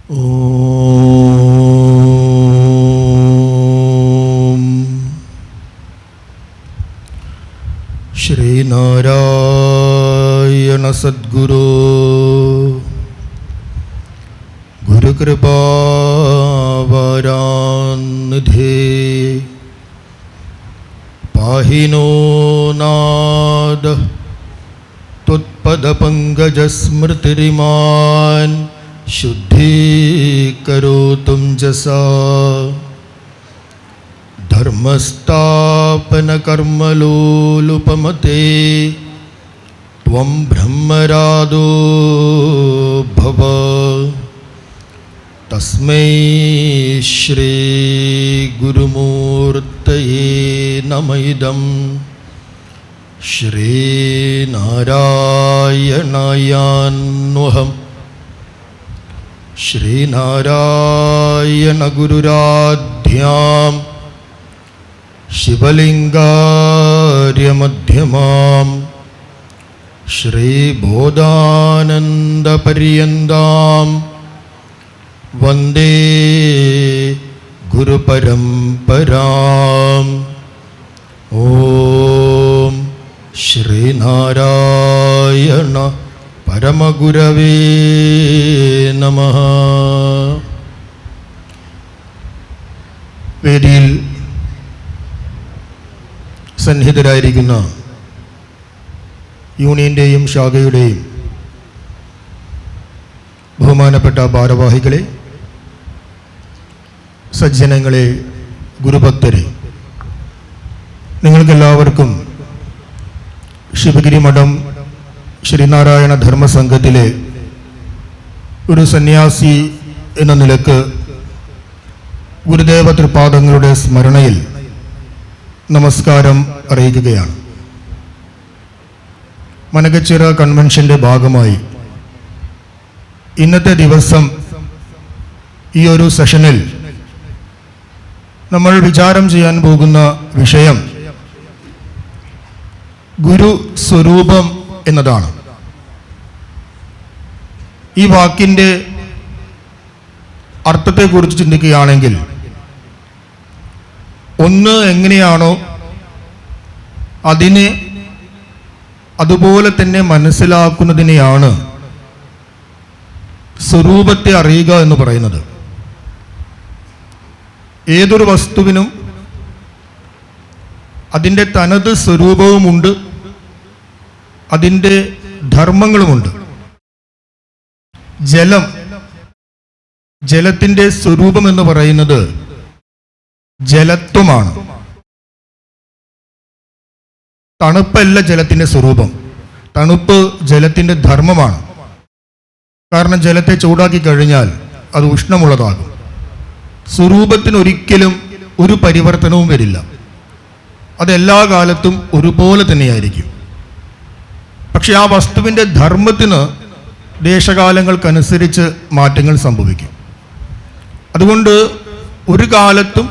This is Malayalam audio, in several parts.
ഓം ശ്രീനാരായണ സദ്ഗുരു ഗുരുകൃപാവരാനിധേ പാഹിനോ നാദ त्वत्पदपङ्कजस्मृतिरिमान् शुद्धीकरोतुं जसा धर्मस्थापनकर्मलोलुपमते त्वं ब्रह्मरादो भव। तस्मै श्री गुरुमूर्तये नमः इदं श्रीनारायणायान्वहम् श्रीनारायणगुरुराध्यां शिवलिङ्गार्यमध्यमां श्रीबोधानन्दपर्यन्तां वन्दे गुरुपरम्पराम्। ॐ ശ്രീനാരായണ പരമഗുരവേ നമഃ. വേദിയിൽ സന്നിഹിതരായിരിക്കുന്ന യൂണിയൻ്റെയും ശാഖയുടെയും ബഹുമാനപ്പെട്ട ഭാരവാഹികളെ, സജ്ജനങ്ങളെ, ഗുരുഭക്തരെ, നിങ്ങൾക്കെല്ലാവർക്കും ശിവഗിരി മഠം ശ്രീനാരായണ ധർമ്മസംഘത്തിലെ ഒരു സന്യാസി എന്ന നിലക്ക് ഗുരുദേവ തൃപാദങ്ങളുടെ സ്മരണയിൽ നമസ്കാരം അറിയിക്കുകയാണ്. മനകച്ചിറ കൺവെൻഷൻ്റെ ഭാഗമായി ഇന്നത്തെ ദിവസം ഈ ഒരു സെഷനിൽ നമ്മൾ വിചാരം ചെയ്യാൻ പോകുന്ന വിഷയം ഗുരു സ്വരൂപം എന്നതാണ്. ഈ വാക്കിൻ്റെ അർത്ഥത്തെക്കുറിച്ച് ചിന്തിക്കുകയാണെങ്കിൽ, ഒന്ന് എങ്ങനെയാണോ അതിനെ അതുപോലെ തന്നെ മനസ്സിലാക്കുന്നതിനെയാണ് സ്വരൂപത്തെ അറിയുക എന്ന് പറയുന്നത്. ഏതൊരു വസ്തുവിനും അതിൻ്റെ തനത് സ്വരൂപവുമുണ്ട്, അതിൻ്റെ ധർമ്മങ്ങളുമുണ്ട്. ജലത്തിൻ്റെ സ്വരൂപം എന്ന് പറയുന്നത് ജലത്വമാണ്. തണുപ്പല്ല ജലത്തിൻ്റെ സ്വരൂപം, തണുപ്പ് ജലത്തിൻ്റെ ധർമ്മമാണ്. കാരണം ജലത്തെ ചൂടാക്കി കഴിഞ്ഞാൽ അത് ഉഷ്ണമുള്ളതാകും. സ്വരൂപത്തിന് ഒരിക്കലും ഒരു പരിവർത്തനവും വരില്ല, അതെല്ലാ കാലത്തും ഒരുപോലെ തന്നെയായിരിക്കും. പക്ഷെ ആ വസ്തുവിൻ്റെ ധർമ്മത്തിന് ദേശകാലങ്ങൾക്കനുസരിച്ച് മാറ്റങ്ങൾ സംഭവിക്കും. അതുകൊണ്ട് ഒരു കാലത്തും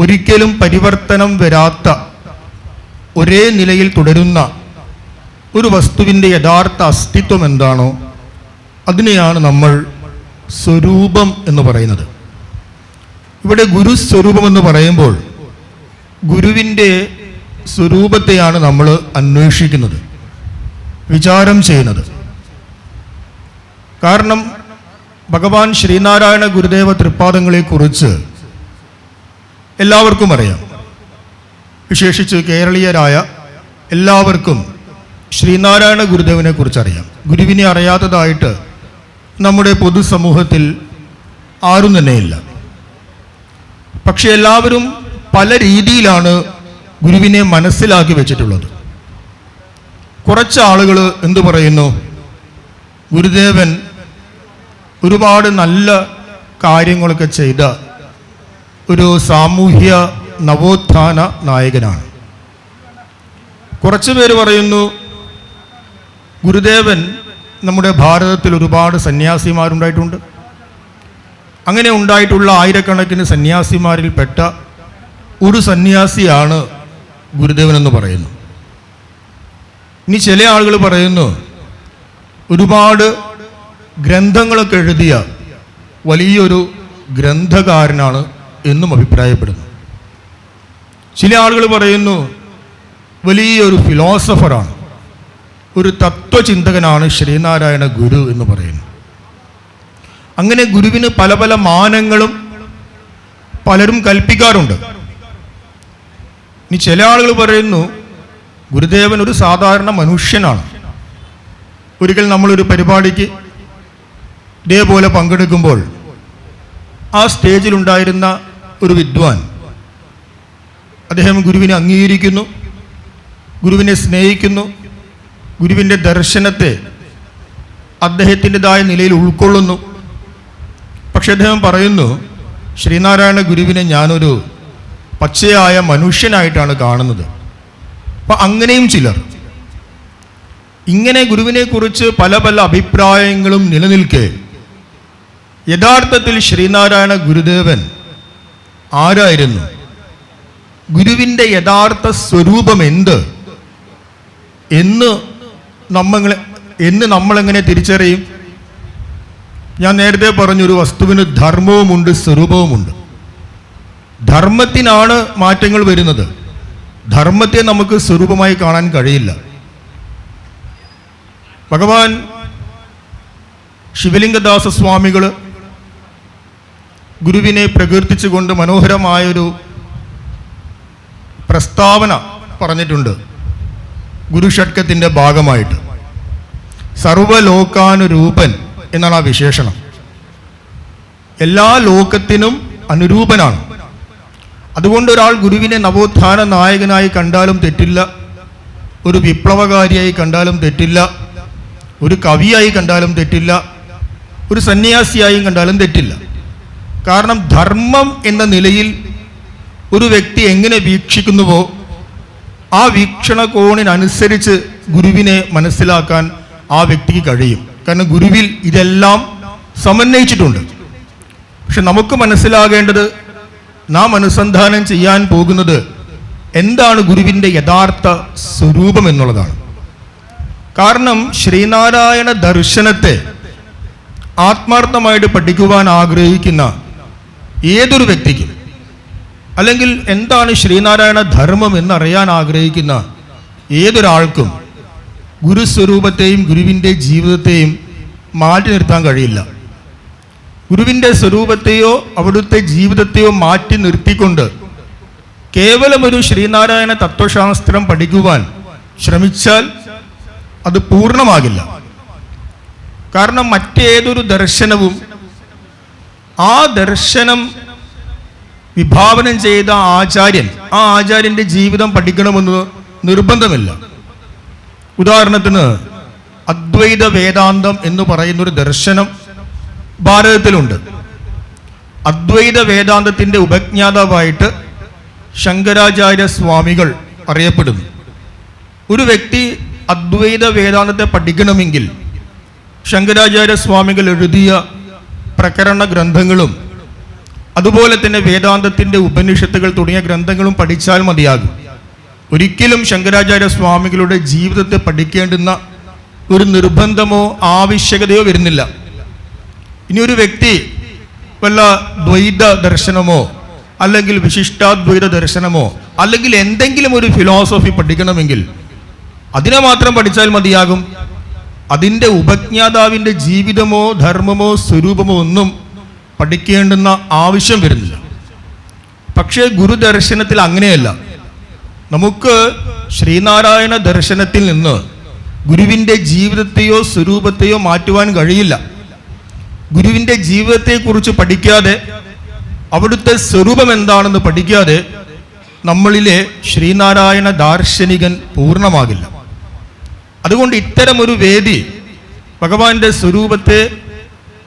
ഒരിക്കലും പരിവർത്തനം വരാത്ത, ഒരേ നിലയിൽ തുടരുന്ന ഒരു വസ്തുവിൻ്റെ യഥാർത്ഥ അസ്തിത്വം എന്താണോ അതിനെയാണ് നമ്മൾ സ്വരൂപം എന്ന് പറയുന്നത്. ഇവിടെ ഗുരുസ്വരൂപം എന്ന് പറയുമ്പോൾ ഗുരുവിൻ്റെ സ്വരൂപത്തെയാണ് നമ്മൾ അന്വേഷിക്കുന്നത്, വിചാരം ചെയ്യുന്നത്. കാരണം ഭഗവാൻ ശ്രീനാരായണ ഗുരുദേവ തൃപ്പാദങ്ങളെക്കുറിച്ച് എല്ലാവർക്കും അറിയാം. വിശേഷിച്ച് കേരളീയരായ എല്ലാവർക്കും ശ്രീനാരായണ ഗുരുദേവനെ കുറിച്ച് അറിയാം. ഗുരുവിനെ അറിയാത്തതായിട്ട് നമ്മുടെ പൊതുസമൂഹത്തിൽ ആരും തന്നെയില്ല. പക്ഷെ എല്ലാവരും പല രീതിയിലാണ് ഗുരുവിനെ മനസ്സിലാക്കി വെച്ചിട്ടുള്ളത്. കുറച്ച് ആളുകൾ എന്തു പറയുന്നു, ഗുരുദേവൻ ഒരുപാട് നല്ല കാര്യങ്ങളൊക്കെ ചെയ്ത ഒരു സാമൂഹ്യ നവോത്ഥാന നായകനാണ്. കുറച്ച് പേര് പറയുന്നു ഗുരുദേവൻ നമ്മുടെ ഭാരതത്തിൽ ഒരുപാട് സന്യാസിമാരുണ്ടായിട്ടുണ്ട്, അങ്ങനെ ഉണ്ടായിട്ടുള്ള ആയിരക്കണക്കിന് സന്യാസിമാരിൽപ്പെട്ട ഒരു സന്യാസിയാണ് ഗുരുദേവൻ എന്ന് പറയുന്നു. ഇനി ചില ആളുകൾ പറയുന്നു ഒരുപാട് ഗ്രന്ഥങ്ങളൊക്കെ എഴുതിയ വലിയൊരു ഗ്രന്ഥകാരനാണ് എന്നും അഭിപ്രായപ്പെടുന്നു. ചില ആളുകൾ പറയുന്നു വലിയൊരു ഫിലോസഫറാണ്, ഒരു തത്വചിന്തകനാണ് ശ്രീനാരായണ ഗുരു എന്ന് പറയുന്നു. അങ്ങനെ ഗുരുവിന് പല പല മാനങ്ങളും പലരും കൽപ്പിക്കാറുണ്ട്. ഇനി ചില ആളുകൾ പറയുന്നു ഗുരുദേവൻ ഒരു സാധാരണ മനുഷ്യനാണ്. ഒരിക്കൽ നമ്മളൊരു പരിപാടിക്ക് ഇതേപോലെ പങ്കെടുക്കുമ്പോൾ ആ സ്റ്റേജിലുണ്ടായിരുന്ന ഒരു വിദ്വാൻ, അദ്ദേഹം ഗുരുവിനെ അംഗീകരിക്കുന്നു, ഗുരുവിനെ സ്നേഹിക്കുന്നു, ഗുരുവിൻ്റെ ദർശനത്തെ അദ്ദേഹത്തിൻ്റെതായ നിലയിൽ ഉൾക്കൊള്ളുന്നു. പക്ഷെ അദ്ദേഹം പറയുന്നു, ശ്രീനാരായണ ഗുരുവിനെ ഞാനൊരു പച്ചയായ മനുഷ്യനായിട്ടാണ് കാണുന്നത്. അപ്പം അങ്ങനെയും ചിലർ ഇങ്ങനെ ഗുരുവിനെക്കുറിച്ച് പല പല അഭിപ്രായങ്ങളും നിലനിൽക്കെ യഥാർത്ഥത്തിൽ ശ്രീനാരായണ ഗുരുദേവൻ ആരായിരുന്നു, ഗുരുവിൻ്റെ യഥാർത്ഥ സ്വരൂപം എന്ത് എന്ന് നമ്മളെങ്ങനെ തിരിച്ചറിയും? ഞാൻ നേരത്തെ പറഞ്ഞൊരു വസ്തുവിന് ധർമ്മവുമുണ്ട്, സ്വരൂപവുമുണ്ട്. ധർമ്മത്തിനാണ് മാറ്റങ്ങൾ വരുന്നത്, ധർമ്മത്തെ നമുക്ക് സ്വരൂപമായി കാണാൻ കഴിയില്ല. ഭഗവാൻ ശിവലിംഗദാസ സ്വാമികൾ ഗുരുവിനെ പ്രകീർത്തിച്ചുകൊണ്ട് മനോഹരമായൊരു പ്രസ്താവന പറഞ്ഞിട്ടുണ്ട്. ഗുരുഷട്കത്തിൻ്റെ ഭാഗമായിട്ട് സർവലോകാനുരൂപൻ എന്നാണ് ആ വിശേഷണം. എല്ലാ ലോകത്തിനും അനുരൂപനാണ്. അതുകൊണ്ട് ഒരാൾ ഗുരുവിനെ നവോത്ഥാന നായകനായി കണ്ടാലും തെറ്റില്ല, ഒരു വിപ്ലവകാരിയായി കണ്ടാലും തെറ്റില്ല, ഒരു കവിയായി കണ്ടാലും തെറ്റില്ല, ഒരു സന്യാസിയായും കണ്ടാലും തെറ്റില്ല. കാരണം ധർമ്മം എന്ന നിലയിൽ ഒരു വ്യക്തി എങ്ങനെ വീക്ഷിക്കുന്നുവോ ആ വീക്ഷണകോണിനനുസരിച്ച് ഗുരുവിനെ മനസ്സിലാക്കാൻ ആ വ്യക്തിക്ക് കഴിയും. കാരണം ഗുരുവിൽ ഇതെല്ലാം സമന്വയിച്ചിട്ടുണ്ട്. പക്ഷെ നമുക്ക് മനസ്സിലാകേണ്ടത്, നാം അനുസന്ധാനം ചെയ്യാൻ പോകുന്നത് എന്താണ് ഗുരുവിൻ്റെ യഥാർത്ഥ സ്വരൂപം എന്നുള്ളതാണ്. കാരണം ശ്രീനാരായണ ദർശനത്തെ ആത്മാർത്ഥമായിട്ട് പഠിക്കുവാൻ ആഗ്രഹിക്കുന്ന ഏതൊരു വ്യക്തിക്കും, അല്ലെങ്കിൽ എന്താണ് ശ്രീനാരായണ ധർമ്മം എന്നറിയാൻ ആഗ്രഹിക്കുന്ന ഏതൊരാൾക്കും ഗുരുസ്വരൂപത്തെയും ഗുരുവിൻ്റെ ജീവിതത്തെയും മാറ്റി നിർത്താൻ കഴിയില്ല. ഗുരുവിൻ്റെ സ്വരൂപത്തെയോ അവിടുത്തെ ജീവിതത്തെയോ മാറ്റി നിർത്തിക്കൊണ്ട് കേവലം ഒരു ശ്രീനാരായണ തത്വശാസ്ത്രം പഠിക്കുവാൻ ശ്രമിച്ചാൽ അത് പൂർണ്ണമാകില്ല. കാരണം മറ്റേതൊരു ദർശനവും ആ ദർശനം വിഭാവനം ചെയ്ത ആചാര്യൻ, ആ ആചാര്യൻ്റെ ജീവിതം പഠിക്കണമെന്ന് നിർബന്ധമില്ല. ഉദാഹരണത്തിന് അദ്വൈത വേദാന്തം എന്ന് പറയുന്നൊരു ദർശനം ഭാരതത്തിലുണ്ട്. അദ്വൈത വേദാന്തത്തിൻ്റെ ഉപജ്ഞാതാവായിട്ട് ശങ്കരാചാര്യ സ്വാമികൾ അറിയപ്പെടുന്നു. ഒരു വ്യക്തി അദ്വൈത വേദാന്തത്തെ പഠിക്കണമെങ്കിൽ ശങ്കരാചാര്യ സ്വാമികൾ എഴുതിയ പ്രകരണ ഗ്രന്ഥങ്ങളും അതുപോലെ തന്നെ വേദാന്തത്തിൻ്റെ ഉപനിഷത്തുകൾ തുടങ്ങിയ ഗ്രന്ഥങ്ങളും പഠിച്ചാൽ മതിയാകും. ഒരിക്കലും ശങ്കരാചാര്യ സ്വാമികളുടെ ജീവിതത്തെ പഠിക്കേണ്ടുന്ന ഒരു നിർബന്ധമോ ആവശ്യകതയോ വരുന്നില്ല. ഇനി ഒരു വ്യക്തി വല്ല ദ്വൈത ദർശനമോ അല്ലെങ്കിൽ വിശിഷ്ടാദ്വൈത ദർശനമോ അല്ലെങ്കിൽ എന്തെങ്കിലും ഒരു ഫിലോസഫി പഠിക്കണമെങ്കിൽ അതിനെ മാത്രം പഠിച്ചാൽ മതിയാകും. അതിൻ്റെ ഉപജ്ഞാതാവിൻ്റെ ജീവിതമോ ധർമ്മമോ സ്വരൂപമോ ഒന്നും പഠിക്കേണ്ടുന്ന ആവശ്യം വരുന്നില്ല. പക്ഷേ ഗുരുദർശനത്തിൽ അങ്ങനെയല്ല. നമുക്ക് ശ്രീനാരായണ ദർശനത്തിൽ നിന്ന് ഗുരുവിൻ്റെ ജീവിതത്തെയോ സ്വരൂപത്തെയോ മാറ്റുവാൻ കഴിയില്ല. ഗുരുവിൻ്റെ ജീവിതത്തെക്കുറിച്ച് പഠിക്കാതെ, അവിടുത്തെ സ്വരൂപം എന്താണെന്ന് പഠിക്കാതെ നമ്മളിലെ ശ്രീനാരായണ ദാർശനികൻ പൂർണ്ണമാകില്ല. അതുകൊണ്ട് ഇത്തരമൊരു വേദി ഭഗവാന്റെ സ്വരൂപത്തെ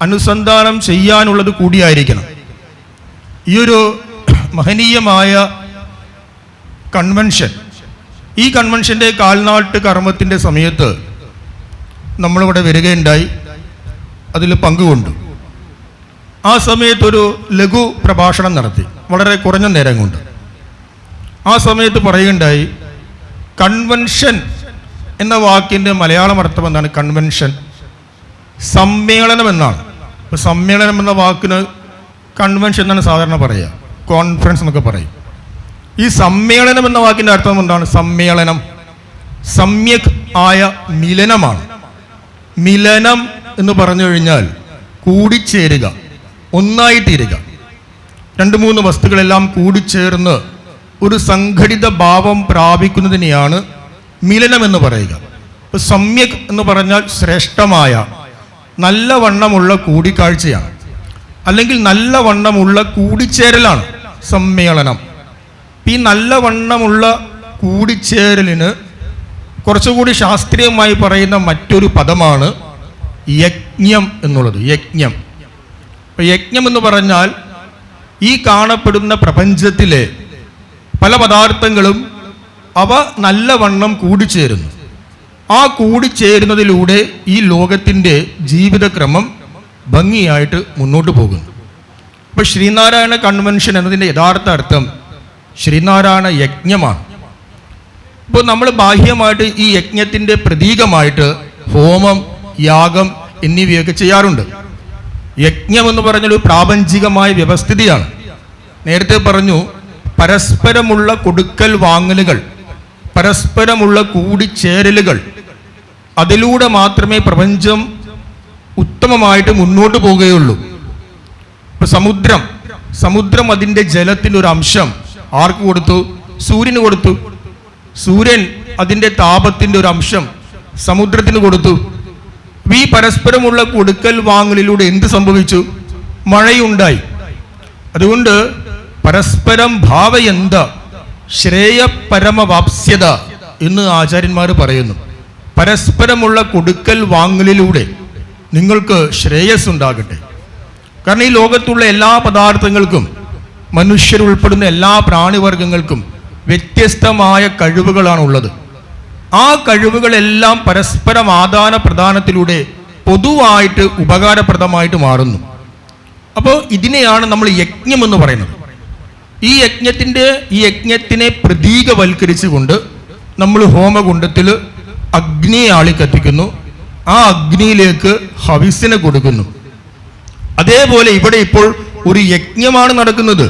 അനുസന്ധാനം ചെയ്യാനുള്ളത് കൂടിയായിരിക്കണം. ഈയൊരു മഹനീയമായ കൺവെൻഷൻ, ഈ കൺവെൻഷൻ്റെ കാൽനാട്ട് കർമ്മത്തിൻ്റെ സമയത്ത് നമ്മളിവിടെ വരികയുണ്ടായി, അതിൽ പങ്കുകൊണ്ടു. ആ സമയത്തൊരു ലഘു പ്രഭാഷണം നടത്തി, വളരെ കുറഞ്ഞ നേരം കൊണ്ട്. ആ സമയത്ത് പറയുകയുണ്ടായി, കൺവെൻഷൻ എന്ന വാക്കിൻ്റെ മലയാളം അർത്ഥം എന്താണ്? കൺവെൻഷൻ സമ്മേളനം എന്നാണ്. ഇപ്പോൾ സമ്മേളനം എന്ന വാക്കിന് കൺവെൻഷൻ എന്നാണ് സാധാരണ പറയുക, കോൺഫറൻസ് എന്നൊക്കെ പറയും. ഈ സമ്മേളനം എന്ന വാക്കിൻ്റെ അർത്ഥം എന്താണ്? സമ്മേളനം സമ്യക് ആയ മിലനമാണ്. മിലനം എന്ന് പറഞ്ഞു കഴിഞ്ഞാൽ കൂടിച്ചേരുക, ഒന്നായിത്തീരുക. 2-3 വസ്തുക്കളെല്ലാം കൂടിച്ചേർന്ന് ഒരു സംഘടിത ഭാവം പ്രാപിക്കുന്നതിനെയാണ് മിലനം എന്ന് പറയുക. ഇപ്പോൾ സമ്യക് എന്ന് പറഞ്ഞാൽ ശ്രേഷ്ഠമായ നല്ല വണ്ണമുള്ള കൂടിക്കാഴ്ചയാണ്, അല്ലെങ്കിൽ നല്ല വണ്ണമുള്ള കൂടിച്ചേരലാണ് സമ്മേളനം. ഈ നല്ല വണ്ണമുള്ള കൂടിച്ചേരലിന് കുറച്ചുകൂടി ശാസ്ത്രീയമായി പറയുന്ന മറ്റൊരു പദമാണ് യജ്ഞം എന്നുള്ളത്. യജ്ഞം. അപ്പോൾ യജ്ഞം എന്ന് പറഞ്ഞാൽ ഈ കാണപ്പെടുന്ന പ്രപഞ്ചത്തിലെ പല പദാർത്ഥങ്ങളും അവ നല്ലവണ്ണം കൂടിച്ചേരുന്നു. ആ കൂടിച്ചേരുന്നതിലൂടെ ഈ ലോകത്തിൻ്റെ ജീവിതക്രമം ഭംഗിയായിട്ട് മുന്നോട്ട് പോകുന്നു. അപ്പോൾ ശ്രീനാരായണ കൺവെൻഷൻ എന്നതിൻ്റെ യഥാർത്ഥ അർത്ഥം ശ്രീനാരായണ യജ്ഞമാണ്. ഇപ്പോൾ നമ്മൾ ബാഹ്യമായിട്ട് ഈ യജ്ഞത്തിൻ്റെ പ്രതീകമായിട്ട് ഹോമം, യാഗം എന്നിവയൊക്കെ ചെയ്യാറുണ്ട്. യജ്ഞം എന്ന് പറഞ്ഞൊരു പ്രാപഞ്ചികമായ വ്യവസ്ഥിതിയാണ്. നേരത്തെ പറഞ്ഞു, പരസ്പരമുള്ള കൊടുക്കൽ വാങ്ങലുകൾ, പരസ്പരമുള്ള കൂടിച്ചേരലുകൾ, അതിലൂടെ മാത്രമേ പ്രപഞ്ചം ഉത്തമമായിട്ട് മുന്നോട്ട് പോവുകയുള്ളൂ. ഇപ്പൊ സമുദ്രം അതിൻ്റെ ജലത്തിൻ്റെ ഒരു അംശം ആർക്ക് കൊടുത്തു? സൂര്യന് കൊടുത്തു. സൂര്യൻ അതിൻ്റെ താപത്തിൻ്റെ ഒരു അംശം സമുദ്രത്തിന് കൊടുത്തു. ഈ പരസ്പരമുള്ള കൊടുക്കൽ വാങ്ങലിലൂടെ എന്ത് സംഭവിച്ചു? മഴയുണ്ടായി. അതുകൊണ്ട് പരസ്പരം ഭാവയന്ത ശ്രേയപരമവാപ്സ്യത എന്ന് ആചാര്യന്മാർ പറയുന്നു. പരസ്പരമുള്ള കൊടുക്കൽ വാങ്ങലിലൂടെ നിങ്ങൾക്ക് ശ്രേയസ് ഉണ്ടാകട്ടെ. കാരണം ഈ ലോകത്തുള്ള എല്ലാ പദാർത്ഥങ്ങൾക്കും, മനുഷ്യരുൾപ്പെടുന്ന എല്ലാ പ്രാണിവർഗങ്ങൾക്കും വ്യത്യസ്തമായ കഴിവുകളാണുള്ളത്. ആ കഴിവുകളെല്ലാം പരസ്പരം ആദാന പ്രദാനത്തിലൂടെ പൊതുവായിട്ട് ഉപകാരപ്രദമായിട്ട് മാറുന്നു. അപ്പോൾ ഇതിനെയാണ് നമ്മൾ യജ്ഞം എന്ന് പറയുന്നത്. ഈ യജ്ഞത്തിനെ പ്രതീകവൽക്കരിച്ചുകൊണ്ട് നമ്മൾ ഹോമകുണ്ഡത്തിൽ അഗ്നിയെ ആളിക്കത്തിക്കുന്നു. ആ അഗ്നിയിലേക്ക് ഹവിസിനെ കൊടുക്കുന്നു. അതേപോലെ ഇവിടെ ഇപ്പോൾ ഒരു യജ്ഞമാണ് നടക്കുന്നത്.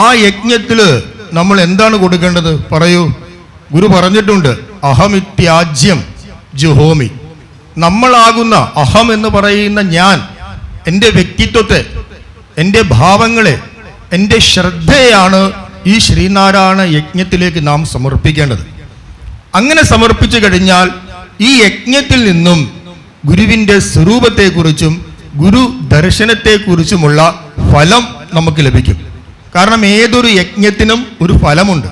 ആ യജ്ഞത്തിൽ നമ്മൾ എന്താണ് കൊടുക്കേണ്ടത്? പറയൂ. ഗുരു പറഞ്ഞിട്ടുണ്ട്, അഹമിത്യാജ്യം ജുഹോമി. നമ്മളാകുന്ന അഹം എന്ന് പറയുന്ന ഞാൻ, എൻ്റെ വ്യക്തിത്വത്തെ, എൻ്റെ ഭാവങ്ങളെ, എൻ്റെ ശ്രദ്ധയാണ് ഈ ശ്രീനാരായണ യജ്ഞത്തിലേക്ക് നാം സമർപ്പിക്കേണ്ടത്. അങ്ങനെ സമർപ്പിച്ചു കഴിഞ്ഞാൽ ഈ യജ്ഞത്തിൽ നിന്നും ഗുരുവിൻ്റെ സ്വരൂപത്തെക്കുറിച്ചും ഗുരു ദർശനത്തെക്കുറിച്ചുമുള്ള ഫലം നമുക്ക് ലഭിക്കും. കാരണം ഏതൊരു യജ്ഞത്തിനും ഒരു ഫലമുണ്ട്.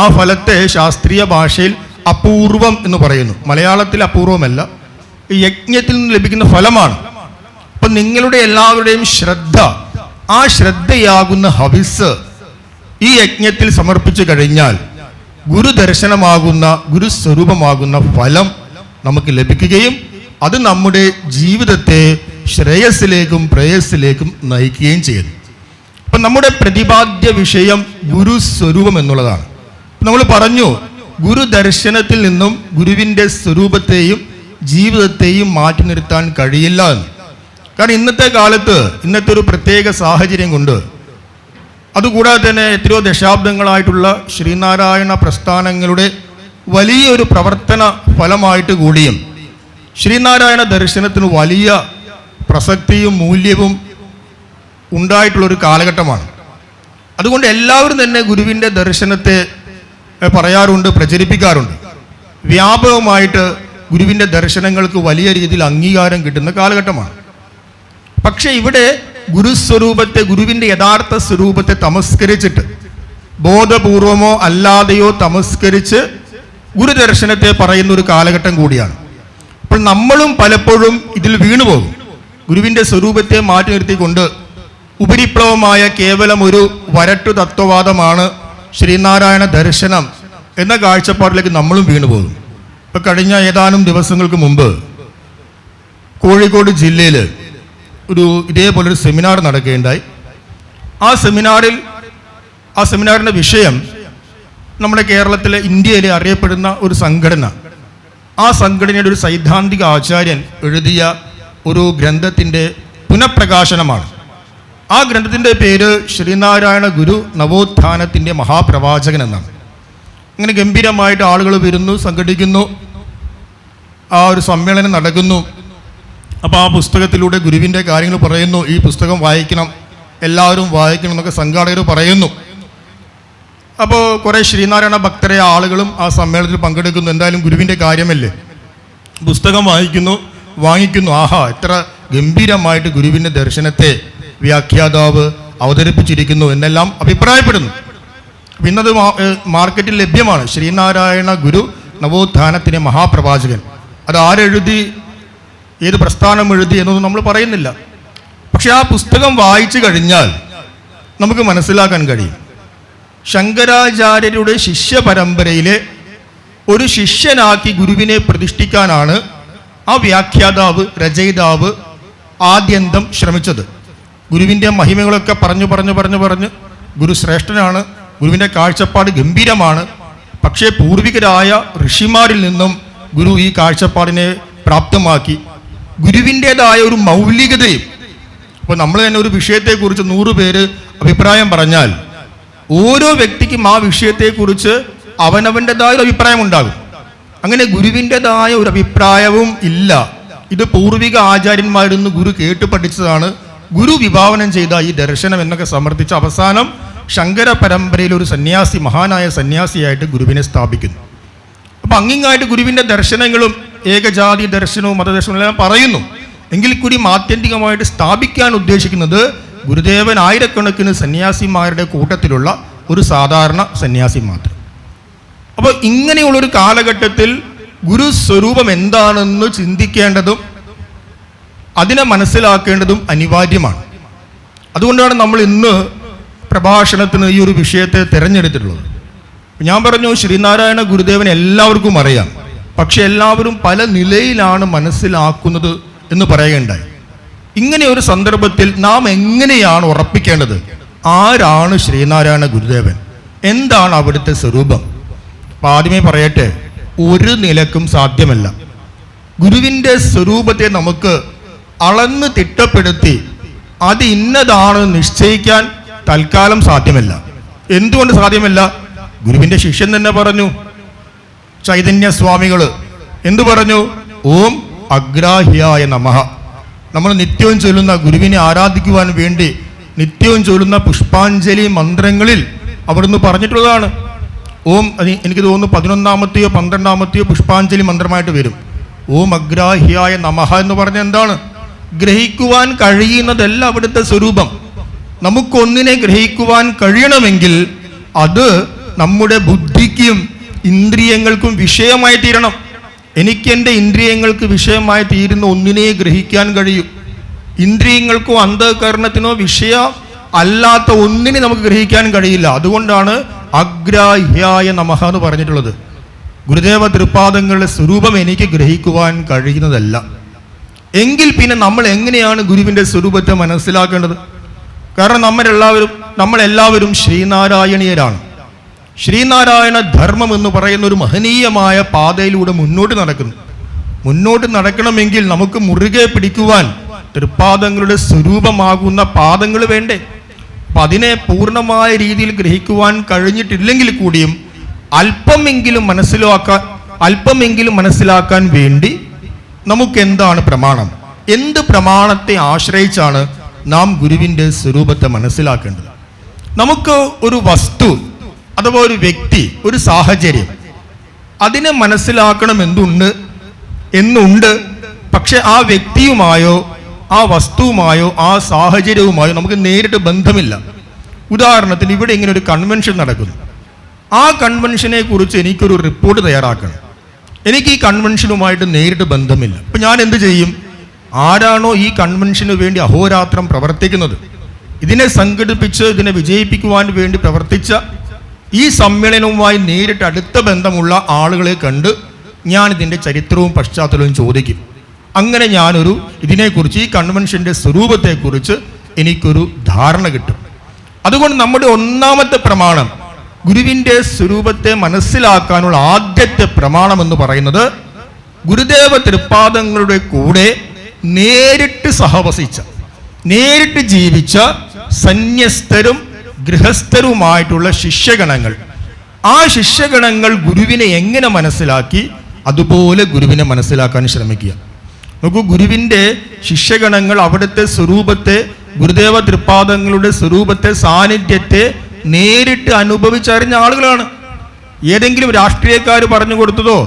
ആ ഫലത്തെ ശാസ്ത്രീയ ഭാഷയിൽ അപൂർവം എന്ന് പറയുന്നു. മലയാളത്തിൽ അപൂർവമല്ല, ഈ യജ്ഞത്തിൽ നിന്ന് ലഭിക്കുന്ന ഫലമാണ്. അപ്പം നിങ്ങളുടെ എല്ലാവരുടെയും ശ്രദ്ധ, ആ ശ്രദ്ധയാകുന്ന ഹവിസ് ഈ യജ്ഞത്തിൽ സമർപ്പിച്ചു കഴിഞ്ഞാൽ ഗുരുദർശനമാകുന്ന, ഗുരുസ്വരൂപമാകുന്ന ഫലം നമുക്ക് ലഭിക്കുകയും അത് നമ്മുടെ ജീവിതത്തെ ശ്രേയസ്സിലേക്കും പ്രേയസ്സിലേക്കും നയിക്കുകയും ചെയ്യുന്നു. അപ്പം നമ്മുടെ പ്രതിപാദ്യ വിഷയം ഗുരുസ്വരൂപം എന്നുള്ളതാണ്. നമ്മൾ പറഞ്ഞു, ഗുരുദർശനത്തിൽ നിന്നും ഗുരുവിൻ്റെ സ്വരൂപത്തെയും ജീവിതത്തെയും മാറ്റി നിർത്താൻ കഴിയില്ല എന്ന്. കാരണം ഇന്നത്തെ കാലത്ത്, ഇന്നത്തെ ഒരു പ്രത്യേക സാഹചര്യം കൊണ്ട്, അതുകൂടാതെ തന്നെ എത്രയോ ദശാബ്ദങ്ങളായിട്ടുള്ള ശ്രീനാരായണ പ്രസ്ഥാനങ്ങളുടെ വലിയൊരു പ്രവർത്തന ഫലമായിട്ട് കൂടിയും ശ്രീനാരായണ ദർശനത്തിന് വലിയ പ്രസക്തിയും മൂല്യവും ഉണ്ടായിട്ടുള്ളൊരു കാലഘട്ടമാണ്. അതുകൊണ്ട് എല്ലാവരും തന്നെ ഗുരുവിൻ്റെ ദർശനത്തെ പറയാറുണ്ട്, പ്രചരിപ്പിക്കാറുണ്ട്. വ്യാപകമായിട്ട് ഗുരുവിൻ്റെ ദർശനങ്ങൾക്ക് വലിയ രീതിയിൽ അംഗീകാരം കിട്ടുന്ന കാലഘട്ടമാണ്. പക്ഷെ ഇവിടെ ഗുരുസ്വരൂപത്തെ, ഗുരുവിൻ്റെ യഥാർത്ഥ സ്വരൂപത്തെ തമസ്കരിച്ചിട്ട്, ബോധപൂർവമോ അല്ലാതെയോ തമസ്കരിച്ച് ഗുരുദർശനത്തെ പറയുന്ന ഒരു കാലഘട്ടം കൂടിയാണ്. അപ്പോൾ നമ്മളും പലപ്പോഴും ഇതിൽ വീണുപോകും. ഗുരുവിൻ്റെ സ്വരൂപത്തെ മാറ്റി നിർത്തിക്കൊണ്ട് ഉപരിപ്ലവമായ കേവലം ഒരു വരട്ടു തത്വവാദമാണ് ശ്രീനാരായണ ദർശനം എന്ന കാഴ്ചപ്പാടിലേക്ക് നമ്മളും വീണുപോകും. ഇപ്പം കഴിഞ്ഞ ഏതാനും ദിവസങ്ങൾക്ക് മുമ്പ് കോഴിക്കോട് ജില്ലയിൽ ഇതേപോലൊരു സെമിനാർ നടക്കുകയുണ്ടായി. ആ സെമിനാറിൻ്റെ വിഷയം നമ്മുടെ കേരളത്തിലെ, ഇന്ത്യയിലെ അറിയപ്പെടുന്ന ഒരു സംഘടന, ആ സംഘടനയുടെ ഒരു സൈദ്ധാന്തിക ആചാര്യൻ എഴുതിയ ഒരു ഗ്രന്ഥത്തിൻ്റെ പുനഃപ്രകാശനമാണ്. ആ ഗ്രന്ഥത്തിൻ്റെ പേര് ശ്രീനാരായണ ഗുരു നവോത്ഥാനത്തിൻ്റെ മഹാപ്രവാചകൻ എന്നാണ്. അങ്ങനെ ഗംഭീരമായിട്ട് ആളുകൾ വരുന്നു, സംഘടിക്കുന്നു, ആ ഒരു സമ്മേളനം നടക്കുന്നു. അപ്പോൾ ആ പുസ്തകത്തിലൂടെ ഗുരുവിൻ്റെ കാര്യങ്ങൾ പറയുന്നു. ഈ പുസ്തകം വായിക്കണം, എല്ലാവരും വായിക്കണം എന്നൊക്കെ സംഘാടകർ പറയുന്നു. അപ്പോൾ കുറേ ശ്രീനാരായണ ഭക്തരെ ആളുകളും ആ സമ്മേളനത്തിൽ പങ്കെടുക്കുന്നു. എന്തായാലും ഗുരുവിൻ്റെ കാര്യമല്ലേ, പുസ്തകം വാങ്ങിക്കുന്നു. ആഹാ, എത്ര ഗംഭീരമായിട്ട് ഗുരുവിൻ്റെ ദർശനത്തെ വ്യാഖ്യാതാവ് അവതരിപ്പിച്ചിരിക്കുന്നു എന്നെല്ലാം അഭിപ്രായപ്പെടുന്നു. പിന്നത് മാർക്കറ്റിൽ ലഭ്യമാണ്. ശ്രീനാരായണ ഗുരു നവോത്ഥാനത്തിൻ്റെ മഹാപ്രവാചകൻ. അത് ആരെഴുതി, ഏത് പ്രസ്ഥാനം എഴുതി എന്നൊന്നും നമ്മൾ പറയുന്നില്ല. പക്ഷെ ആ പുസ്തകം വായിച്ചു കഴിഞ്ഞാൽ നമുക്ക് മനസ്സിലാക്കാൻ കഴിയും, ശങ്കരാചാര്യരുടെ ശിഷ്യ പരമ്പരയിലെ ഒരു ശിഷ്യനാക്കി ഗുരുവിനെ പ്രതിഷ്ഠിക്കാനാണ് ആ വ്യാഖ്യാതാവ്, രചയിതാവ് ആദ്യന്തം ശ്രമിച്ചത്. ഗുരുവിൻ്റെ മഹിമകളൊക്കെ പറഞ്ഞു ഗുരു ശ്രേഷ്ഠനാണ്, ഗുരുവിൻ്റെ കാഴ്ചപ്പാട് ഗംഭീരമാണ്. പക്ഷേ പൂർവികരായ ഋഷിമാരിൽ നിന്നും ഗുരു ഈ കാഴ്ചപ്പാടിനെ പ്രാപ്തമാക്കി. ഗുരുവിൻ്റെതായ ഒരു മൗലികതയും, ഇപ്പോൾ നമ്മൾ തന്നെ ഒരു വിഷയത്തെക്കുറിച്ച് 100 പേര് അഭിപ്രായം പറഞ്ഞാൽ ഓരോ വ്യക്തിക്കും ആ വിഷയത്തെക്കുറിച്ച് അവനവൻ്റെതായ ഒരു അഭിപ്രായം ഉണ്ടാകും. അങ്ങനെ ഗുരുവിൻ്റെതായ ഒരു അഭിപ്രായവും ഇല്ല. ഇത് പൂർവിക ആചാര്യന്മാരിൽ നിന്ന് ഗുരു കേട്ട് പഠിച്ചതാണ്. ഗുരു വിഭാവനം ചെയ്ത ഈ ദർശനം എന്നൊക്കെ സമർത്ഥിച്ച് അവസാനം ശങ്കര പരമ്പരയിൽ ഒരു സന്യാസി, മഹാനായ സന്യാസിയായിട്ട് ഗുരുവിനെ സ്ഥാപിക്കുന്നു. അപ്പം അങ്ങിങ്ങായിട്ട് ഗുരുവിൻ്റെ ദർശനങ്ങളും ഏകജാതി ദർശനവും മതദർശനവും എല്ലാം പറയുന്നു. എങ്കിൽ കൂടി ആത്യന്തികമായിട്ട് സ്ഥാപിക്കാൻ ഉദ്ദേശിക്കുന്നത് ഗുരുദേവൻ ആയിരക്കണക്കിന് സന്യാസിമാരുടെ കൂട്ടത്തിലുള്ള ഒരു സാധാരണ സന്യാസി മാത്രം. അപ്പോൾ ഇങ്ങനെയുള്ളൊരു കാലഘട്ടത്തിൽ ഗുരു സ്വരൂപം എന്താണെന്ന് ചിന്തിക്കേണ്ടതും അതിനെ മനസ്സിലാക്കേണ്ടതും അനിവാര്യമാണ്. അതുകൊണ്ടാണ് നമ്മൾ ഇന്ന് പ്രഭാഷണത്തിന് ഈ ഒരു വിഷയത്തെ തിരഞ്ഞെടുത്തിട്ടുള്ളത്. ഞാൻ പറഞ്ഞു, ശ്രീനാരായണ ഗുരുദേവനെ എല്ലാവർക്കും അറിയാം, പക്ഷെ എല്ലാവരും പല നിലയിലാണ് മനസ്സിലാക്കുന്നത് എന്ന് പറയുകയുണ്ടായി. ഇങ്ങനെ ഒരു സന്ദർഭത്തിൽ നാം എങ്ങനെയാണ് ഉറപ്പിക്കേണ്ടത്, ആരാണ് ശ്രീനാരായണ ഗുരുദേവൻ, എന്താണ് അവിടുത്തെ സ്വരൂപം? അപ്പം ആദ്യമേ പറയട്ടെ, ഒരു നിലക്കും സാധ്യമല്ല. ഗുരുവിൻ്റെ സ്വരൂപത്തെ നമുക്ക് അളന്ന് തിട്ടപ്പെടുത്തി അത് ഇന്നതാണ് നിശ്ചയിക്കാൻ തൽക്കാലം സാധ്യമല്ല. എന്തുകൊണ്ട് സാധ്യമല്ല? ഗുരുവിൻ്റെ ശിഷ്യൻ തന്നെ പറഞ്ഞു, ചൈതന്യ സ്വാമികൾ എന്തു പറഞ്ഞു? ഓം അഗ്രാഹ്യായ നമഃ. നമ്മൾ നിത്യവും ചൊല്ലുന്ന, ഗുരുവിനെ ആരാധിക്കുവാൻ വേണ്ടി നിത്യവും ചൊല്ലുന്ന പുഷ്പാഞ്ജലി മന്ത്രങ്ങളിൽ അവിടുന്ന് പറഞ്ഞിട്ടുള്ളതാണ്. ഓം, എനിക്ക് തോന്നുന്നു 11ാമത്തെയോ 12ാമത്തെയോ പുഷ്പാഞ്ജലി മന്ത്രമായിട്ട് വരും. ഓം അഗ്രാഹ്യായ നമഃ എന്ന് പറഞ്ഞ എന്താണ്? ഗ്രഹിക്കുവാൻ കഴിയുന്നതല്ല അവിടുത്തെ സ്വരൂപം. നമുക്കൊന്നിനെ ഗ്രഹിക്കുവാൻ കഴിയണമെങ്കിൽ അത് നമ്മുടെ ബുദ്ധിക്കും ഇന്ദ്രിയങ്ങൾക്കും വിഷയമായി തീരണം. എനിക്ക് എൻ്റെ ഇന്ദ്രിയങ്ങൾക്ക് വിഷയമായി തീരുന്ന ഒന്നിനെ ഗ്രഹിക്കാൻ കഴിയും. ഇന്ദ്രിയങ്ങൾക്കോ അന്ധകരണത്തിനോ വിഷയ അല്ലാത്ത ഒന്നിനെ നമുക്ക് ഗ്രഹിക്കാൻ കഴിയില്ല. അതുകൊണ്ടാണ് അഗ്രാഹ്യായ നമഃ എന്ന് പറഞ്ഞിട്ടുള്ളത്. ഗുരുദേവ തൃപാദങ്ങളുടെ സ്വരൂപം എനിക്ക് ഗ്രഹിക്കുവാൻ കഴിയുന്നതല്ല. എങ്കിൽ പിന്നെ നമ്മൾ എങ്ങനെയാണ് ഗുരുവിൻ്റെ സ്വരൂപത്തെ മനസ്സിലാക്കേണ്ടത്? കാരണം നമ്മളെല്ലാവരും ശ്രീനാരായണീയരാണ്. ശ്രീനാരായണ ധർമ്മം എന്ന് പറയുന്ന ഒരു മഹനീയമായ പാതയിലൂടെ മുന്നോട്ട് നടക്കണമെങ്കിൽ നമുക്ക് മുറുകെ പിടിക്കുവാൻ തൃപ്പാദങ്ങളുടെ സ്വരൂപമാകുന്ന പാദങ്ങൾ വേണ്ടേ? അപ്പം അതിനെ പൂർണ്ണമായ രീതിയിൽ ഗ്രഹിക്കുവാൻ കഴിഞ്ഞിട്ടില്ലെങ്കിൽ കൂടിയും അല്പമെങ്കിലും മനസ്സിലാക്കാൻ വേണ്ടി നമുക്ക് എന്താണ് പ്രമാണം? എന്ത് പ്രമാണത്തെ ആശ്രയിച്ചാണ് നാം ഗുരുവിൻ്റെ സ്വരൂപത്തെ മനസ്സിലാക്കേണ്ടത്? നമുക്ക് ഒരു വസ്തു അഥവാ ഒരു വ്യക്തി, ഒരു സാഹചര്യം, അതിനെ മനസ്സിലാക്കണം എന്നുണ്ട്. പക്ഷെ ആ വ്യക്തിയുമായോ ആ വസ്തുവുമായോ ആ സാഹചര്യവുമായോ നമുക്ക് നേരിട്ട് ബന്ധമില്ല. ഉദാഹരണത്തിന് ഇവിടെ ഇങ്ങനെ ഒരു കൺവെൻഷൻ നടക്കുന്നു. ആ കൺവെൻഷനെ കുറിച്ച് എനിക്കൊരു റിപ്പോർട്ട് തയ്യാറാക്കണം. എനിക്ക് ഈ കൺവെൻഷനുമായിട്ട് നേരിട്ട് ബന്ധമില്ല. അപ്പം ഞാൻ എന്ത് ചെയ്യും? ആരാണോ ഈ കൺവെൻഷന് വേണ്ടി അഹോരാത്രം പ്രവർത്തിക്കുന്നത്, ഇതിനെ സംഘടിപ്പിച്ച് ഇതിനെ വിജയിപ്പിക്കുവാൻ വേണ്ടി പ്രവർത്തിച്ച ഈ സമ്മേളനവുമായി നേരിട്ട് അടുത്ത ബന്ധമുള്ള ആളുകളെ കണ്ട് ഞാൻ ഇതിൻ്റെ ചരിത്രവും പശ്ചാത്തലവും ചോദിക്കും. അങ്ങനെ ഇതിനെക്കുറിച്ച്, ഈ കൺവെൻഷൻ്റെ സ്വരൂപത്തെക്കുറിച്ച് എനിക്കൊരു ധാരണ കിട്ടും. അതുകൊണ്ട് നമ്മുടെ ഒന്നാമത്തെ പ്രമാണം, ഗുരുവിൻ്റെ സ്വരൂപത്തെ മനസ്സിലാക്കാനുള്ള ആദ്യത്തെ പ്രമാണം എന്ന് പറയുന്നത് ഗുരുദേവ തൃപ്പാദങ്ങളുടെ കൂടെ നേരിട്ട് സഹവസിച്ച, നേരിട്ട് ജീവിച്ച സന്യസ്തരും ഗൃഹസ്ഥരുമായിട്ടുള്ള ശിഷ്യഗണങ്ങൾ, ആ ശിഷ്യഗണങ്ങൾ ഗുരുവിനെ എങ്ങനെ മനസ്സിലാക്കി അതുപോലെ ഗുരുവിനെ മനസ്സിലാക്കാൻ ശ്രമിക്കുക. നോക്കൂ, ഗുരുവിൻ്റെ ശിഷ്യഗണങ്ങൾ അവിടുത്തെ സ്വരൂപത്തെ, ഗുരുദേവ തൃപ്പാദങ്ങളുടെ സ്വരൂപത്തെ, സാന്നിധ്യത്തെ നേരിട്ട് അനുഭവിച്ചറിഞ്ഞ ആളുകളാണ്. ഏതെങ്കിലും രാഷ്ട്രീയക്കാർ പറഞ്ഞു കൊടുത്തതോ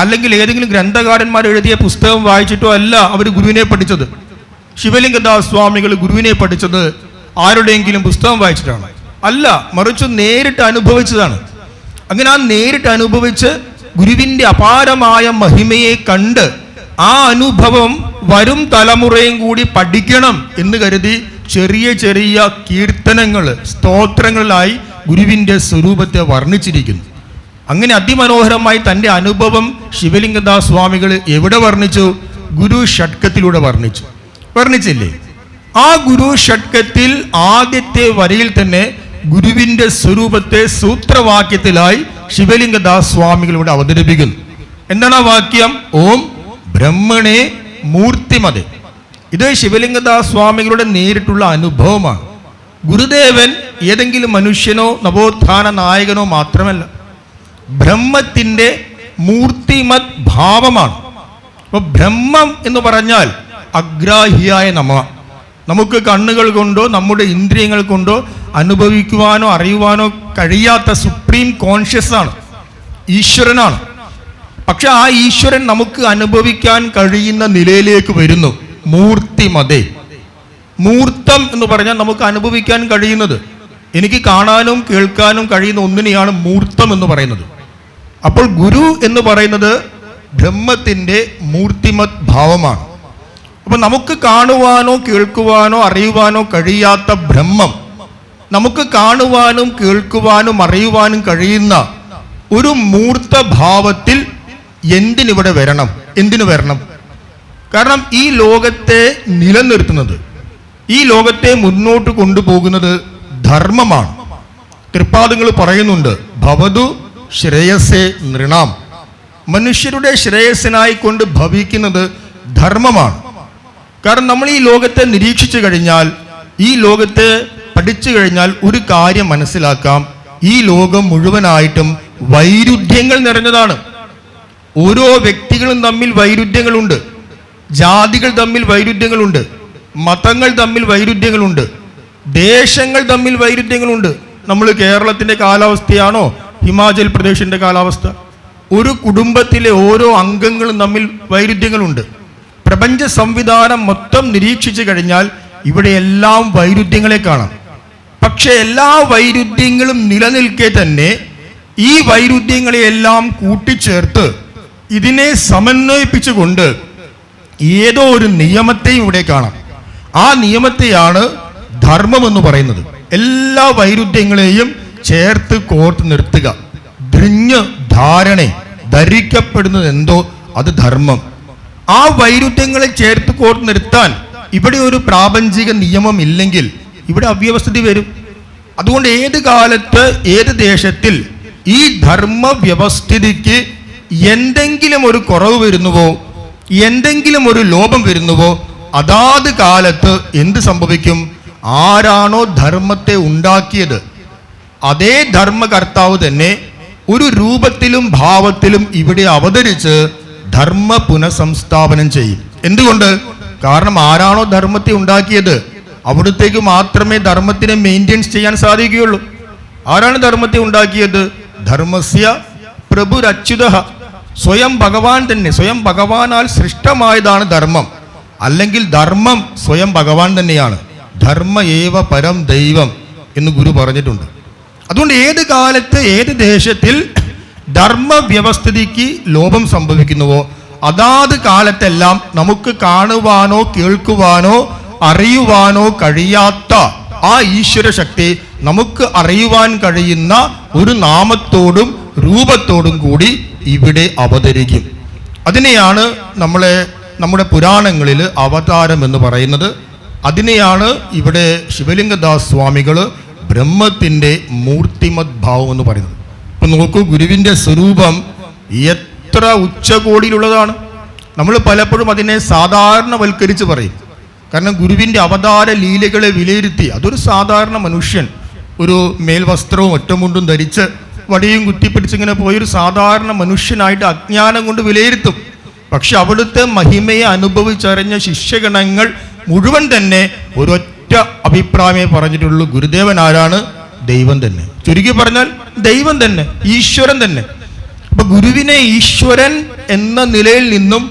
അല്ലെങ്കിൽ ഏതെങ്കിലും ഗ്രന്ഥകാരന്മാർ എഴുതിയ പുസ്തകം വായിച്ചിട്ടോ അല്ല അവർ ഗുരുവിനെ പഠിച്ചത്. ശിവലിംഗദാസ് സ്വാമികൾ ഗുരുവിനെ പഠിച്ചത് ആരുടെയെങ്കിലും പുസ്തകം വായിച്ചിട്ടാണ്? അല്ല, മറിച്ച് നേരിട്ട് അനുഭവിച്ചതാണ്. അങ്ങനെ ആ നേരിട്ട് അനുഭവിച്ച് ഗുരുവിൻ്റെ അപാരമായ മഹിമയെ കണ്ട് ആ അനുഭവം വരും തലമുറയും കൂടി പഠിക്കണം എന്ന് കരുതി ചെറിയ ചെറിയ കീർത്തനങ്ങൾ, സ്തോത്രങ്ങളിലായി ഗുരുവിൻ്റെ സ്വരൂപത്തെ വർണ്ണിച്ചിരിക്കുന്നു. അങ്ങനെ അതിമനോഹരമായി തൻ്റെ അനുഭവം ശിവലിംഗദാസ് സ്വാമികൾ എവിടെ വർണ്ണിച്ചു? ഗുരു ഷഡ്കത്തിലൂടെ വർണ്ണിച്ചില്ലേ? ആ ഗുരു ഷഡ്കത്തിൽ ആദ്യത്തെ വരിയിൽ തന്നെ ഗുരുവിൻ്റെ സ്വരൂപത്തെ സൂത്രവാക്യത്തിലായി ശിവലിംഗദാസ് സ്വാമികളിലൂടെ അവതരിപ്പിക്കുന്നു. എന്താണ് ആ വാക്യം? ഓം ബ്രഹ്മണേ മൂർത്തിമതേ. ഇത് ശിവലിംഗദാസ് സ്വാമികളുടെ നേരിട്ടുള്ള അനുഭവമാണ്. ഗുരുദേവൻ ഏതെങ്കിലും മനുഷ്യനോ നവോത്ഥാന നായകനോ മാത്രമല്ല, ബ്രഹ്മത്തിൻ്റെ മൂർത്തിമത് ഭാവമാണ്. അപ്പോൾ ബ്രഹ്മം എന്ന് പറഞ്ഞാൽ അഗ്രാഹ്യായ നമുക്ക് കണ്ണുകൾ കൊണ്ടോ നമ്മുടെ ഇന്ദ്രിയങ്ങൾ കൊണ്ടോ അനുഭവിക്കുവാനോ അറിയുവാനോ കഴിയാത്ത സുപ്രീം കോൺഷ്യസ് ആണ്, ഈശ്വരനാണ്. പക്ഷെ ആ ഈശ്വരൻ നമുക്ക് അനുഭവിക്കാൻ കഴിയുന്ന നിലയിലേക്ക് വരുന്നു. മൂർത്തിമതേ. മൂർത്തം എന്ന് പറഞ്ഞാൽ നമുക്ക് അനുഭവിക്കാൻ കഴിയുന്നത്, എനിക്ക് കാണാനും കേൾക്കാനും കഴിയുന്ന ഒന്നിനെയാണ് മൂർത്തം എന്ന് പറയുന്നത്. അപ്പോൾ ഗുരു എന്ന് പറയുന്നത് ബ്രഹ്മത്തിൻ്റെ മൂർത്തിമത് ഭാവമാണ്. അപ്പോൾ നമുക്ക് കാണുവാനോ കേൾക്കുവാനോ അറിയുവാനോ കഴിയാത്ത ബ്രഹ്മം നമുക്ക് കാണുവാനും കേൾക്കുവാനും അറിയുവാനും കഴിയുന്ന ഒരു മൂർത്ത ഭാവത്തിൽ എന്തിനു വരണം? കാരണം ഈ ലോകത്തെ നിലനിർത്തുന്നത്, ഈ ലോകത്തെ മുന്നോട്ട് കൊണ്ടുപോകുന്നത് ധർമ്മമാണ്. തൃപ്പാദങ്ങൾ പറയുന്നുണ്ട്, ഭവതു ശ്രേയസേ നൃണാം. മനുഷ്യരുടെ ശ്രേയസ്സിനായി കൊണ്ട് ഭവിക്കുന്നത് ധർമ്മമാണ്. കാരണം നമ്മൾ ഈ ലോകത്തെ നിരീക്ഷിച്ചു കഴിഞ്ഞാൽ, ഈ ലോകത്തെ പഠിച്ചു കഴിഞ്ഞാൽ ഒരു കാര്യം മനസ്സിലാക്കാം, ഈ ലോകം മുഴുവനായിട്ടും വൈരുദ്ധ്യങ്ങൾ നിറഞ്ഞതാണ്. ഓരോ വ്യക്തികളും തമ്മിൽ വൈരുദ്ധ്യങ്ങളുണ്ട്, ജാതികൾ തമ്മിൽ വൈരുദ്ധ്യങ്ങളുണ്ട്, മതങ്ങൾ തമ്മിൽ വൈരുദ്ധ്യങ്ങളുണ്ട്, ദേശങ്ങൾ തമ്മിൽ വൈരുദ്ധ്യങ്ങളുണ്ട്. നമ്മൾ കേരളത്തിൻ്റെ കാലാവസ്ഥയാണോ ഹിമാചൽ പ്രദേശിൻ്റെ കാലാവസ്ഥ? ഒരു കുടുംബത്തിലെ ഓരോ അംഗങ്ങളും തമ്മിൽ വൈരുദ്ധ്യങ്ങളുണ്ട്. പ്രപഞ്ച സംവിധാനം മൊത്തം നിരീക്ഷിച്ചു കഴിഞ്ഞാൽ ഇവിടെ എല്ലാം വൈരുദ്ധ്യങ്ങളെ കാണാം. പക്ഷെ എല്ലാ വൈരുദ്ധ്യങ്ങളും നിലനിൽക്കെ തന്നെ ഈ വൈരുദ്ധ്യങ്ങളെയെല്ലാം കൂട്ടിച്ചേർത്ത് ഇതിനെ സമന്വയിപ്പിച്ചുകൊണ്ട് ഏതോ ഒരു നിയമത്തെയും ഇവിടെ കാണാം. ആ നിയമത്തെയാണ് ധർമ്മം എന്ന് പറയുന്നത്. എല്ലാ വൈരുദ്ധ്യങ്ങളെയും ചേർത്ത് കോർത്ത് നിർത്തുക. ധരിക്കപ്പെടുന്നത് എന്തോ അത് ധർമ്മം. ആ വൈരുദ്ധ്യങ്ങളെ ചേർത്ത് കോർത്ത് നിർത്താൻ ഇവിടെ ഒരു പ്രാപഞ്ചിക നിയമം ഇല്ലെങ്കിൽ ഇവിടെ അവ്യവസ്ഥിതി വരും. അതുകൊണ്ട് ഏത് കാലത്ത് ഏത് ദേശത്തിൽ ഈ ധർമ്മ വ്യവസ്ഥിതിക്ക് എന്തെങ്കിലും ഒരു കുറവ് വരുന്നുവോ, എന്തെങ്കിലും ഒരു ലോപം വരുന്നുവോ, അതാത് കാലത്ത് എന്ത് സംഭവിക്കും? ആരാണോ ധർമ്മത്തെ ഉണ്ടാക്കിയത് അതേ ധർമ്മകർത്താവ് തന്നെ ഒരു രൂപത്തിലും ഭാവത്തിലും ഇവിടെ അവതരിച്ച് ധർമ്മ പുനഃസംസ്ഥാപനം ചെയ്യും. എന്തുകൊണ്ട്? കാരണം ആരാണോ ധർമ്മത്തെ ഉണ്ടാക്കിയത് അവിടത്തേക്ക് മാത്രമേ ധർമ്മത്തിനെ മെയിൻറ്റെയിൻസ് ചെയ്യാൻ സാധിക്കുകയുള്ളൂ. ആരാണ് ധർമ്മത്തെ ഉണ്ടാക്കിയത്? ധർമ്മസ്യ പ്രഭുരച്യുതഃ. സ്വയം ഭഗവാൻ തന്നെ, സ്വയം ഭഗവാനാൽ സൃഷ്ടമായതാണ് ധർമ്മം. അല്ലെങ്കിൽ ധർമ്മം സ്വയം ഭഗവാൻ തന്നെയാണ്. ധർമ്മ ഏവ പരം ദൈവം എന്ന് ഗുരു പറഞ്ഞിട്ടുണ്ട്. അതുകൊണ്ട് ഏത് കാലത്ത് ഏത് ദേശത്തിൽ ധർമ്മ വ്യവസ്ഥിതിക്ക് ലോപം സംഭവിക്കുന്നുവോ അതാത് കാലത്തെല്ലാം നമുക്ക് കാണുവാനോ കേൾക്കുവാനോ അറിയുവാനോ കഴിയാത്ത ആ ഈശ്വര ശക്തി നമുക്ക് അറിയുവാൻ കഴിയുന്ന ഒരു നാമത്തോടും രൂപത്തോടും കൂടി ഇവിടെ അവതരിക്കും. അതിനെയാണ് നമ്മുടെ പുരാണങ്ങളിൽ അവതാരം എന്ന് പറയുന്നത്. അതിനെയാണ് ഇവിടെ ശിവലിംഗദാസ് സ്വാമികൾ ബ്രഹ്മത്തിൻ്റെ മൂർത്തിമത് ഭാവം എന്ന് പറയുന്നത്. ഇപ്പം നോക്കൂ, ഗുരുവിൻ്റെ സ്വരൂപം എത്ര ഉച്ചകോടിയിലുള്ളതാണ്. നമ്മൾ പലപ്പോഴും അതിനെ സാധാരണവൽക്കരിച്ച് പറയും. കാരണം ഗുരുവിൻ്റെ അവതാര ലീലകളെ വിലയിരുത്തി അതൊരു സാധാരണ മനുഷ്യൻ ഒരു മേൽവസ്ത്രവും ഒറ്റമുണ്ടും ധരിച്ച് വടിയും കുത്തിപ്പിടിച്ചിങ്ങനെ പോയൊരു സാധാരണ മനുഷ്യനായിട്ട് അജ്ഞാനം കൊണ്ട് വിലയിരുത്തും. പക്ഷെ അവിടുത്തെ മഹിമയെ അനുഭവിച്ചറിഞ്ഞ ശിഷ്യഗണങ്ങൾ മുഴുവൻ തന്നെ ഒരൊറ്റ അഭിപ്രായമേ പറഞ്ഞിട്ടുള്ളൂ, ഗുരുദേവൻ ആരാണ്? ദൈവം തന്നെ. ചുരുക്കി പറഞ്ഞാൽ ദൈവം തന്നെ, ഈശ്വരൻ തന്നെ. അപ്പൊ ഗുരുവിനെ ഈശ്വരൻ എന്ന നിലയിൽ നിന്നും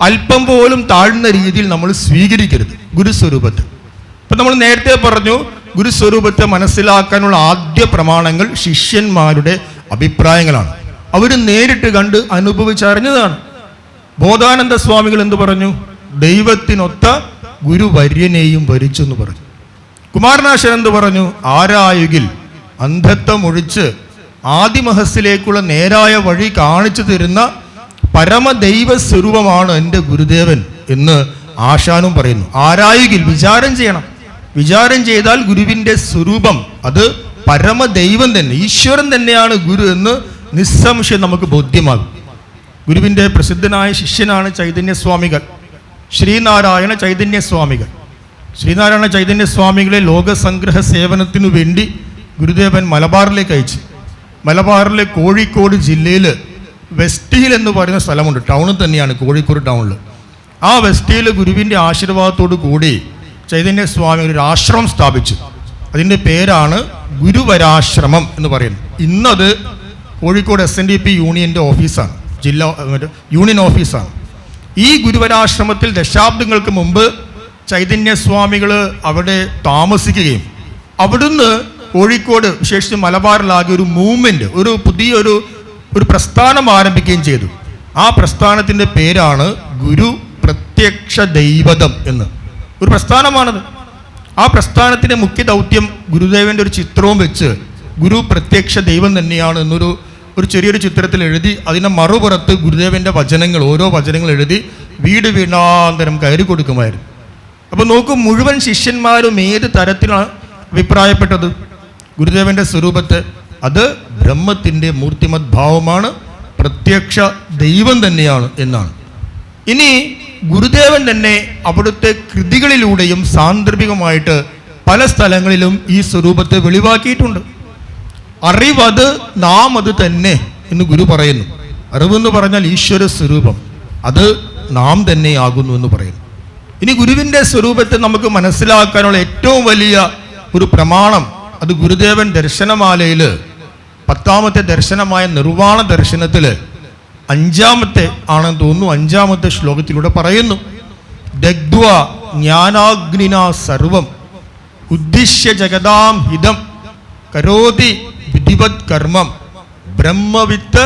അല്പം പോലും താഴ്ന്ന രീതിയിൽ നമ്മൾ സ്വീകരിക്കരുത് ഗുരുസ്വരൂപത്തെ. ഇപ്പൊ നമ്മൾ നേരത്തെ പറഞ്ഞു, ഗുരുസ്വരൂപത്തെ മനസ്സിലാക്കാനുള്ള ആദ്യ പ്രമാണങ്ങൾ ശിഷ്യന്മാരുടെ അഭിപ്രായങ്ങളാണ്. അവർ നേരിട്ട് കണ്ട് അനുഭവിച്ചറിഞ്ഞതാണ്. ബോധാനന്ദ സ്വാമികൾ എന്ത് പറഞ്ഞു? ദൈവത്തിനൊത്ത ഗുരുവര്യനെയും വരിച്ചു എന്ന് പറഞ്ഞു. കുമാരനാശൻ എന്ത് പറഞ്ഞു? ആരായുകിൽ അന്ധത്വം ഒഴിച്ച് ആദിമഹസ്സിലേക്കുള്ള നേരായ വഴി കാണിച്ചു തരുന്ന പരമദൈവ സ്വരൂപമാണ് എൻ്റെ ഗുരുദേവൻ എന്ന് ആശാനും പറയുന്നു. ആരായുകിൽ വിചാരം ചെയ്യണം. വിചാരം ചെയ്താൽ ഗുരുവിൻ്റെ സ്വരൂപം അത് പരമദൈവം തന്നെ, ഈശ്വരൻ തന്നെയാണ് ഗുരു എന്ന് നിസ്സംശയം നമുക്ക് ബോധ്യമാകും. ഗുരുവിൻ്റെ പ്രസിദ്ധനായ ശിഷ്യനാണ് ചൈതന്യസ്വാമികൾ, ശ്രീനാരായണ ചൈതന്യസ്വാമികൾ. ശ്രീനാരായണ ചൈതന്യസ്വാമികളെ ലോകസംഗ്രഹ സേവനത്തിനു വേണ്ടി ഗുരുദേവൻ മലബാറിലേക്ക് അയച്ചു. മലബാറിലെ കോഴിക്കോട് ജില്ലയിൽ വെസ്റ്റ് ഹിൽ എന്ന് പറയുന്ന സ്ഥലമുണ്ട്, ടൗണിൽ തന്നെയാണ്, കോഴിക്കോട് ടൗണിൽ. ആ വെസ്റ്റ് ഹിൽ ഗുരുവിൻ്റെ ആശീർവാദത്തോടു കൂടി ചൈതന്യസ്വാമികൾ ഒരു ആശ്രമം സ്ഥാപിച്ചു. അതിൻ്റെ പേരാണ് ഗുരുവരാശ്രമം എന്ന് പറയുന്നത്. ഇന്നത് കോഴിക്കോട് SNDP യൂണിയൻ്റെ ഓഫീസാണ്, ജില്ലാ യൂണിയൻ ഓഫീസാണ്. ഈ ഗുരുവരാശ്രമത്തിൽ ദശാബ്ദങ്ങൾക്ക് മുമ്പ് ചൈതന്യസ്വാമികൾ അവിടെ താമസിക്കുകയും അവിടുന്ന് കോഴിക്കോട് വിശേഷിച്ച് മലബാറിലാകെ ഒരു മൂവ്മെൻറ്റ്, ഒരു പുതിയൊരു പ്രസ്ഥാനം ആരംഭിക്കുകയും ചെയ്തു. ആ പ്രസ്ഥാനത്തിൻ്റെ പേരാണ് ഗുരു പ്രത്യക്ഷ ദൈവതം എന്ന് ഒരു പ്രസ്ഥാനമാണത്. ആ പ്രസ്ഥാനത്തിൻ്റെ മുഖ്യ ദൗത്യം ഗുരുദേവൻ്റെ ഒരു ചിത്രവും വെച്ച് ഗുരു പ്രത്യക്ഷ ദൈവം തന്നെയാണ് എന്നൊരു ചെറിയൊരു ചിത്രത്തിൽ എഴുതി അതിൻ്റെ മറുപുറത്ത് ഗുരുദേവൻ്റെ വചനങ്ങൾ, ഓരോ വചനങ്ങൾ എഴുതി വീട് വീടാന്തരം കയറി കൊടുക്കുമായിരുന്നു. അപ്പോൾ നോക്കും, മുഴുവൻ ശിഷ്യന്മാരും ഏത് തരത്തിലാണ് അഭിപ്രായപ്പെട്ടത്? ഗുരുദേവൻ്റെ സ്വരൂപത്തെ അത് ബ്രഹ്മത്തിൻ്റെ മൂർത്തിമത് ഭാവമാണ്, പ്രത്യക്ഷ ദൈവം തന്നെയാണ് എന്നാണ്. ഇനി ഗുരുദേവൻ തന്നെ അവിടുത്തെ കൃതികളിലൂടെയും സാന്ദർഭികമായിട്ട് പല സ്ഥലങ്ങളിലും ഈ സ്വരൂപത്തെ വെളിവാക്കിയിട്ടുണ്ട്. അറിവത് നാം അത് തന്നെ എന്ന് ഗുരു പറയുന്നു. അറിവെന്ന് പറഞ്ഞാൽ ഈശ്വര സ്വരൂപം, അത് നാം തന്നെയാകുന്നു എന്ന് പറയുന്നു. ഇനി ഗുരുവിൻ്റെ സ്വരൂപത്തെ നമുക്ക് മനസ്സിലാക്കാനുള്ള ഏറ്റവും വലിയ ഒരു പ്രമാണം അത് ഗുരുദേവൻ ദർശനമാലയിൽ 10ാമത്തെ ദർശനമായ നിർവാണ ദർശനത്തിൽ 5ാമത്തെ ആണെന്ന് തോന്നുന്നു, 5ാമത്തെ ശ്ലോകത്തിലൂടെ പറയുന്നു, ദഗ്ധ്വ ജ്ഞാനാഗ്നിന സർവം ഉദ്ദിശ്യ ജഗതാം ഹിതം കരോതി വിധിവത് കർമ്മം ബ്രഹ്മവിത്ത്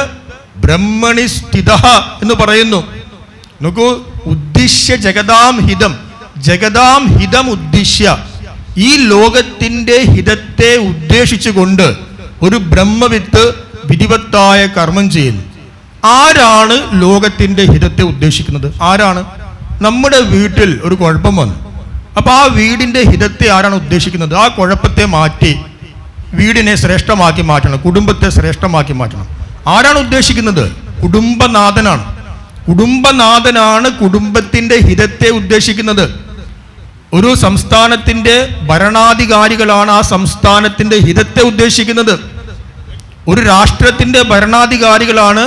ബ്രഹ്മണി സ്ഥിതഃ എന്ന് പറയുന്നു. നോക്കൂ, ഉദ്ദിശ്യ ജഗതാം ഹിതം, ജഗതാം ഹിതം ഉദ്ദിശ്യ, ഈ ലോകത്തിൻ്റെ ഹിതത്തെ ഉദ്ദേശിച്ചുകൊണ്ട് ഒരു ബ്രഹ്മവിത്ത് വിധിവത്തായ കർമ്മം ചെയ്യുന്നു. ആരാണ് ലോകത്തിൻ്റെ ഹിതത്തെ ഉദ്ദേശിക്കുന്നത്? ആരാണ്? നമ്മുടെ വീട്ടിൽ ഒരു കുഴപ്പം വന്നു, അപ്പോൾ ആ വീടിൻ്റെ ഹിതത്തെ ആരാണ് ഉദ്ദേശിക്കുന്നത്? ആ കുഴപ്പത്തെ മാറ്റി വീടിനെ ശ്രേഷ്ഠമാക്കി മാറ്റണം, കുടുംബത്തെ ശ്രേഷ്ഠമാക്കി മാറ്റണം. ആരാണ് ഉദ്ദേശിക്കുന്നത്? കുടുംബനാഥനാണ്. കുടുംബനാഥനാണ് കുടുംബത്തിൻ്റെ ഹിതത്തെ ഉദ്ദേശിക്കുന്നത്. ഒരു സംസ്ഥാനത്തിൻ്റെ ഭരണാധികാരികളാണ് ആ സംസ്ഥാനത്തിൻ്റെ ഹിതത്തെ ഉദ്ദേശിക്കുന്നത്. ഒരു രാഷ്ട്രത്തിൻ്റെ ഭരണാധികാരികളാണ്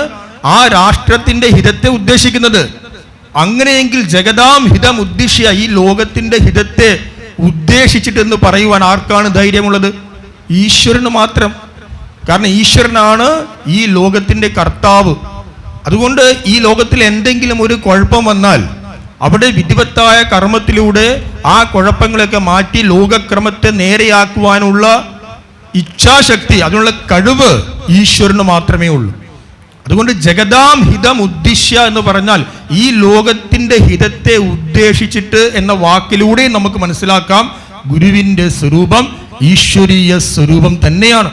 ആ രാഷ്ട്രത്തിൻ്റെ ഹിതത്തെ ഉദ്ദേശിക്കുന്നത്. അങ്ങനെയെങ്കിൽ ജഗതാം ഹിതം ഉദ്ദേശിച്ച ഈ ലോകത്തിൻ്റെ ഹിതത്തെ ഉദ്ദേശിച്ചിട്ടെന്ന് പറയുവാൻ ആർക്കാണ് ധൈര്യമുള്ളത്? ഈശ്വരന് മാത്രം. കാരണം ഈശ്വരനാണ് ഈ ലോകത്തിൻ്റെ കർത്താവ്. അതുകൊണ്ട് ഈ ലോകത്തിൽ എന്തെങ്കിലും ഒരു കുഴപ്പം വന്നാൽ അവിടെ വിധിവത്തായ കർമ്മത്തിലൂടെ ആ കുഴപ്പങ്ങളൊക്കെ മാറ്റി ലോകക്രമത്തെ നേരെയാക്കുവാനുള്ള ഇച്ഛാശക്തി, അതിനുള്ള കഴിവ് ഈശ്വരന് മാത്രമേ ഉള്ളൂ. അതുകൊണ്ട് ജഗതാം ഹിതം ഉദ്ദിശ്യ എന്ന് പറഞ്ഞാൽ ഈ ലോകത്തിൻ്റെ ഹിതത്തെ ഉദ്ദേശിച്ചിട്ട് എന്ന വാക്കിലൂടെ നമുക്ക് മനസ്സിലാക്കാം ഗുരുവിൻ്റെ സ്വരൂപം ഈശ്വരീയ സ്വരൂപം തന്നെയാണ്.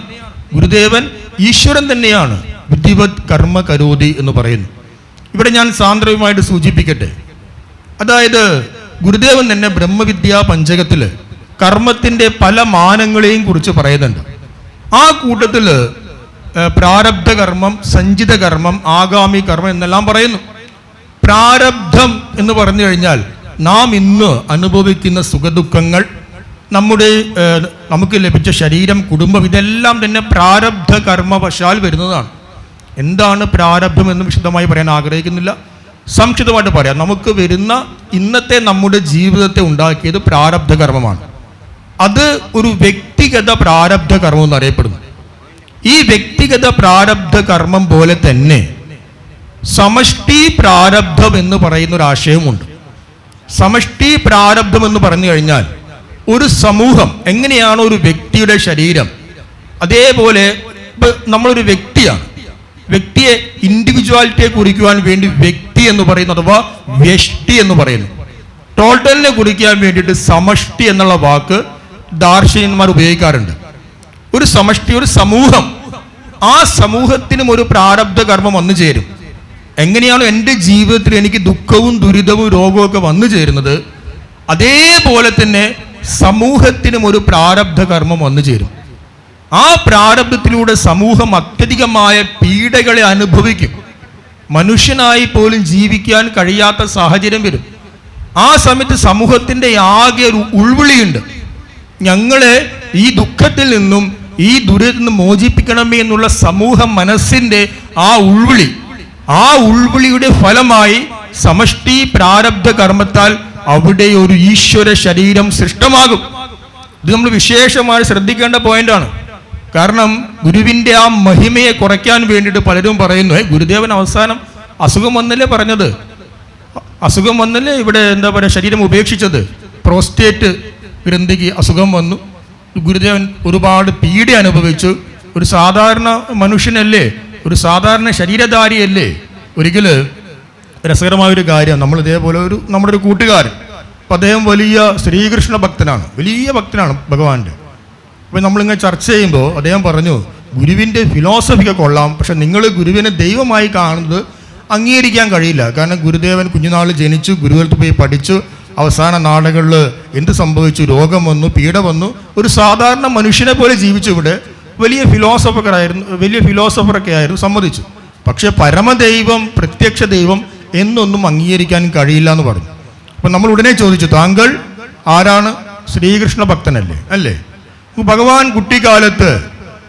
ഗുരുദേവൻ ഈശ്വരൻ തന്നെയാണ്. വിധിവത് കർമ്മ കരോതി എന്ന് പറയുന്നു. ഇവിടെ ഞാൻ സാന്ദ്രവുമായിട്ട് സൂചിപ്പിക്കട്ടെ. അതായത് ഗുരുദേവൻ തന്നെ ബ്രഹ്മവിദ്യാ പഞ്ചകത്തിൽ കർമ്മത്തിൻ്റെ പല മാനങ്ങളെയും കുറിച്ച് പറയുന്നുണ്ട്. ആ കൂട്ടത്തിൽ പ്രാരബ്ധ കർമ്മം, സഞ്ചിത കർമ്മം, ആഗാമി കർമ്മം എന്നെല്ലാം പറയുന്നു. പ്രാരബ്ധം എന്ന് പറഞ്ഞു കഴിഞ്ഞാൽ നാം ഇന്ന് അനുഭവിക്കുന്ന സുഖദുഃഖങ്ങൾ, നമുക്ക് ലഭിച്ച ശരീരം, കുടുംബം, ഇതെല്ലാം തന്നെ പ്രാരബ്ധ കർമ്മവശാൽ വരുന്നതാണ്. എന്താണ് പ്രാരബ്ധം എന്ന് വിശദമായി പറയാൻ ആഗ്രഹിക്കുന്നില്ല. സംക്ഷിപ്തമായിട്ട് പറയാം. നമുക്ക് വരുന്ന ഇന്നത്തെ നമ്മുടെ ജീവിതത്തെ ഉണ്ടാക്കിയത് പ്രാരബ്ധ കർമ്മമാണ്. അത് ഒരു വ്യക്തിഗത പ്രാരബ്ധ കർമ്മം എന്നറിയപ്പെടുന്നു. ഈ വ്യക്തിഗത പ്രാരബ്ധ കർമ്മം പോലെ തന്നെ സമഷ്ടി പ്രാരബ്ധം എന്ന് പറയുന്ന ഒരു ആശയമുണ്ട്. സമഷ്ടി പ്രാരബ്ധം എന്ന് പറഞ്ഞു കഴിഞ്ഞാൽ ഒരു സമൂഹം എങ്ങനെയാണ് ഒരു വ്യക്തിയുടെ ശരീരം, അതേപോലെ നമ്മളൊരു വ്യക്തിയാണ്. വ്യക്തിയെ, ഇൻഡിവിജ്വാലിറ്റിയെ കുറിക്കുവാൻ വേണ്ടി വ്യക്തി എന്ന് പറയുന്നത് അഥവാ വ്യഷ്ടി എന്ന് പറയുന്നു. ടോട്ടലിനെ കുറിക്കാൻ വേണ്ടിയിട്ട് സമഷ്ടി എന്നുള്ള വാക്ക് ദാർശനികന്മാർ ഉപയോഗിക്കാറുണ്ട്. ഒരു സമഷ്ടി, ഒരു സമൂഹം, ആ സമൂഹത്തിനും ഒരു പ്രാരബ്ധ കർമ്മം വന്നു ചേരും. എങ്ങനെയാണോ എൻ്റെ ജീവിതത്തിൽ എനിക്ക് ദുഃഖവും ദുരിതവും രോഗവും ഒക്കെ വന്നു ചേരുന്നത്, അതേപോലെ തന്നെ സമൂഹത്തിനും ഒരു പ്രാരബ്ധ കർമ്മം വന്നു ചേരും. ആ പ്രാരബ്ധത്തിലൂടെ സമൂഹം അത്യധികമായ പീഡകളെ അനുഭവിക്കും. മനുഷ്യനായി പോലും ജീവിക്കാൻ കഴിയാത്ത സാഹചര്യം വരും. ആ സമയത്ത് സമൂഹത്തിൻ്റെ ആകെ ഒരു ഉൾവിളിയുണ്ട്, ഞങ്ങളെ ഈ ദുഃഖത്തിൽ നിന്നും ഈ ദുരിതത്തിൽ നിന്നും മോചിപ്പിക്കണമേ എന്നുള്ള സമൂഹ മനസ്സിൻ്റെ ആ ഉൾവിളിയുടെ ഫലമായി സമഷ്ടി പ്രാരബ്ധ കർമ്മത്താൽ അവിടെ ഒരു ഈശ്വര ശരീരം സൃഷ്ടമാകും. ഇത് നമ്മൾ വിശേഷമായി ശ്രദ്ധിക്കേണ്ട പോയിന്റാണ്. കാരണം ഗുരുവിൻ്റെ ആ മഹിമയെ കുറയ്ക്കാൻ വേണ്ടിയിട്ട് പലരും പറയുന്നു, ഗുരുദേവൻ അവസാനം അസുഖം വന്നല്ലേ പറഞ്ഞത്, അസുഖം വന്നല്ലേ ഇവിടെ എന്താ പറയുക ശരീരം ഉപേക്ഷിച്ചത്, പ്രോസ്റ്റേറ്റ് ഗ്രന്ഥിക്ക് അസുഖം വന്നു, ഗുരുദേവൻ ഒരുപാട് പീഡ അനുഭവിച്ചു, ഒരു സാധാരണ മനുഷ്യനല്ലേ, ഒരു സാധാരണ ശരീരധാരിയല്ലേ. ഒരിക്കൽ രസകരമായൊരു കാര്യം, നമ്മൾ ഇതേപോലെ നമ്മുടെ ഒരു കൂട്ടുകാരൻ, അപ്പം അദ്ദേഹം വലിയ ശ്രീകൃഷ്ണ ഭക്തനാണ്, വലിയ ഭക്തനാണ് ഭഗവാന്റെ. അപ്പോൾ നമ്മളിങ്ങനെ ചർച്ച ചെയ്യുമ്പോൾ അദ്ദേഹം പറഞ്ഞു, ഗുരുവിൻ്റെ ഫിലോസഫിയൊക്കെ കൊള്ളാം, പക്ഷെ നിങ്ങൾ ഗുരുവിനെ ദൈവമായി കാണുന്നത് അംഗീകരിക്കാൻ കഴിയില്ല. കാരണം ഗുരുദേവൻ കുഞ്ഞുനാളിൽ ജനിച്ചു, ഗുരുകുലത്തിൽ പോയി പഠിച്ചു, അവസാന നാളുകളിൽ എന്ത് സംഭവിച്ചു, രോഗം വന്നു, പീഡ വന്നു, ഒരു സാധാരണ മനുഷ്യനെ പോലെ ജീവിച്ചു. ഇവിടെ വലിയ ഫിലോസഫറൊക്കെ ആയിരുന്നു, സമ്മതിച്ചു. പക്ഷെ പരമദൈവം, പ്രത്യക്ഷ ദൈവം എന്നൊന്നും അംഗീകരിക്കാൻ കഴിയില്ല എന്ന് പറഞ്ഞു. അപ്പം നമ്മൾ ഉടനെ ചോദിച്ചു, താങ്കൾ ആരാണ്? ശ്രീകൃഷ്ണ ഭക്തനല്ലേ? അല്ലേ? ഭഗവാൻ കുട്ടിക്കാലത്ത്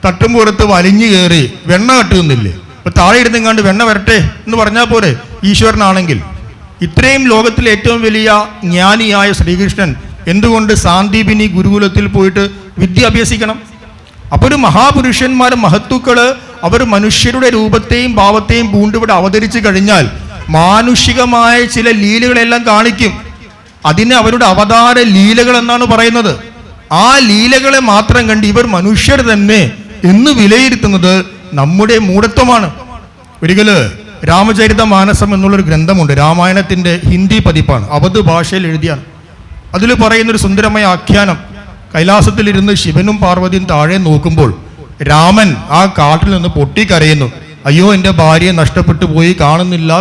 തട്ടുംപുറത്ത് വലിഞ്ഞു കയറി വെണ്ണ കട്ടുന്നില്ലേ? അപ്പൊ താഴെ ഇരുന്നെങ്ങാണ്ട് വെണ്ണ വരട്ടെ എന്ന് പറഞ്ഞാൽ പോരെ ഈശ്വരനാണെങ്കിൽ? ഇത്രയും ലോകത്തിലെ ഏറ്റവും വലിയ ജ്ഞാനിയായ ശ്രീകൃഷ്ണൻ എന്തുകൊണ്ട് സാന്ദീപിനി ഗുരുകുലത്തിൽ പോയിട്ട് വിദ്യ അഭ്യസിക്കണം? അപ്പോൾ ഒരു മഹാപുരുഷന്മാർ, മഹത്തുക്കള്, അവർ മനുഷ്യരുടെ രൂപത്തെയും ഭാവത്തെയും പൂണ്ടിവിടെ അവതരിച്ചു കഴിഞ്ഞാൽ മാനുഷികമായ ചില ലീലകളെല്ലാം കാണിക്കും. അതിന് അവരുടെ അവതാര ലീലകൾ എന്നാണ് പറയുന്നത്. ആ ലീലകളെ മാത്രം കണ്ട് ഇവർ മനുഷ്യർ തന്നെ എന്ന് വിലയിരുത്തുന്നത് നമ്മുടെ മൂഢത്വമാണ്. ഒരിക്കല് രാമചരിതമാനസം എന്നുള്ളൊരു ഗ്രന്ഥമുണ്ട്, രാമായണത്തിന്റെ ഹിന്ദി പതിപ്പാണ്, അവധ് ഭാഷയിൽ എഴുതിയാണ്. അതിൽ പറയുന്നൊരു സുന്ദരമായ ആഖ്യാനം, കൈലാസത്തിലിരുന്ന് ശിവനും പാർവതിയും താഴെ നോക്കുമ്പോൾ രാമൻ ആ കാട്ടിൽ നിന്ന് പൊട്ടിക്കരയുന്നു. അയ്യോ, എൻ്റെ ഭാര്യയെ നഷ്ടപ്പെട്ടു പോയി, കാണുന്നില്ല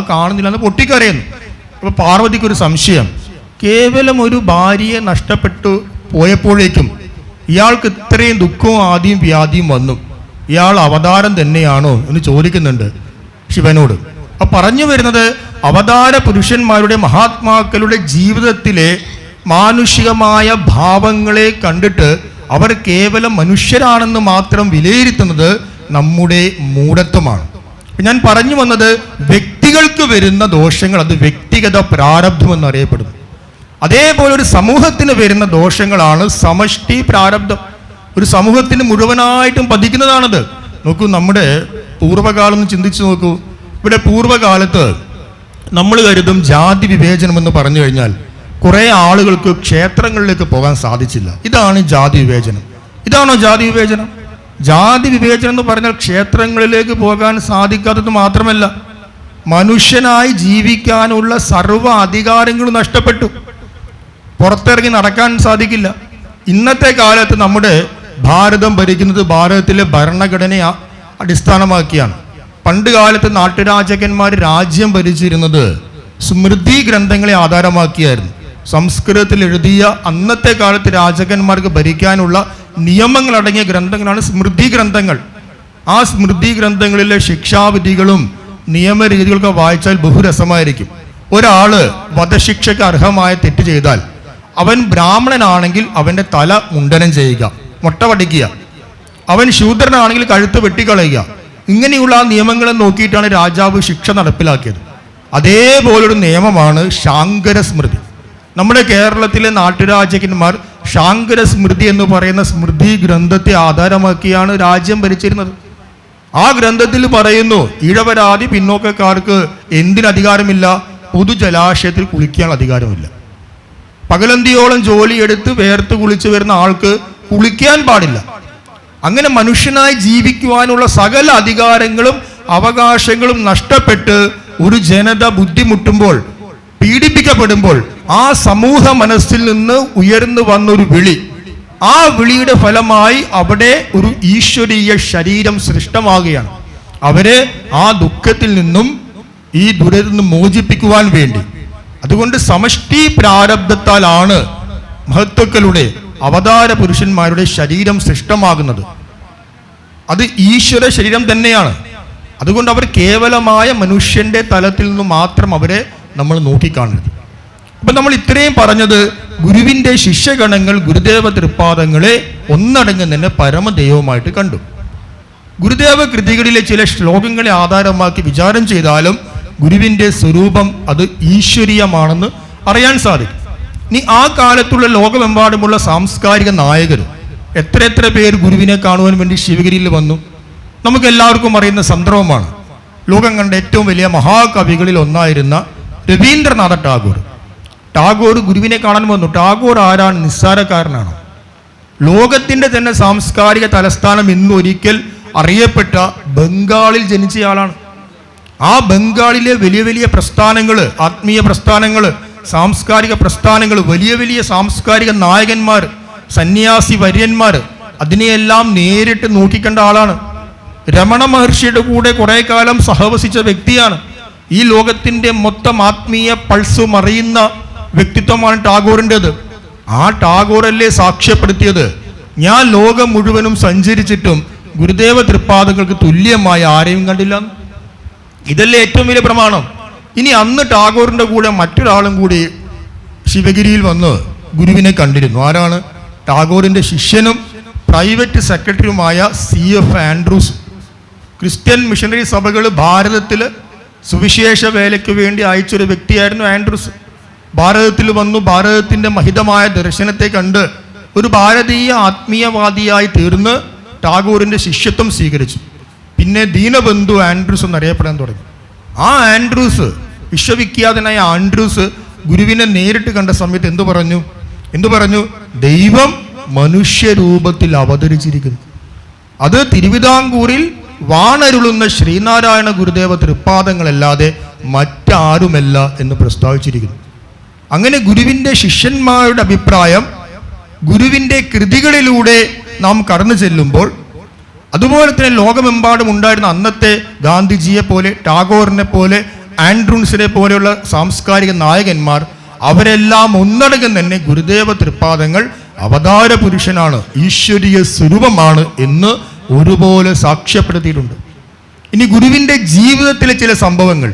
എന്ന് പൊട്ടിക്കരയുന്നു. അപ്പോൾ പാർവതിക്കൊരു സംശയം, കേവലം ഒരു ഭാര്യയെ നഷ്ടപ്പെട്ടു പോയപ്പോഴേക്കും ഇയാൾക്ക് ഇത്രയും ദുഃഖവും ആദിയും വ്യാധിയും വന്നു, ഇയാൾ അവതാരം തന്നെയാണോ എന്ന് ചോദിക്കുന്നുണ്ട് ശിവനോട്. അപ്പൊ പറഞ്ഞു വരുന്നത്, അവതാര പുരുഷന്മാരുടെ, മഹാത്മാക്കളുടെ ജീവിതത്തിലെ മാനുഷികമായ ഭാവങ്ങളെ കണ്ടിട്ട് അവർ കേവലം മനുഷ്യരാണെന്ന് മാത്രം വിലയിരുത്തുന്നത് നമ്മുടെ മൂഢത്വമാണ്. ഞാൻ പറഞ്ഞു വന്നത്, വ്യക്തികൾക്ക് വരുന്ന ദോഷങ്ങൾ അത് വ്യക്തിഗത പ്രാരബ്ധം എന്നറിയപ്പെടുന്നു. അതേപോലെ ഒരു സമൂഹത്തിന് വരുന്ന ദോഷങ്ങളാണ് സമഷ്ടി പ്രാരബ്ധം. ഒരു സമൂഹത്തിന് മുഴുവനായിട്ടും പതിക്കുന്നതാണത്. നോക്കൂ, നമ്മുടെ പൂർവ്വകാലം ഒന്ന് ചിന്തിച്ചു നോക്കൂ. ഇവിടെ പൂർവ്വകാലത്ത് നമ്മൾ കരുതും ജാതി വിവേചനം എന്ന് പറഞ്ഞു കഴിഞ്ഞാൽ കുറേ ആളുകൾക്ക് ക്ഷേത്രങ്ങളിലേക്ക് പോകാൻ സാധിച്ചില്ല, ഇതാണ് ജാതി വിവേചനം. ഇതാണോ ജാതി വിവേചനം? ജാതി വിവേചനം എന്ന് പറഞ്ഞാൽ ക്ഷേത്രങ്ങളിലേക്ക് പോകാൻ സാധിക്കാത്തത് മാത്രമല്ല, മനുഷ്യനായി ജീവിക്കാനുള്ള സർവ്വ അധികാരങ്ങളും നഷ്ടപ്പെട്ടു. പുറത്തിറങ്ങി നടക്കാൻ സാധിക്കില്ല. ഇന്നത്തെ കാലത്ത് നമ്മുടെ ഭാരതം ഭരിക്കുന്നത് ഭാരതത്തിലെ ഭരണഘടനയെ അടിസ്ഥാനമാക്കിയാണ്. പണ്ട് കാലത്ത് നാട്ടുരാജാക്കന്മാർ രാജ്യം ഭരിച്ചിരുന്നത് സ്മൃതി ഗ്രന്ഥങ്ങളെ ആധാരമാക്കിയായിരുന്നു. സംസ്കൃതത്തിൽ എഴുതിയ അന്നത്തെ കാലത്ത് രാജാക്കന്മാർക്ക് ഭരിക്കാനുള്ള നിയമങ്ങളടങ്ങിയ ഗ്രന്ഥങ്ങളാണ് സ്മൃതി ഗ്രന്ഥങ്ങൾ. ആ സ്മൃതി ഗ്രന്ഥങ്ങളിലെ ശിക്ഷാവിധികളും നിയമരീതികളൊക്കെ വായിച്ചാൽ ബഹുരസമായിരിക്കും. ഒരാള് വധശിക്ഷയ്ക്ക് അർഹമായ തെറ്റ് ചെയ്താൽ അവൻ ബ്രാഹ്മണനാണെങ്കിൽ അവന്റെ തല മുണ്ടനം ചെയ്യുക, മൊട്ട വടിക്കുക. അവൻ ശൂദ്രനാണെങ്കിൽ കഴുത്ത് വെട്ടിക്കളയുക. ഇങ്ങനെയുള്ള ആ നിയമങ്ങളെ നോക്കിയിട്ടാണ് രാജാവ് ശിക്ഷ നടപ്പിലാക്കിയത്. അതേപോലൊരു നിയമമാണ് ശാങ്കര സ്മൃതി. നമ്മുടെ കേരളത്തിലെ നാട്ടുരാജാക്കന്മാർ ശാങ്കര സ്മൃതി എന്ന് പറയുന്ന സ്മൃതി ഗ്രന്ഥത്തെ ആധാരമാക്കിയാണ് രാജ്യം ഭരിച്ചിരുന്നത്. ആ ഗ്രന്ഥത്തിൽ പറയുന്നു, ഇഴവരാതി പിന്നോക്കക്കാർക്ക് എന്തിനധികാരമില്ല? പൊതുജലാശയത്തിൽ കുളിക്കാൻ അധികാരമില്ല. പകലന്തിയോളം ജോലിയെടുത്ത് വേർത്ത് കുളിച്ചു വരുന്ന ആൾക്ക് കുളിക്കാൻ പാടില്ല. അങ്ങനെ മനുഷ്യനായി ജീവിക്കുവാനുള്ള സകല അധികാരങ്ങളും അവകാശങ്ങളും നഷ്ടപ്പെട്ട് ഒരു ജനത ബുദ്ധിമുട്ടുമ്പോൾ, പീഡിപ്പിക്കപ്പെടുമ്പോൾ ആ സമൂഹ മനസ്സിൽ നിന്ന് ഉയർന്നു വന്നൊരു വിളി, ആ വിളിയുടെ ഫലമായി അവിടെ ഒരു ഈശ്വരീയ ശരീരം സൃഷ്ടമാകുകയാണ്. അവരെ ആ ദുഃഖത്തിൽ നിന്നും ഈ ദുരിതത്തിൽ നിന്നും മോചിപ്പിക്കുവാൻ വേണ്ടി. അതുകൊണ്ട് സമഷ്ടി പ്രാരബ്ധത്താലാണ് മഹത്തുക്കളുടെ അവതാര പുരുഷന്മാരുടെ ശരീരം സൃഷ്ടമാകുന്നത്. അത് ഈശ്വര ശരീരം തന്നെയാണ്. അതുകൊണ്ട് അവർ കേവലമായ മനുഷ്യന്റെ തലത്തിൽ നിന്ന് മാത്രം അവരെ നമ്മൾ നോക്കിക്കാണരുത്. അപ്പൊ നമ്മൾ ഇത്രയും പറഞ്ഞത് ഗുരുവിന്റെ ശിഷ്യഗണങ്ങൾ ഗുരുദേവ തൃപ്പാദങ്ങളെ ഒന്നടങ്കം തന്നെ പരമദൈവമായിട്ട് കണ്ടു. ഗുരുദേവ കൃതികളിലെ ചില ശ്ലോകങ്ങളെ ആധാരമാക്കി വിചാരം ചെയ്താലും ഗുരുവിന്റെ സ്വരൂപം അത് ഈശ്വരീയമാണെന്ന് അറിയാൻ സാധിക്കും. ഇനി ആ കാലത്തുള്ള ലോകമെമ്പാടുമുള്ള സാംസ്കാരിക നായകർ എത്ര പേർ ഗുരുവിനെ കാണുവാൻ വേണ്ടി ശിവഗിരിയിൽ വന്നു? നമുക്ക് എല്ലാവർക്കും അറിയുന്ന സന്ദർഭമാണ്. ലോകം കണ്ട ഏറ്റവും വലിയ മഹാകവികളിൽ ഒന്നായിരുന്ന രവീന്ദ്രനാഥ ടാഗോർ ഗുരുവിനെ കാണാൻ വന്നു. ടാഗോർ ആരാണ്? നിസ്സാരക്കാരനാണ്. ലോകത്തിന്റെ തന്നെ സാംസ്കാരിക തലസ്ഥാനം ഇന്നൊരിക്കൽ അറിയപ്പെട്ട ബംഗാളിൽ ജനിച്ചയാളാണ്. ആ ബംഗാളിലെ വലിയ വലിയ പ്രസ്ഥാനങ്ങൾ, ആത്മീയ പ്രസ്ഥാനങ്ങൾ, സാംസ്കാരിക പ്രസ്ഥാനങ്ങൾ, വലിയ വലിയ സാംസ്കാരിക നായകന്മാർ, സന്യാസി വര്യന്മാർ, അതിനെയെല്ലാം നേരിട്ട് നോക്കിക്കണ്ട ആളാണ്. രമണ മഹർഷിയുടെ കൂടെ കുറെ കാലം സഹവസിച്ച വ്യക്തിയാണ്. ഈ ലോകത്തിന്റെ മൊത്തം ആത്മീയ പൾസും അറിയുന്ന വ്യക്തിത്വമാണ് ടാഗോറിൻ്റെത്. ആ ടാഗോറല്ലേ സാക്ഷ്യപ്പെടുത്തിയത്, ഞാൻ ലോകം മുഴുവനും സഞ്ചരിച്ചിട്ടും ഗുരുദേവ തൃപ്പാദങ്ങൾക്ക് തുല്യമായ ആരെയും കണ്ടില്ല. ഇതല്ലേ ഏറ്റവും വലിയ പ്രമാണം. ഇനി അന്ന് ടാഗോറിന്റെ കൂടെ മറ്റൊരാളും കൂടി ശിവഗിരിയിൽ വന്ന് ഗുരുവിനെ കണ്ടിരുന്നു. ആരാണ്? ടാഗോറിന്റെ ശിഷ്യനും പ്രൈവറ്റ് സെക്രട്ടറിയുമായ CF ആൻഡ്രൂസ്. ക്രിസ്ത്യൻ മിഷണറി സഭകൾ ഭാരതത്തിൽ സുവിശേഷ വേലയ്ക്ക് വേണ്ടി അയച്ചൊരു വ്യക്തിയായിരുന്നു ആൻഡ്രൂസ്. ഭാരതത്തിൽ വന്നു, ഭാരതത്തിന്റെ മഹിതമായ ദർശനത്തെ കണ്ട് ഒരു ഭാരതീയ ആത്മീയവാദിയായി തീർന്ന് ടാഗോറിന്റെ ശിഷ്യത്വം സ്വീകരിച്ചു. പിന്നെ ദീനബന്ധു ആൻഡ്രൂസ് എന്നറിയപ്പെടാൻ തുടങ്ങി. ആ ആൻഡ്രൂസ്, വിശ്വവിഖ്യാതനായ ആൻഡ്രൂസ് ഗുരുവിനെ നേരിട്ട് കണ്ട സമയത്ത് എന്തു പറഞ്ഞു? ദൈവം മനുഷ്യരൂപത്തിൽ അവതരിച്ചിരിക്കുന്നു. അത് തിരുവിതാംകൂറിൽ വാണരുളുന്ന ശ്രീനാരായണ ഗുരുദേവ തൃപ്പാദങ്ങളല്ലാതെ മറ്റാരുമല്ല എന്ന് പ്രസ്താവിച്ചിരിക്കുന്നു. അങ്ങനെ ഗുരുവിന്റെ ശിഷ്യന്മാരുടെ അഭിപ്രായം ഗുരുവിന്റെ കൃതികളിലൂടെ നാം കടന്നു ചെല്ലുമ്പോൾ, അതുപോലെ തന്നെ ലോകമെമ്പാടും ഉണ്ടായിരുന്ന അന്നത്തെ ഗാന്ധിജിയെ പോലെ, ടാഗോറിനെ പോലെ, ആൻഡ്രൂസിനെ പോലെയുള്ള സാംസ്കാരിക നായകന്മാർ അവരെല്ലാം ഒന്നടങ്കം തന്നെ ഗുരുദേവ തൃപ്പാദങ്ങൾ അവതാര പുരുഷനാണ്, ഈശ്വരീയ സ്വരൂപമാണ് എന്ന് ഒരുപോലെ സാക്ഷ്യപ്പെടുത്തിയിട്ടുണ്ട്. ഇനി ഗുരുവിന്റെ ജീവിതത്തിലെ ചില സംഭവങ്ങൾ,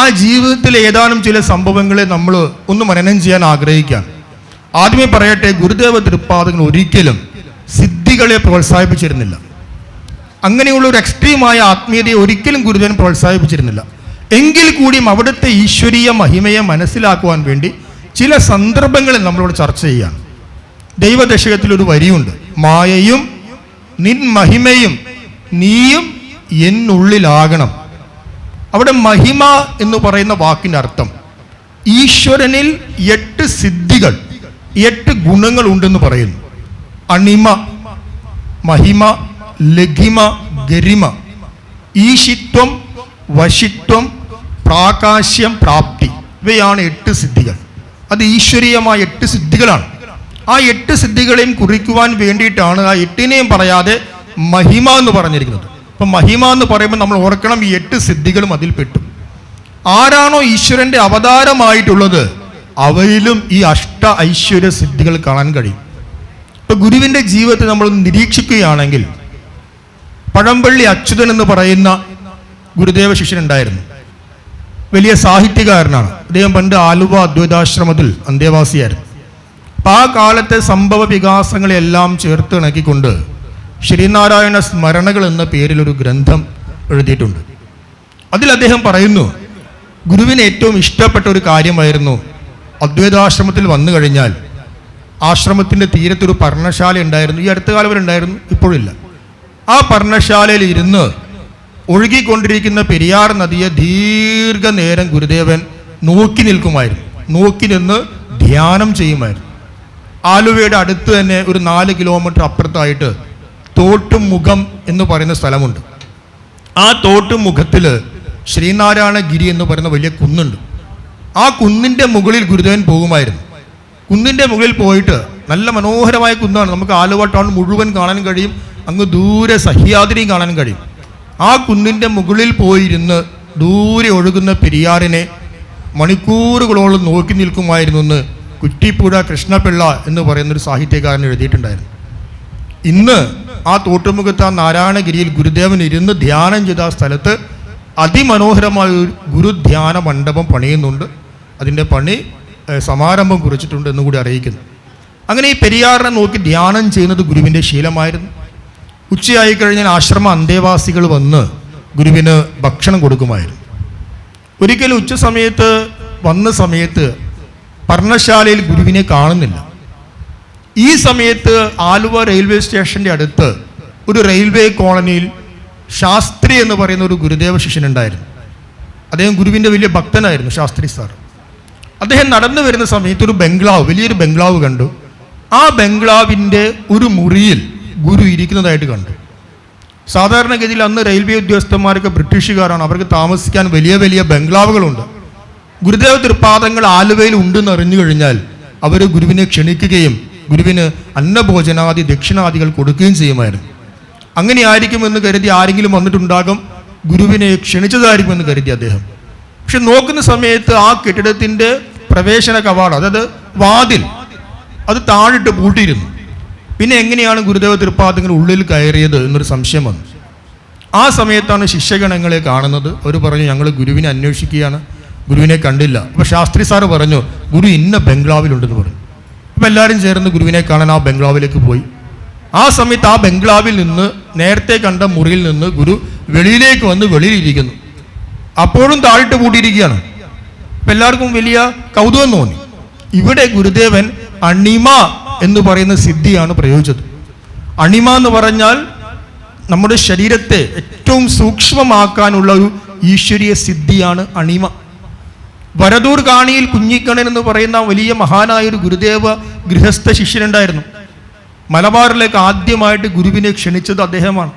ആ ജീവിതത്തിലെ ഏതാനും ചില സംഭവങ്ങളെ നമ്മൾ ഒന്ന് മനനം ചെയ്യാൻ ആഗ്രഹിക്കാം. ആദ്യമേ പറയട്ടെ, ഗുരുദേവ തൃപ്പാദങ്ങൾ ഒരിക്കലും സിദ്ധികളെ പ്രോത്സാഹിപ്പിച്ചിരുന്നില്ല. അങ്ങനെയുള്ള ഒരു എക്സ്ട്രീമായ ആത്മീയതയെ ഒരിക്കലും ഗുരുദേവൻ പ്രോത്സാഹിപ്പിച്ചിരുന്നില്ല. എങ്കിൽ കൂടിയും അവിടുത്തെ ഈശ്വരീയ മഹിമയെ മനസ്സിലാക്കുവാൻ വേണ്ടി ചില സന്ദർഭങ്ങളിൽ നമ്മളോട് ചർച്ച ചെയ്യാം. ദൈവദശകത്തിലൊരു വരിയുണ്ട്, മായയും നിൻ മഹിമയും നീയും എന്നുള്ളിലാകണം. അവിടെ മഹിമ എന്ന് പറയുന്ന വാക്കിൻ്റെ അർത്ഥം ഈശ്വരനിൽ 8 സിദ്ധികൾ, 8 ഗുണങ്ങൾ ഉണ്ടെന്ന് പറയുന്നു. അണിമ, മഹിമ, ലഘിമ, ഗരിമ, ഈശിത്വം, വശിത്വം, പ്രാകാശ്യം, പ്രാപ്തി. ഇവയാണ് 8 സിദ്ധികൾ. അത് ഈശ്വരീയമായ 8 സിദ്ധികളാണ്. ആ 8 സിദ്ധികളെയും കുറിക്കുവാൻ വേണ്ടിയിട്ടാണ് ആ 8നെയും പറയാതെ മഹിമ എന്ന് പറഞ്ഞിരിക്കുന്നത്. അപ്പം മഹിമ എന്ന് പറയുമ്പോൾ നമ്മൾ ഓർക്കണം, ഈ 8 സിദ്ധികളും അതിൽ പെട്ടു. ആരാണോ ഈശ്വരന്റെ അവതാരമായിട്ടുള്ളത് അവയിലും ഈ അഷ്ട ഐശ്വര്യ സിദ്ധികൾ കാണാൻ കഴിയും. ഇപ്പൊ ഗുരുവിന്റെ ജീവിതത്തെ നമ്മൾ നിരീക്ഷിക്കുകയാണെങ്കിൽ, പഴമ്പള്ളി അച്യുതൻ എന്ന് പറയുന്ന ഗുരുദേവ ശിഷ്യനുണ്ടായിരുന്നു. വലിയ സാഹിത്യകാരനാണ്. അദ്ദേഹം പണ്ട് ആലുവ അദ്വൈതാശ്രമത്തിൽ അന്തേവാസിയായിരുന്നു. അപ്പം ആ കാലത്തെ സംഭവ വികാസങ്ങളെല്ലാം ചേർത്ത് ഇണക്കിക്കൊണ്ട് ശ്രീനാരായണ സ്മരണകൾ എന്ന പേരിൽ ഒരു ഗ്രന്ഥം എഴുതിയിട്ടുണ്ട്. അതിൽ അദ്ദേഹം പറയുന്നു, ഗുരുവിന് ഏറ്റവും ഇഷ്ടപ്പെട്ട ഒരു കാര്യമായിരുന്നു അദ്വൈതാശ്രമത്തിൽ വന്നു കഴിഞ്ഞാൽ ആശ്രമത്തിൻ്റെ തീരത്തൊരു പർണശാല ഉണ്ടായിരുന്നു. ഈ അടുത്ത കാലം വരെ ഉണ്ടായിരുന്നു, ഇപ്പോഴില്ല. ആ പർണശാലയിൽ ഇരുന്ന് ഒഴുകിക്കൊണ്ടിരിക്കുന്ന പെരിയാർ നദിയെ ദീർഘനേരം ഗുരുദേവൻ നോക്കി നിൽക്കുമായിരുന്നു. നോക്കി നിന്ന് ധ്യാനം ചെയ്യുമായിരുന്നു. ആലുവയുടെ അടുത്ത് തന്നെ ഒരു 4 കിലോമീറ്റർ അപ്പുറത്തായിട്ട് തോട്ടുമുഖം എന്ന് പറയുന്ന സ്ഥലമുണ്ട്. ആ തോട്ടുമുഖത്തിൽ ശ്രീനാരായണഗിരി എന്ന് പറയുന്ന വലിയ കുന്നുണ്ട്. ആ കുന്നിൻ്റെ മുകളിൽ ഗുരുദേവൻ പോകുമായിരുന്നു. കുന്നിൻ്റെ മുകളിൽ പോയിട്ട്, നല്ല മനോഹരമായ കുന്നാണ്, നമുക്ക് ആലുവ ടൗൺ മുഴുവൻ കാണാൻ കഴിയും, അങ്ങ് ദൂരെ സഹ്യാദ്രിയും കാണാൻ കഴിയും. ആ കുന്നിൻ്റെ മുകളിൽ പോയിരുന്ന് ദൂരെ ഒഴുകുന്ന പെരിയാറിനെ മണിക്കൂറുകളോളം നോക്കി നിൽക്കുമായിരുന്നു എന്ന് കുറ്റിപ്പുഴ കൃഷ്ണപിള്ള എന്ന് പറയുന്നൊരു സാഹിത്യകാരൻ എഴുതിയിട്ടുണ്ടായിരുന്നു. ഇന്ന് ആ തോട്ടുമുഖത്ത് ആ നാരായണഗിരിയിൽ ഗുരുദേവൻ ഇരുന്ന് ധ്യാനം ചെയ്ത ആ സ്ഥലത്ത് അതിമനോഹരമായ ഒരു ഗുരുധ്യാന മണ്ഡപം പണിയുന്നുണ്ട്. അതിൻ്റെ പണി സമാരംഭം കുറിച്ചിട്ടുണ്ട് എന്നുകൂടി അറിയിക്കുന്നു. അങ്ങനെ ഈ പെരിയാറിനെ നോക്കി ധ്യാനം ചെയ്യുന്നത് ഗുരുവിൻ്റെ ശീലമായിരുന്നു. ഉച്ചയായി കഴിഞ്ഞാൽ ആശ്രമ അന്തേവാസികൾ വന്ന് ഗുരുവിന് ഭക്ഷണം കൊടുക്കുമായിരുന്നു. ഒരിക്കലും ഉച്ച സമയത്ത് വന്ന സമയത്ത് പർണശാലയിൽ ഗുരുവിനെ കാണുന്നില്ല. ഈ സമയത്ത് ആലുവ റെയിൽവേ സ്റ്റേഷൻ്റെ അടുത്ത് ഒരു റെയിൽവേ കോളനിയിൽ ശാസ്ത്രി എന്ന് പറയുന്ന ഒരു ഗുരുദേവ ശിഷ്യനുണ്ടായിരുന്നു. അദ്ദേഹം ഗുരുവിൻ്റെ വലിയ ഭക്തനായിരുന്നു, ശാസ്ത്രി സാർ. അദ്ദേഹം നടന്നു വരുന്ന സമയത്ത് ഒരു ബംഗ്ലാവ്, വലിയൊരു ബംഗ്ലാവ് കണ്ടു. ആ ബംഗ്ലാവിൻ്റെ ഒരു മുറിയിൽ ഗുരു ഇരിക്കുന്നതായിട്ട് കണ്ടു. സാധാരണഗതിയിൽ അന്ന് റെയിൽവേ ഉദ്യോഗസ്ഥന്മാരൊക്കെ ബ്രിട്ടീഷുകാരാണ്, അവർക്ക് താമസിക്കാൻ വലിയ വലിയ ബംഗ്ലാവുകളുണ്ട്. ഗുരുദേവ തൃപ്പാദങ്ങൾ ആലുവയിൽ ഉണ്ടെന്ന് അറിഞ്ഞു കഴിഞ്ഞാൽ അവർ ഗുരുവിനെ ക്ഷണിക്കുകയും ഗുരുവിന് അന്നഭോജനാദി ദക്ഷിണാദികൾ കൊടുക്കുകയും ചെയ്യുമായിരുന്നു. അങ്ങനെ ആയിരിക്കുമെന്ന് കരുതി ആരെങ്കിലും വന്നിട്ടുണ്ടാകും, ഗുരുവിനെ ക്ഷണിച്ചതായിരിക്കുമെന്ന് കരുതി അദ്ദേഹം. പക്ഷെ നോക്കുന്ന സമയത്ത് ആ കെട്ടിടത്തിൻ്റെ പ്രവേശന കവാടം, അതായത് വാതിൽ, അത് താഴിട്ട് പൂട്ടിയിരുന്നു. പിന്നെ എങ്ങനെയാണ് ഗുരുദേവ തൃപ്പാദങ്ങൾ ഉള്ളിൽ കയറിയത് എന്നൊരു സംശയം വന്നു. ആ സമയത്താണ് ശിഷ്യഗണങ്ങളെ കാണുന്നത്. അവർ പറഞ്ഞു, ഞങ്ങൾ ഗുരുവിനെ അന്വേഷിക്കുകയാണ്, ഗുരുവിനെ കണ്ടില്ല. അപ്പോൾ ശാസ്ത്രി സാറ് പറഞ്ഞു, ഗുരു ഇന്ന ബംഗ്ലാവിലുണ്ടെന്ന് പറഞ്ഞു. അപ്പം എല്ലാവരും ചേർന്ന് ഗുരുവിനെ കാണാൻ ആ ബംഗ്ലാവിലേക്ക് പോയി. ആ സമയത്ത് ആ ബംഗ്ലാവിൽ നിന്ന്, നേരത്തെ കണ്ട മുറിയിൽ നിന്ന് ഗുരു വെളിയിലേക്ക് വന്ന് വെളിയിലിരിക്കുന്നു. അപ്പോഴും താഴിട്ട് പൂട്ടിയിരിക്കുകയാണ്. അപ്പം എല്ലാവർക്കും വലിയ കൗതുകം തോന്നി. ഇവിടെ ഗുരുദേവൻ അണിമ എന്ന് പറയുന്ന സിദ്ധിയാണ് പ്രയോഗിച്ചത്. അണിമ എന്ന് പറഞ്ഞാൽ നമ്മുടെ ശരീരത്തെ ഏറ്റവും സൂക്ഷ്മമാക്കാനുള്ള ഒരു ഈശ്വരീയ സിദ്ധിയാണ് അണിമ. വരദൂർ കാണിയിൽ കുഞ്ഞിക്കണ്ണൻ എന്ന് പറയുന്ന വലിയ മഹാനായ ഒരു ഗുരുദേവ ഗൃഹസ്ഥ ശിഷ്യനുണ്ടായിരുന്നു. മലബാറിലേക്ക് ആദ്യമായിട്ട് ഗുരുവിനെ ക്ഷണിച്ചത് അദ്ദേഹമാണ്.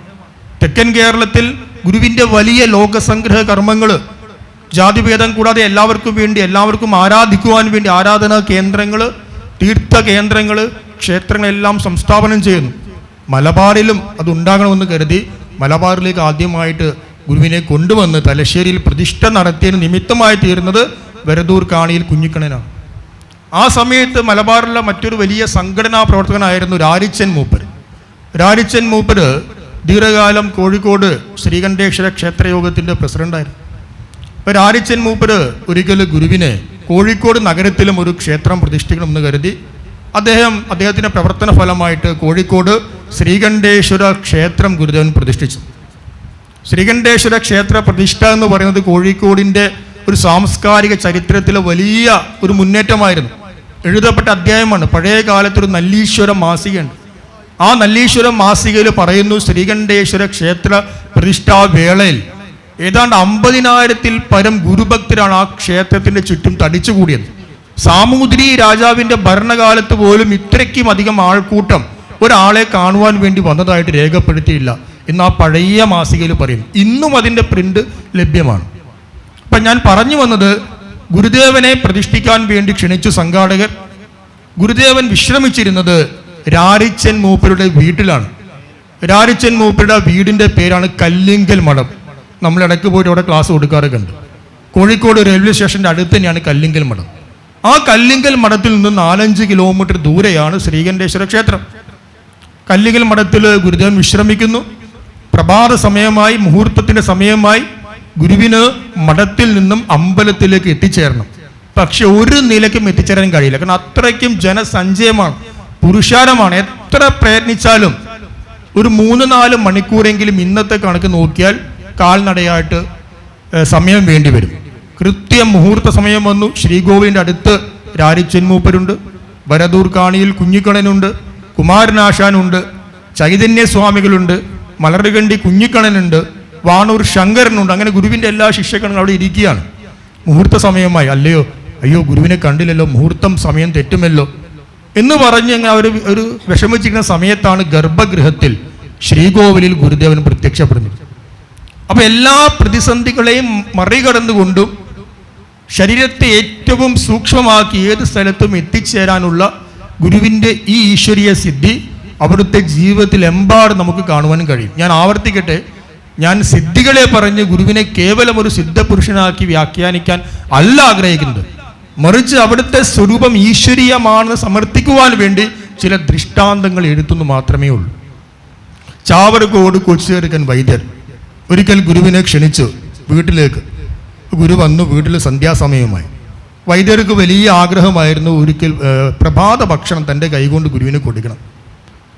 തെക്കൻ കേരളത്തിൽ ഗുരുവിൻ്റെ വലിയ ലോകസംഗ്രഹ കർമ്മങ്ങൾ, ജാതിഭേദം കൂടാതെ എല്ലാവർക്കും വേണ്ടി, എല്ലാവർക്കും ആരാധിക്കുവാൻ വേണ്ടി ആരാധനാ കേന്ദ്രങ്ങൾ, തീർത്ഥ കേന്ദ്രങ്ങൾ, ക്ഷേത്രങ്ങളെല്ലാം സംസ്ഥാപനം ചെയ്യുന്നു. മലബാറിലും അതുണ്ടാകണമെന്ന് കരുതി മലബാറിലേക്ക് ആദ്യമായിട്ട് ഗുരുവിനെ കൊണ്ടുവന്ന് തലശ്ശേരിയിൽ പ്രതിഷ്ഠ നടത്തിയതിന് നിമിത്തമായി തീരുന്നത് വരദൂർ കാണിയിൽ കുഞ്ഞിക്കണ്ണനാണ്. ആ സമയത്ത് മലബാറിലെ മറ്റൊരു വലിയ സംഘടനാ പ്രവർത്തകനായിരുന്നു രാരിച്ചൻ മൂപ്പര്. രാരിച്ചൻ മൂപ്പര് ദീർഘകാലം കോഴിക്കോട് ശ്രീകണ്ഠേശ്വര ക്ഷേത്രയോഗത്തിൻ്റെ പ്രസിഡന്റായിരുന്നു. അപ്പോൾ രാരിച്ചൻ മൂപ്പര് ഒരിക്കൽ ഗുരുവിനെ കോഴിക്കോട് നഗരത്തിലും ഒരു ക്ഷേത്രം പ്രതിഷ്ഠിക്കണമെന്ന് കരുതി അദ്ദേഹത്തിൻ്റെ പ്രവർത്തന ഫലമായിട്ട് കോഴിക്കോട് ശ്രീകണ്ഠേശ്വര ക്ഷേത്രം ഗുരുദേവൻ പ്രതിഷ്ഠിച്ചു. ശ്രീകണ്ഠേശ്വര ക്ഷേത്ര പ്രതിഷ്ഠ എന്ന് പറയുന്നത് കോഴിക്കോടിൻ്റെ ഒരു സാംസ്കാരിക ചരിത്രത്തിലെ വലിയ ഒരു മുന്നേറ്റമായിരുന്നു. എഴുതപ്പെട്ട അധ്യായമാണ്. പഴയ കാലത്തൊരു നല്ലീശ്വര മാസികയുണ്ട്. ആ നല്ലീശ്വര മാസികയിൽ പറയുന്നു, ശ്രീകണ്ഠേശ്വര ക്ഷേത്ര പ്രതിഷ്ഠാ വേളയിൽ ഏതാണ്ട് 50,000-ൽ പരം ഗുരുഭക്തരാണ് ആ ക്ഷേത്രത്തിൻ്റെ ചുറ്റും തടിച്ചുകൂടിയത്. സാമൂതിരി രാജാവിൻ്റെ ഭരണകാലത്ത് പോലും ഇത്രയ്ക്കും അധികം ആൾക്കൂട്ടം ഒരാളെ കാണുവാൻ വേണ്ടി വന്നതായിട്ട് രേഖപ്പെടുത്തിയില്ല എന്ന് ആ പഴയ മാസികയിൽ പറയുന്നു. ഇന്നും അതിൻ്റെ പ്രിന്റ് ലഭ്യമാണ്. അപ്പം ഞാൻ പറഞ്ഞു വന്നത്, ഗുരുദേവനെ പ്രതിഷ്ഠിക്കാൻ വേണ്ടി ക്ഷണിച്ചു സംഘാടകർ. ഗുരുദേവൻ വിശ്രമിച്ചിരുന്നത് രാരിച്ചൻ മൂപ്പരുടെ വീട്ടിലാണ്. രാരിച്ചൻ മൂപ്പരുടെ വീടിൻ്റെ പേരാണ് കല്ലിങ്കൽ മഠം. നമ്മൾ ഇടയ്ക്ക് പോയിട്ട് അവിടെ ക്ലാസ് കൊടുക്കാറൊക്കെ ഉണ്ട്. കോഴിക്കോട് റെയിൽവേ സ്റ്റേഷൻ്റെ അടുത്ത് തന്നെയാണ് കല്ലിങ്കൽ മഠം. ആ കല്ലിങ്കൽ മഠത്തിൽ നിന്ന് 4-5 കിലോമീറ്റർ ദൂരെയാണ് ശ്രീകണ്ഠേശ്വര ക്ഷേത്രം. കല്ലിങ്കൽ മഠത്തിൽ ഗുരുദേവൻ വിശ്രമിക്കുന്നു. പ്രഭാത സമയമായി, മുഹൂർത്തത്തിൻ്റെ സമയമായി. ഗുരുവിന് മഠത്തിൽ നിന്നും അമ്പലത്തിലേക്ക് എത്തിച്ചേരണം. പക്ഷെ ഒരു നിലയ്ക്കും എത്തിച്ചേരാൻ കഴിയില്ല. കാരണം അത്രയ്ക്കും ജനസഞ്ചയമാണ്, പുരുഷാരമാണ്. എത്ര പ്രയത്നിച്ചാലും ഒരു 3-4 മണിക്കൂറെങ്കിലും ഇന്നത്തെ കണക്ക് നോക്കിയാൽ കാൽനടയായിട്ട് സമയം വേണ്ടി വരും. കൃത്യം മുഹൂർത്ത സമയം വന്നു. ശ്രീകോവിലിൻ്റെ അടുത്ത് രാരിച്ചൻ മൂപ്പരുണ്ട്, വരദൂർ കാണിയിൽ കുഞ്ഞിക്കണനുണ്ട്, കുമാരനാശാനുണ്ട്, ചൈതന്യസ്വാമികളുണ്ട്, മലറുകണ്ടി കുഞ്ഞിക്കണനുണ്ട്, വാണൂർ ശങ്കരനുണ്ട്. അങ്ങനെ ഗുരുവിൻ്റെ എല്ലാ ശിഷ്യഗണങ്ങളും അവിടെ ഇരിക്കുകയാണ്. മുഹൂർത്ത സമയമായി. അയ്യോ ഗുരുവിനെ കണ്ടില്ലല്ലോ, മുഹൂർത്തം സമയം തെറ്റുമല്ലോ എന്ന് പറഞ്ഞ് അവർ ഒരു വിഷമിച്ചിരിക്കുന്ന സമയത്താണ് ഗർഭഗൃഹത്തിൽ ശ്രീകോവിലിൽ ഗുരുദേവൻ പ്രത്യക്ഷപ്പെടുന്നത്. അപ്പൊ എല്ലാ പ്രതിസന്ധികളെയും മറികടന്നുകൊണ്ടും ശരീരത്തെ ഏറ്റവും സൂക്ഷ്മമാക്കി ഏത് സ്ഥലത്തും എത്തിച്ചേരാനുള്ള ഗുരുവിൻ്റെ ഈ ഈശ്വരീയ സിദ്ധി അവിടുത്തെ ജീവിതത്തിൽ എമ്പാടും നമുക്ക് കാണുവാനും കഴിയും. ഞാൻ ആവർത്തിക്കട്ടെ, ഞാൻ സിദ്ധികളെ പറഞ്ഞ് ഗുരുവിനെ കേവലം ഒരു സിദ്ധപുരുഷനാക്കി വ്യാഖ്യാനിക്കാൻ അല്ല ആഗ്രഹിക്കുന്നത്. മറിച്ച് അവിടുത്തെ സ്വരൂപം ഈശ്വരീയമാണെന്ന് സമർത്ഥിക്കുവാൻ വേണ്ടി ചില ദൃഷ്ടാന്തങ്ങൾ എഴുതുന്നു മാത്രമേ ഉള്ളൂ. ചാവറക്കോട് കൊച്ചുചെറുക്കൻ വൈദ്യർ ഒരിക്കൽ ഗുരുവിനെ ക്ഷണിച്ചു വീട്ടിലേക്ക്. ഗുരു വന്നു. വീട്ടിൽ സന്ധ്യാസമയമായി. വൈദ്യർക്ക് വലിയ ആഗ്രഹമായിരുന്നു ഒരിക്കൽ പ്രഭാത ഭക്ഷണം തൻ്റെ കൈകൊണ്ട് ഗുരുവിന് കൊടുക്കണം.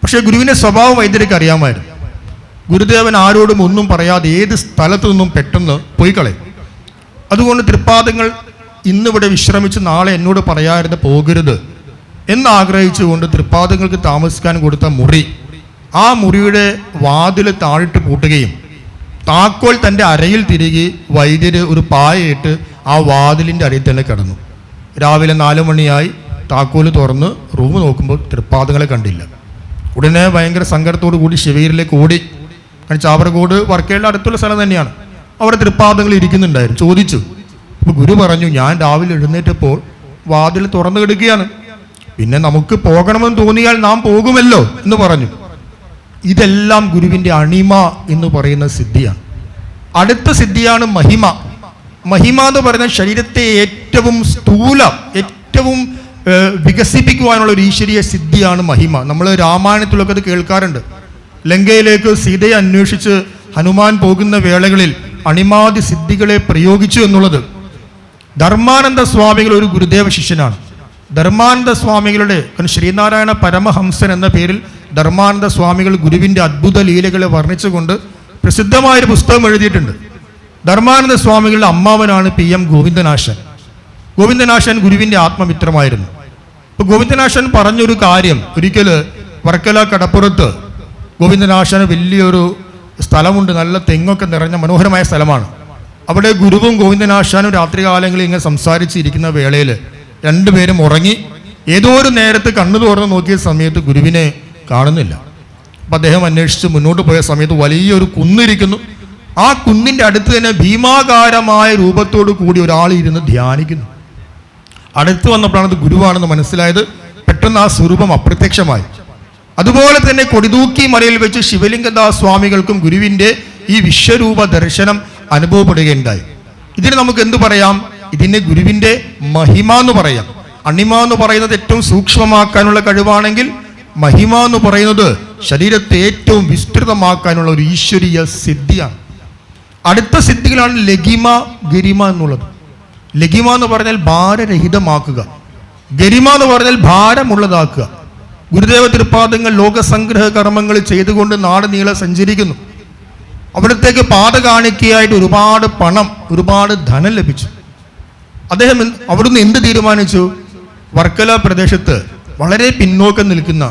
പക്ഷേ ഗുരുവിൻ്റെ സ്വഭാവം വൈദ്യർക്ക് അറിയാമായിരുന്നു. ഗുരുദേവൻ ആരോടും ഒന്നും പറയാതെ ഏത് സ്ഥലത്തു നിന്നും പെട്ടെന്ന് പോയി കളയും. അതുകൊണ്ട് തൃപ്പാദങ്ങൾ ഇന്നിവിടെ വിശ്രമിച്ച് നാളെ എന്നോട് പറയാതെ പോകരുത് എന്നാഗ്രഹിച്ചുകൊണ്ട് തൃപ്പാദങ്ങൾക്ക് താമസിക്കാൻ കൊടുത്ത മുറി, ആ മുറിയുടെ വാതിൽ താഴിട്ട് പൂട്ടുകയും താക്കോൽ തൻ്റെ അരയിൽ തിരികെ വൈദ്യര് ഒരു പായയിട്ട് ആ വാതിലിൻ്റെ അടിയിൽ തന്നെ കിടന്നു. രാവിലെ 4 മണിയായി. താക്കോൽ തുറന്ന് റൂം നോക്കുമ്പോൾ തൃപ്പാദങ്ങളെ കണ്ടില്ല. ഉടനെ ഭയങ്കര സങ്കടത്തോടു കൂടി ശിവഗിരിയിലേക്ക് ഓടി. കാരണം ചാവറക്കോട് വർക്കയുടെ അടുത്തുള്ള സ്ഥലം തന്നെയാണ്. അവിടെ തൃപ്പാദങ്ങൾ ഇരിക്കുന്നുണ്ടായിരുന്നു. ചോദിച്ചു. അപ്പോൾ ഗുരു പറഞ്ഞു, ഞാൻ രാവിലെ എഴുന്നേറ്റപ്പോൾ വാതിൽ തുറന്നു കിടക്കുകയാണ്. പിന്നെ നമുക്ക് പോകണമെന്ന് തോന്നിയാൽ നാം പോകുമല്ലോ എന്ന് പറഞ്ഞു. ഇതെല്ലാം ഗുരുവിൻ്റെ അണിമ എന്ന് പറയുന്ന സിദ്ധിയാണ്. അടുത്ത സിദ്ധിയാണ് മഹിമ. മഹിമ എന്ന് പറയുന്ന ശരീരത്തെ ഏറ്റവും സ്ഥൂലം, ഏറ്റവും വികസിപ്പിക്കുവാനുള്ള ഒരു ഈശ്വരീയ സിദ്ധിയാണ് മഹിമ. നമ്മൾ രാമായണത്തിലൊക്കെ അത് കേൾക്കാറുണ്ട്. ലങ്കയിലേക്ക് സീതയെ അന്വേഷിച്ച് ഹനുമാൻ പോകുന്ന വേളകളിൽ അണിമാതി സിദ്ധികളെ പ്രയോഗിച്ചു എന്നുള്ളത്. ധർമാനന്ദ സ്വാമികൾ ഒരു ഗുരുദേവ ശിഷ്യനാണ്. ധർമാനന്ദ സ്വാമികളുടെ ശ്രീനാരായണ പരമഹംസൻ എന്ന പേരിൽ ധർമാനന്ദ സ്വാമികൾ ഗുരുവിൻ്റെ അദ്ഭുത ലീലകളെ വർണ്ണിച്ചുകൊണ്ട് പ്രസിദ്ധമായൊരു പുസ്തകം എഴുതിയിട്ടുണ്ട്. ധർമാനന്ദ സ്വാമികളുടെ അമ്മാവനാണ് PM ഗോവിന്ദനാശൻ. ഗോവിന്ദനാശൻ ഗുരുവിൻ്റെ ആത്മമിത്രമായിരുന്നു. ഇപ്പോൾ ഗോവിന്ദനാശൻ പറഞ്ഞൊരു കാര്യം, ഒരിക്കൽ വർക്കല കടപ്പുറത്ത് ഗോവിന്ദനാശന് വലിയൊരു സ്ഥലമുണ്ട്, നല്ല തെങ്ങൊക്കെ നിറഞ്ഞ മനോഹരമായ സ്ഥലമാണ്. അവിടെ ഗുരുവും ഗോവിന്ദനാശാനും രാത്രികാലങ്ങളിൽ ഇങ്ങനെ സംസാരിച്ചിരിക്കുന്ന വേളയിൽ രണ്ടുപേരും ഉറങ്ങി. ഏതോ ഒരു നേരത്ത് കണ്ണു തുറന്ന് നോക്കിയ സമയത്ത് ഗുരുവിനെ കാണുന്നില്ല. അപ്പം അദ്ദേഹം അന്വേഷിച്ച് മുന്നോട്ട് പോയ സമയത്ത് വലിയൊരു കുന്നിരിക്കുന്നു. ആ കുന്നിൻ്റെ അടുത്ത് തന്നെ ഭീമാകാരമായ രൂപത്തോടു കൂടി ഒരാൾ ഇരുന്ന് ധ്യാനിക്കുന്നു. അടുത്ത് വന്നപ്പോഴാണ് അത് ഗുരുവാണെന്ന് മനസ്സിലായത്. പെട്ടെന്ന് ആ സ്വരൂപം അപ്രത്യക്ഷമായി. അതുപോലെ തന്നെ കൊടിതൂക്കി മലയിൽ വെച്ച് ശിവലിംഗദാസ് സ്വാമികൾക്കും ഗുരുവിൻ്റെ ഈ വിശ്വരൂപ ദർശനം അനുഭവപ്പെടുകയുണ്ടായി. ഇതിന് നമുക്ക് എന്തു പറയാം? ഇതിനെ ഗുരുവിൻ്റെ മഹിമ എന്ന് പറയാം. അണിമ എന്ന് പറയുന്നത് ഏറ്റവും സൂക്ഷ്മമാക്കാനുള്ള കഴിവാണെങ്കിൽ മഹിമ എന്ന് പറയുന്നത് ശരീരത്തെ ഏറ്റവും വിസ്തൃതമാക്കാനുള്ള ഒരു ഈശ്വരീയ സിദ്ധിയാണ്. അടുത്ത സിദ്ധികളാണ് ലഘിമ, ഗരിമ എന്നുള്ളത്. ലഘിമ എന്ന് പറഞ്ഞാൽ ഭാരരഹിതമാക്കുക, ഗരിമ എന്ന് പറഞ്ഞാൽ ഭാരമുള്ളതാക്കുക. ഗുരുദേവ തൃപ്പാദങ്ങൾ ലോകസംഗ്രഹ കർമ്മങ്ങൾ ചെയ്തുകൊണ്ട് നാട് നീളെ സഞ്ചരിക്കുന്നു. അവിടത്തേക്ക് പാത കാണിക്കയായിട്ട് ഒരുപാട് പണം, ഒരുപാട് ധനം ലഭിച്ചു. അദ്ദേഹം അവിടുന്ന് എന്ത് തീരുമാനിച്ചു? വർക്കല പ്രദേശത്ത് വളരെ പിന്നോക്കം നിൽക്കുന്ന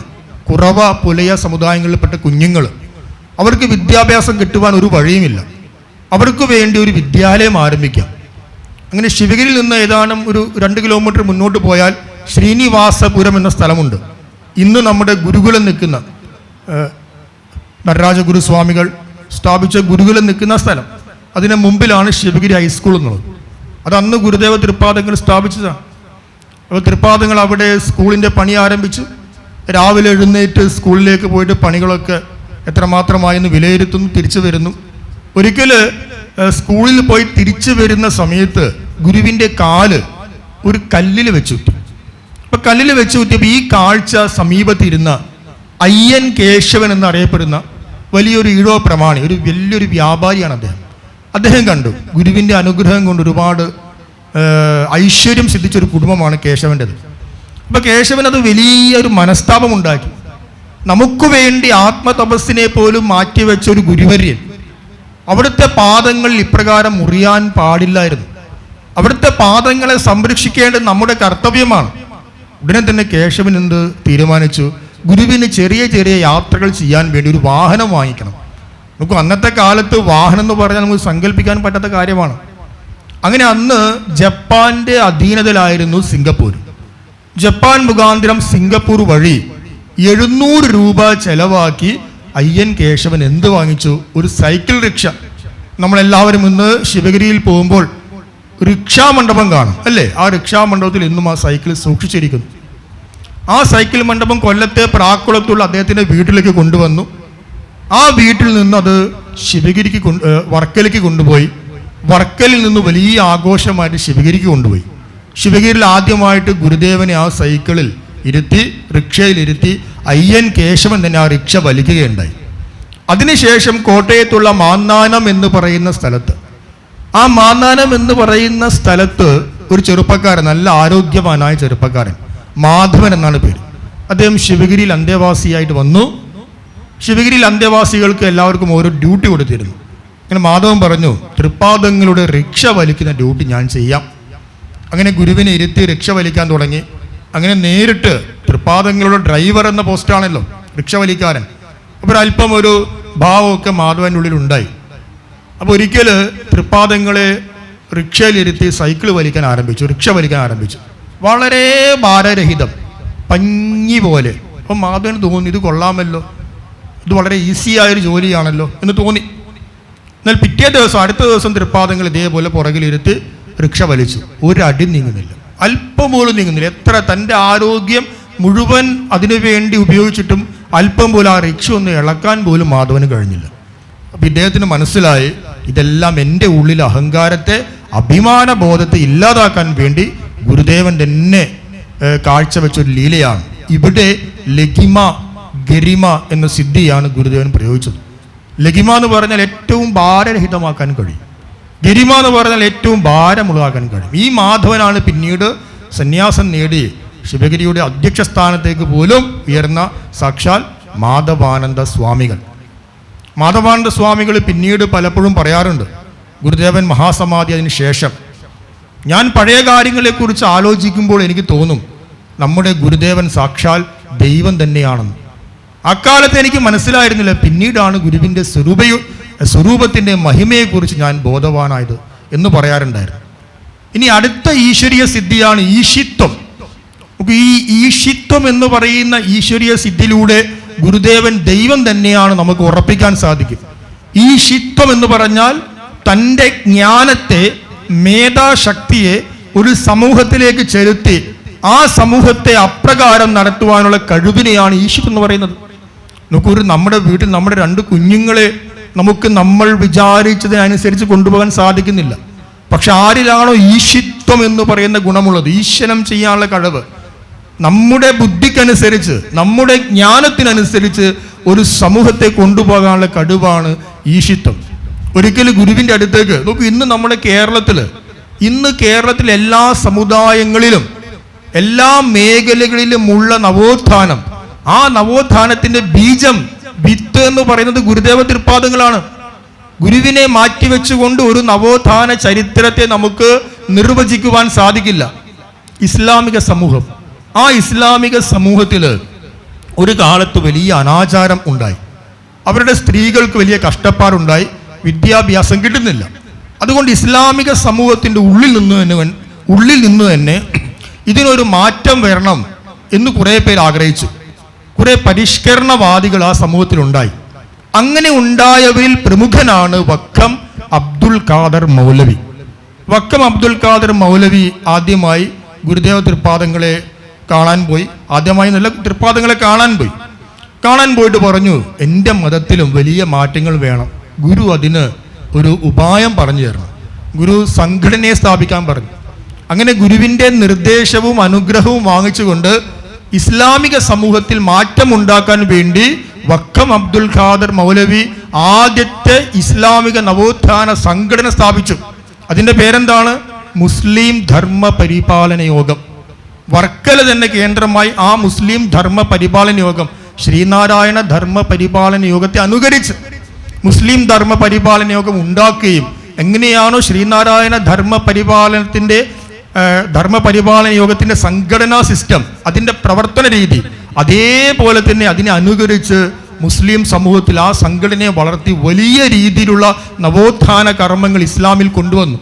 കുറവ പുലയ സമുദായങ്ങളിൽപ്പെട്ട കുഞ്ഞുങ്ങൾ, അവർക്ക് വിദ്യാഭ്യാസം കിട്ടുവാൻ ഒരു വഴിയുമില്ല. അവർക്ക് വേണ്ടി ഒരു വിദ്യാലയം ആരംഭിക്കാം. അങ്ങനെ ശിവഗിരിയിൽ നിന്ന് ഏതാനും ഒരു 2 കിലോമീറ്റർ മുന്നോട്ട് പോയാൽ ശ്രീനിവാസപുരം എന്ന സ്ഥലമുണ്ട്. ഇന്ന് നമ്മുടെ ഗുരുകുലം നിൽക്കുന്ന നടരാജഗുരു സ്വാമികൾ സ്ഥാപിച്ച ഗുരുകുലം നിൽക്കുന്ന സ്ഥലം, അതിന് മുമ്പിലാണ് ശിവഗിരി ഹൈസ്കൂൾ എന്നുള്ളത്. അത് അന്ന് ഗുരുദേവ തൃപ്പാദങ്ങൾ സ്ഥാപിച്ചതാണ്. അപ്പോൾ തൃപ്പാദങ്ങൾ അവിടെ സ്കൂളിൻ്റെ പണി ആരംഭിച്ചു. രാവിലെ എഴുന്നേറ്റ് സ്കൂളിലേക്ക് പോയിട്ട് പണികളൊക്കെ എത്രമാത്രമായെന്ന് വിലയിരുത്തുന്നു, തിരിച്ചു വരുന്നു. ഒരിക്കൽ സ്കൂളിൽ പോയി തിരിച്ചു വരുന്ന സമയത്ത് ഗുരുവിൻ്റെ കാല് ഒരു കല്ലിൽ വെച്ചുറ്റി. അപ്പോൾ കല്ലിൽ വെച്ചുറ്റിയപ്പോൾ ഈ കാഴ്ച സമീപത്തിരുന്ന അയ്യൻ കേശവൻ എന്നറിയപ്പെടുന്ന വലിയൊരു ഈഴോ പ്രമാണി, ഒരു വലിയൊരു വ്യാപാരിയാണ് അദ്ദേഹം. അദ്ദേഹം കണ്ടു ഗുരുവിൻ്റെ അനുഗ്രഹം കൊണ്ട് ഒരുപാട് ഐശ്വര്യം സിദ്ധിച്ചൊരു കുടുംബമാണ് കേശവൻ്റെത്. അപ്പോൾ കേശവൻ അത് വലിയൊരു മനസ്താപം ഉണ്ടാക്കി. നമുക്ക് വേണ്ടി ആത്മതപസ്സിനെ പോലും മാറ്റിവെച്ച ഒരു ഗുരുവര്യൻ, അവിടുത്തെ പാദങ്ങൾ ഇപ്രകാരം മുറിയാൻ പാടില്ലായിരുന്നു. അവിടുത്തെ പാദങ്ങളെ സംരക്ഷിക്കേണ്ടത് നമ്മുടെ കർത്തവ്യമാണ്. ഉടനെ തന്നെ കേശവൻ എന്ത് തീരുമാനിച്ചു? ഗുരുവിന് ചെറിയ ചെറിയ യാത്രകൾ ചെയ്യാൻ വേണ്ടി ഒരു വാഹനം വാങ്ങിക്കണം. നമുക്ക് അന്നത്തെ കാലത്ത് വാഹനം എന്ന് പറഞ്ഞാൽ നമുക്ക് സങ്കല്പിക്കാൻ പറ്റാത്ത കാര്യമാണ്. അങ്ങനെ അന്ന് ജപ്പാന്റെ അധീനതയിലായിരുന്നു സിംഗപ്പൂർ. ജപ്പാൻ മുഖാന്തരം സിംഗപ്പൂർ വഴി 700 രൂപ ചെലവാക്കി അയ്യൻ കേശവൻ എന്ത് വാങ്ങിച്ചു? ഒരു സൈക്കിൾ റിക്ഷ. നമ്മളെല്ലാവരും ഇന്ന് ശിവഗിരിയിൽ പോകുമ്പോൾ റിക്ഷാ മണ്ഡപം കാണും അല്ലേ? ആ റിക്ഷാ മണ്ഡപത്തിൽ ഇന്നും ആ സൈക്കിൾ സൂക്ഷിച്ചിരിക്കുന്നു. ആ സൈക്കിൾ മണ്ഡപം കൊല്ലത്തെ പ്രാക്കുളത്തുള്ള അദ്ദേഹത്തിൻ്റെ വീട്ടിലേക്ക് കൊണ്ടുവന്നു. ആ വീട്ടിൽ നിന്ന് അത് ശിവഗിരിക്ക് വർക്കലേക്ക് കൊണ്ടുപോയി. വർക്കലിൽ നിന്ന് വലിയ ആഘോഷമായിട്ട് ശിവഗിരിക്ക് കൊണ്ടുപോയി. ശിവഗിരിയിൽ ആദ്യമായിട്ട് ഗുരുദേവനെ ആ സൈക്കിളിൽ ഇരുത്തി, റിക്ഷയിലിരുത്തി അയ്യൻ കേശവൻ തന്നെ ആ റിക്ഷ വലിക്കുകയുണ്ടായി. അതിനുശേഷം കോട്ടയത്തുള്ള മാന്നാനം എന്ന് പറയുന്ന സ്ഥലത്ത്, ആ മാന്നാനം എന്ന് പറയുന്ന സ്ഥലത്ത് ഒരു ചെറുപ്പക്കാരൻ, നല്ല ആരോഗ്യവാനായ ചെറുപ്പക്കാരൻ, മാധവൻ എന്നാണ് പേര്. അദ്ദേഹം ശിവഗിരിയിൽ അന്തേവാസിയായിട്ട് വന്നു. ശിവഗിരിയിൽ അന്തേവാസികൾക്ക് എല്ലാവർക്കും ഓരോ ഡ്യൂട്ടി കൊടുത്തിരുന്നു. അങ്ങനെ മാധവൻ പറഞ്ഞു, തൃപ്പാദങ്ങളുടെ റിക്ഷ വലിക്കുന്ന ഡ്യൂട്ടി ഞാൻ ചെയ്യാം. അങ്ങനെ ഗുരുവിനെ ഇരുത്തി റിക്ഷ വലിക്കാൻ തുടങ്ങി. അങ്ങനെ നേരിട്ട് തൃപ്പാദങ്ങളുടെ ഡ്രൈവർ എന്ന പോസ്റ്റാണല്ലോ റിക്ഷ വലിക്കാരൻ. അപ്പോൾ അല്പം ഒരു ഭാവമൊക്കെ മാധവൻ്റെ ഉള്ളിൽ ഉണ്ടായി. അപ്പോൾ ഒരിക്കൽ തൃപ്പാദങ്ങളെ റിക്ഷയിലിരുത്തി സൈക്കിൾ വലിക്കാൻ ആരംഭിച്ചു, റിക്ഷ വലിക്കാൻ ആരംഭിച്ചു. വളരെ ഭാരരഹിതം, പഞ്ഞി പോലെ. അപ്പം മാധവന് തോന്നി ഇത് കൊള്ളാമല്ലോ, ഇത് വളരെ ഈസിയായൊരു ജോലിയാണല്ലോ എന്ന് തോന്നി. എന്നാൽ പിറ്റേ ദിവസം, അടുത്ത ദിവസം തൃപ്പാദങ്ങൾ ഇതേപോലെ പുറകിലിരുത്തി റിക്ഷ വലിച്ചു. ഒരടി നീങ്ങുന്നില്ല, അല്പം പോലും നീങ്ങുന്നില്ല. എത്ര തൻ്റെ ആരോഗ്യം മുഴുവൻ അതിനു വേണ്ടി ഉപയോഗിച്ചിട്ടും അല്പം പോലും ആ റിക്ഷ ഒന്ന് ഇളക്കാൻ പോലും മാധവന് കഴിഞ്ഞില്ല. അപ്പം ഇദ്ദേഹത്തിന് മനസ്സിലായി, ഇതെല്ലാം എൻ്റെ ഉള്ളിൽ അഹങ്കാരത്തെ, അഭിമാന ബോധത്തെ ഇല്ലാതാക്കാൻ വേണ്ടി ഗുരുദേവൻ തന്നെ കാഴ്ചവെച്ചൊരു ലീലയാണ്. ഇവിടെ ലഘിമ ഗരിമ എന്ന സിദ്ധിയാണ് ഗുരുദേവൻ പ്രയോഗിച്ചത്. ലഘിമ എന്ന് പറഞ്ഞാൽ ഏറ്റവും ഭാരരഹിതമാക്കാൻ കഴിയും, ഗരിമ എന്ന് പറഞ്ഞാൽ ഏറ്റവും ഭാരമുള്ളതാക്കാൻ കഴിയും. ഈ മാധവനാണ് പിന്നീട് സന്യാസം നേടി ശിവഗിരിയുടെ അധ്യക്ഷ സ്ഥാനത്തേക്ക് പോലും ഉയർന്ന സാക്ഷാൽ മാധവാനന്ദ സ്വാമികൾ. മാധവാനന്ദ സ്വാമികൾ പിന്നീട് പലപ്പോഴും പറയാറുണ്ട്, ഗുരുദേവൻ മഹാസമാധി അതിന് ശേഷം ഞാൻ പഴയ കാര്യങ്ങളെക്കുറിച്ച് ആലോചിക്കുമ്പോൾ എനിക്ക് തോന്നും നമ്മുടെ ഗുരുദേവൻ സാക്ഷാൽ ദൈവം തന്നെയാണെന്ന്. അക്കാലത്ത് എനിക്ക് മനസ്സിലായിരുന്നില്ല, പിന്നീടാണ് ഗുരുവിൻ്റെ സ്വരൂപത്തിൻ്റെ മഹിമയെക്കുറിച്ച് ഞാൻ ബോധവാനായത് എന്ന് പറയാറുണ്ടായിരുന്നു. ഇനി അടുത്ത ഈശ്വരീയ സിദ്ധിയാണ് ഈശിത്വം. ഈ ഈശിത്വം എന്ന് പറയുന്ന ഈശ്വരീയ സിദ്ധിയിലൂടെ ഗുരുദേവൻ ദൈവം തന്നെയാണ് നമുക്ക് ഉറപ്പിക്കാൻ സാധിക്കും. ഈശിത്വം എന്ന് പറഞ്ഞാൽ തൻ്റെ ജ്ഞാനത്തെ, മേധാശക്തിയെ ഒരു സമൂഹത്തിലേക്ക് ചെലുത്തി ആ സമൂഹത്തെ അപ്രകാരം നടത്തുവാനുള്ള കഴിവിനെയാണ് ഈശിത്വം എന്ന് പറയുന്നത്. നമുക്കൊരു നമ്മുടെ വീട്ടിൽ നമ്മുടെ 2 കുഞ്ഞുങ്ങളെ നമുക്ക് നമ്മൾ വിചാരിച്ചതിനനുസരിച്ച് കൊണ്ടുപോകാൻ സാധിക്കുന്നില്ല. പക്ഷെ ആരിലാണോ ഈശിത്വം എന്ന് പറയുന്ന ഗുണമുള്ളത്, ഈശ്വരം ചെയ്യാനുള്ള കഴിവ്, നമ്മുടെ ബുദ്ധിക്കനുസരിച്ച്, നമ്മുടെ ജ്ഞാനത്തിനനുസരിച്ച് ഒരു സമൂഹത്തെ കൊണ്ടുപോകാനുള്ള കഴിവാണ് ഈശിത്വം. ഒരിക്കൽ ഗുരുവിൻ്റെ അടുത്തേക്ക് നോക്കൂ, ഇന്ന് കേരളത്തിൽ എല്ലാ സമുദായങ്ങളിലും എല്ലാ മേഖലകളിലുമുള്ള നവോത്ഥാനം, ആ നവോത്ഥാനത്തിന്റെ ബീജം, വിത്ത് എന്ന് പറയുന്നത് ഗുരുദേവ തൃപ്പാദങ്ങളാണ്. ഗുരുവിനെ മാറ്റിവെച്ചുകൊണ്ട് ഒരു നവോത്ഥാന ചരിത്രത്തെ നമുക്ക് നിർവചിക്കുവാൻ സാധിക്കില്ല. ഇസ്ലാമിക സമൂഹം, ആ ഇസ്ലാമിക സമൂഹത്തിൽ ഒരു കാലത്ത് വലിയ അനാചാരം ഉണ്ടായി. അവരുടെ സ്ത്രീകൾക്ക് വലിയ കഷ്ടപ്പാടുണ്ടായി, വിദ്യാഭ്യാസം കിട്ടുന്നില്ല. അതുകൊണ്ട് ഇസ്ലാമിക സമൂഹത്തിൻ്റെ ഉള്ളിൽ നിന്ന് തന്നെ ഇതിനൊരു മാറ്റം വരണം എന്ന് കുറേ പേർ ആഗ്രഹിച്ചു. കുറേ പരിഷ്കരണവാദികൾ ആ സമൂഹത്തിലുണ്ടായി. അങ്ങനെ ഉണ്ടായവരിൽ പ്രമുഖനാണ് വക്കം അബ്ദുൽ ഖാദർ മൗലവി. വക്കം അബ്ദുൽ ഖാദർ മൗലവി ആദ്യമായി ഗുരുദേവ തൃപ്പാദങ്ങളെ കാണാൻ പോയി. ആദ്യമായി നല്ല തൃപ്പാദങ്ങളെ കാണാൻ പോയിട്ട് പറഞ്ഞു, എൻ്റെ മതത്തിലും വലിയ മാറ്റങ്ങൾ വേണം. ഗുരു അതിന് ഒരു ഉപായം പറഞ്ഞു തരണം. ഗുരു സംഘടനയെ സ്ഥാപിക്കാൻ പറഞ്ഞു. അങ്ങനെ ഗുരുവിൻ്റെ നിർദ്ദേശവും അനുഗ്രഹവും വാങ്ങിച്ചുകൊണ്ട് ഇസ്ലാമിക സമൂഹത്തിൽ മാറ്റമുണ്ടാക്കാൻ വേണ്ടി വക്കം അബ്ദുൽ ഖാദർ മൗലവി ആദ്യത്തെ ഇസ്ലാമിക നവോത്ഥാന സംഘടന സ്ഥാപിച്ചു. അതിൻ്റെ പേരെന്താണ്? മുസ്ലിം ധർമ്മ പരിപാലന യോഗം. വർക്കല തന്നെ കേന്ദ്രമായി ആ മുസ്ലിം ധർമ്മ പരിപാലന യോഗം ശ്രീനാരായണ ധർമ്മ പരിപാലന യോഗത്തെ അനുകരിച്ച് മുസ്ലിം ധർമ്മ പരിപാലന യോഗം ഉണ്ടാക്കുകയും എങ്ങനെയാണോ ശ്രീനാരായണ ധർമ്മ പരിപാലന യോഗത്തിൻ്റെ സംഘടനാ സിസ്റ്റം, അതിൻ്റെ പ്രവർത്തന രീതി, അതേപോലെ തന്നെ അതിനെ അനുകരിച്ച് മുസ്ലിം സമൂഹത്തിൽ ആ സംഘടനയെ വളർത്തി വലിയ രീതിയിലുള്ള നവോത്ഥാന കർമ്മങ്ങൾ ഇസ്ലാമിൽ കൊണ്ടുവന്നു.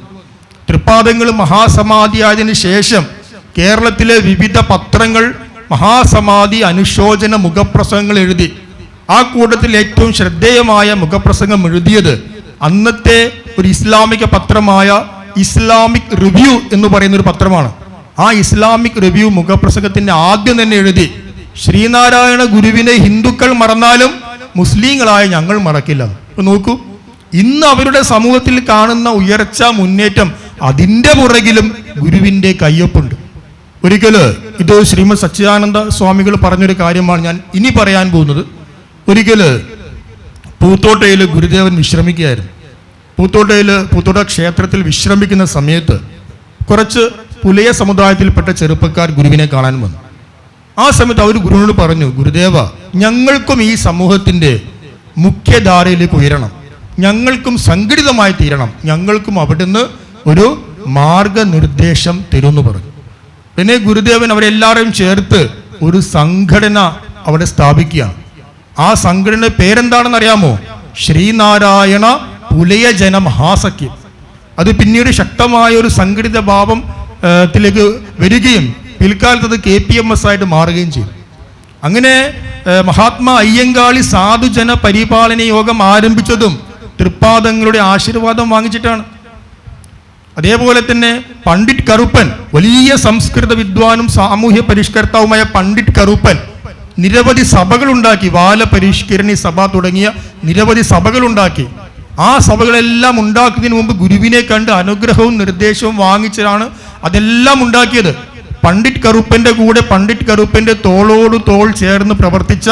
തൃപ്പാദങ്ങൾ മഹാസമാധിയായതിനു ശേഷം കേരളത്തിലെ വിവിധ പത്രങ്ങൾ മഹാസമാധി അനുശോചന മുഖപ്രസംഗങ്ങൾ എഴുതി. ആ കൂട്ടത്തിൽ ഏറ്റവും ശ്രദ്ധേയമായ മുഖപ്രസംഗം എഴുതിയത് അന്നത്തെ ഒരു ഇസ്ലാമിക പത്രമായ ഇസ്ലാമിക് റിവ്യൂ എന്ന് പറയുന്ന ഒരു പത്രമാണ്. ആ ഇസ്ലാമിക് റിവ്യൂ മുഖപ്രസംഗത്തിന്റെ ആദ്യം തന്നെ എഴുതി, ശ്രീനാരായണ ഗുരുവിനെ ഹിന്ദുക്കൾ മറന്നാലും മുസ്ലിങ്ങളായ ഞങ്ങൾ മറക്കില്ല. നോക്കൂ, ഇന്ന് അവരുടെ സമൂഹത്തിൽ കാണുന്ന ഉയർച്ച, മുന്നേറ്റം, അതിൻ്റെ പുറകിലും ഗുരുവിൻ്റെ കയ്യൊപ്പുണ്ട്. ഒരിക്കല് ഇത് ശ്രീമദ് സച്ചിദാനന്ദ സ്വാമികൾ പറഞ്ഞൊരു കാര്യമാണ് ഞാൻ ഇനി പറയാൻ പോകുന്നത്. ഒരിക്കല് പൂത്തോട്ടയിൽ ഗുരുദേവൻ വിശ്രമിക്കുകയായിരുന്നു. പൂത്തോട്ട ക്ഷേത്രത്തിൽ വിശ്രമിക്കുന്ന സമയത്ത് കുറച്ച് പുലയ സമുദായത്തിൽപ്പെട്ട ചെറുപ്പക്കാർ ഗുരുവിനെ കാണാൻ വന്നു. ആ സമയത്ത് അവർ ഗുരുവിനോട് പറഞ്ഞു, ഗുരുദേവ, ഞങ്ങൾക്കും ഈ സമൂഹത്തിൻ്റെ മുഖ്യധാരയിലേക്ക് ഉയരണം, ഞങ്ങൾക്കും സംഘടിതമായി തീരണം, ഞങ്ങൾക്കും അവിടുന്ന് ഒരു മാർഗനിർദ്ദേശം തരുമെന്ന് പറഞ്ഞു. പിന്നെ ഗുരുദേവൻ അവരെല്ലാവരെയും ചേർത്ത് ഒരു സംഘടന അവിടെ സ്ഥാപിക്കുകയാണ്. ആ സംഘടന പേരെന്താണെന്ന് അറിയാമോ? ശ്രീനാരായണ പുലയജന മഹാസഖ്യം. അത് പിന്നീട് ശക്തമായ ഒരു സംഘടിത ഭാവത്തിലേക്ക് വരികയും പിൽക്കാലത്ത് അത് KPMS ആയിട്ട് മാറുകയും ചെയ്തു. അങ്ങനെ മഹാത്മാ അയ്യങ്കാളി സാധുജന പരിപാലന യോഗം ആരംഭിച്ചതും തൃപ്പാദങ്ങളുടെ ആശീർവാദം വാങ്ങിച്ചിട്ടാണ്. അതേപോലെ തന്നെ പണ്ഡിറ്റ് കറുപ്പൻ, വലിയ സംസ്കൃത വിദ്വാനും സാമൂഹ്യ പരിഷ്കർത്താവുമായ പണ്ഡിറ്റ് കറുപ്പൻ നിരവധി സഭകളുണ്ടാക്കി. ബാലപരിഷ്കരണി സഭ തുടങ്ങിയ നിരവധി സഭകളുണ്ടാക്കി. ആ സഭകളെല്ലാം ഉണ്ടാക്കുന്നതിന് മുമ്പ് ഗുരുവിനെ കണ്ട് അനുഗ്രഹവും നിർദ്ദേശവും വാങ്ങിച്ചാണ് അതെല്ലാം ഉണ്ടാക്കിയത്. പണ്ഡിറ്റ് കറുപ്പന്റെ കൂടെ പണ്ഡിറ്റ് കറുപ്പന്റെ തോളോട് തോൾ ചേർന്ന് പ്രവർത്തിച്ച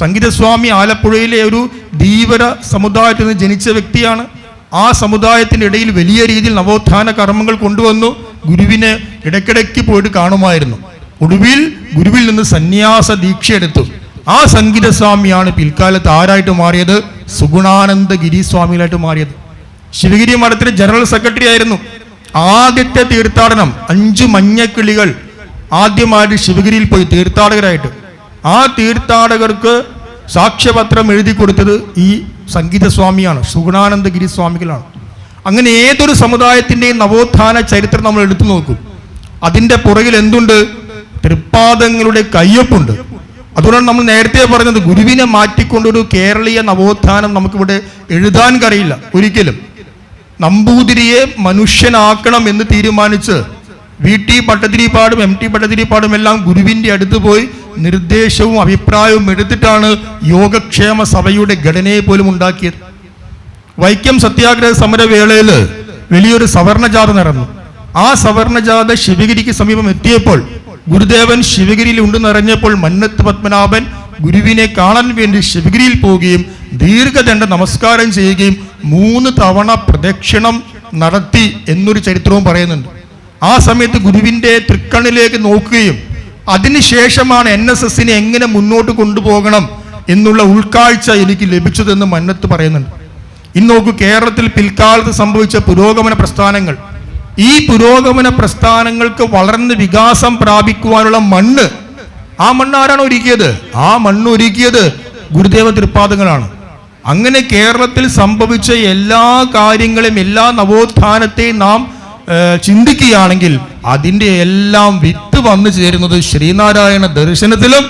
സംഗീതസ്വാമി ആലപ്പുഴയിലെ ഒരു ധീവര സമുദായത്തിൽ നിന്ന് ജനിച്ച വ്യക്തിയാണ്. ആ സമുദായത്തിൻ്റെ ഇടയിൽ വലിയ രീതിയിൽ നവോത്ഥാന കർമ്മങ്ങൾ കൊണ്ടുവന്നു. ഗുരുവിനെ ഇടയ്ക്കിടയ്ക്ക് പോയിട്ട് കാണുമായിരുന്നു. ഒടുവിൽ ഗുരുവിൽ നിന്ന് സന്യാസ ദീക്ഷ എടുത്തു. ആ സംഗീതസ്വാമിയാണ് പിൽക്കാലത്ത് ആരായിട്ട് മാറിയത്? സുഗുണാനന്ദ ഗിരിസ്വാമികളായിട്ട് മാറിയത്. ശിവഗിരി മഠത്തിലെ ജനറൽ സെക്രട്ടറി ആയിരുന്നു. ആദ്യത്തെ തീർത്ഥാടനം 5 മഞ്ഞക്കിളികൾ ആദ്യമായിട്ട് ശിവഗിരിയിൽ പോയി തീർത്ഥാടകരായിട്ട്. ആ തീർത്ഥാടകർക്ക് സാക്ഷ്യപത്രം എഴുതി കൊടുത്തത് ഈ സംഗീതസ്വാമിയാണ്, സുഗുണാനന്ദ ഗിരിസ്വാമികളാണ്. അങ്ങനെ ഏതൊരു സമുദായത്തിൻ്റെയും നവോത്ഥാന ചരിത്രം നമ്മൾ എടുത്തു നോക്കും, അതിൻ്റെ പുറകിൽ എന്തുണ്ട്? തൃപ്പാദങ്ങളുടെ കയ്യൊപ്പുണ്ട്. അതുകൊണ്ടാണ് നമ്മൾ നേരത്തെ പറഞ്ഞത്, ഗുരുവിനെ മാറ്റിക്കൊണ്ടൊരു കേരളീയ നവോത്ഥാനം നമുക്കിവിടെ എഴുതാൻ കഴിയില്ല ഒരിക്കലും. നമ്പൂതിരിയെ മനുഷ്യനാക്കണം എന്ന് തീരുമാനിച്ച് VT ഭട്ടതിരിപ്പാടും MT ഭട്ടതിരിപ്പാടും എല്ലാം ഗുരുവിൻ്റെ അടുത്ത് പോയി നിർദ്ദേശവും അഭിപ്രായവും എടുത്തിട്ടാണ് യോഗക്ഷേമ സഭയുടെ ഘടനയെ പോലും ഉണ്ടാക്കിയത്. വൈക്കം സത്യാഗ്രഹ സമരവേളയിൽ വലിയൊരു സവർണജാഥ നടന്നു. ആ സവർണജാഥ ശിവഗിരിക്ക് സമീപം എത്തിയപ്പോൾ ഗുരുദേവൻ ശിവഗിരിയിൽ ഉണ്ടെന്നറിഞ്ഞപ്പോൾ മന്നത്ത് പത്മനാഭൻ ഗുരുവിനെ കാണാൻ വേണ്ടി ശിവഗിരിയിൽ പോവുകയും ദീർഘദണ്ഡ നമസ്കാരം ചെയ്യുകയും 3 തവണ പ്രദക്ഷിണം നടത്തി എന്നൊരു ചരിത്രവും പറയുന്നുണ്ട്. ആ സമയത്ത് ഗുരുവിൻ്റെ തൃക്കണ്ണിലേക്ക് നോക്കുകയും അതിനുശേഷമാണ് NSSനെ എങ്ങനെ മുന്നോട്ട് കൊണ്ടുപോകണം എന്നുള്ള ഉൾക്കാഴ്ച എനിക്ക് ലഭിച്ചതെന്ന് മന്നത്ത് പറയുന്നുണ്ട്. ഇന്ന് നോക്കൂ, കേരളത്തിൽ പിൽക്കാലത്ത് സംഭവിച്ച പുരോഗമന പ്രസ്ഥാനങ്ങൾ, ഈ പുരോഗമന പ്രസ്ഥാനങ്ങൾക്ക് വളർന്ന് വികാസം പ്രാപിക്കുവാനുള്ള മണ്ണ്, ആ മണ്ണ് ആരാണ് ഒരുക്കിയത്? ആ മണ്ണ് ഒരുക്കിയത് ഗുരുദേവ തൃപ്പാദങ്ങളാണ്. അങ്ങനെ കേരളത്തിൽ സംഭവിച്ച എല്ലാ കാര്യങ്ങളെയും, എല്ലാ നവോത്ഥാനത്തെയും നാം ചിന്തിക്കുകയാണെങ്കിൽ അതിൻ്റെ എല്ലാം വിത്ത് വന്നു ചേരുന്നത് ശ്രീനാരായണ ദർശനത്തിലും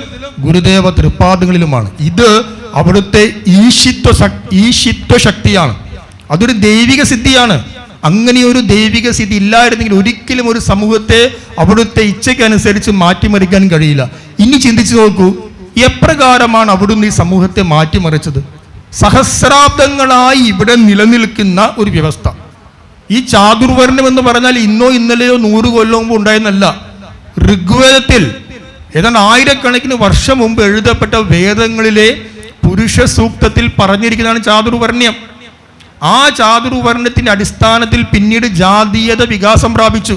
ഗുരുദേവ തൃപ്പാദങ്ങളിലുമാണ്. ഇത് അവിടുത്തെ ഈശിത്വ ശക്തിയാണ്, അതൊരു ദൈവിക സിദ്ധിയാണ്. അങ്ങനെ ഒരു ദൈവിക സ്ഥിതി ഇല്ലായിരുന്നെങ്കിൽ ഒരിക്കലും ഒരു സമൂഹത്തെ അവിടുത്തെ ഇച്ഛയ്ക്കനുസരിച്ച് മാറ്റിമറിക്കാൻ കഴിയില്ല. ഇനി ചിന്തിച്ചു നോക്കൂ, എപ്രകാരമാണ് അവിടുന്ന് ഈ സമൂഹത്തെ മാറ്റിമറിച്ചത്? സഹസ്രാബ്ദങ്ങളായി ഇവിടെ നിലനിൽക്കുന്ന ഒരു വ്യവസ്ഥ. ഈ ചാതുർവർണ്ണം എന്ന് പറഞ്ഞാൽ ഇന്നോ ഇന്നലെയോ 100 കൊല്ലം മുമ്പ് ഉണ്ടായെന്നല്ല. ഋഗ്വേദത്തിൽ ഏതാണ്ട് 1000 കണക്കിന് വർഷം മുമ്പ് എഴുതപ്പെട്ട വേദങ്ങളിലെ പുരുഷ സൂക്തത്തിൽ പറഞ്ഞിരിക്കുന്നതാണ് ചാതുർവർണ്ണ്യം. ആ ചാതുർവർണ്ണത്തിന്റെ അടിസ്ഥാനത്തിൽ പിന്നീട് ജാതീയത വികാസം പ്രാപിച്ചു,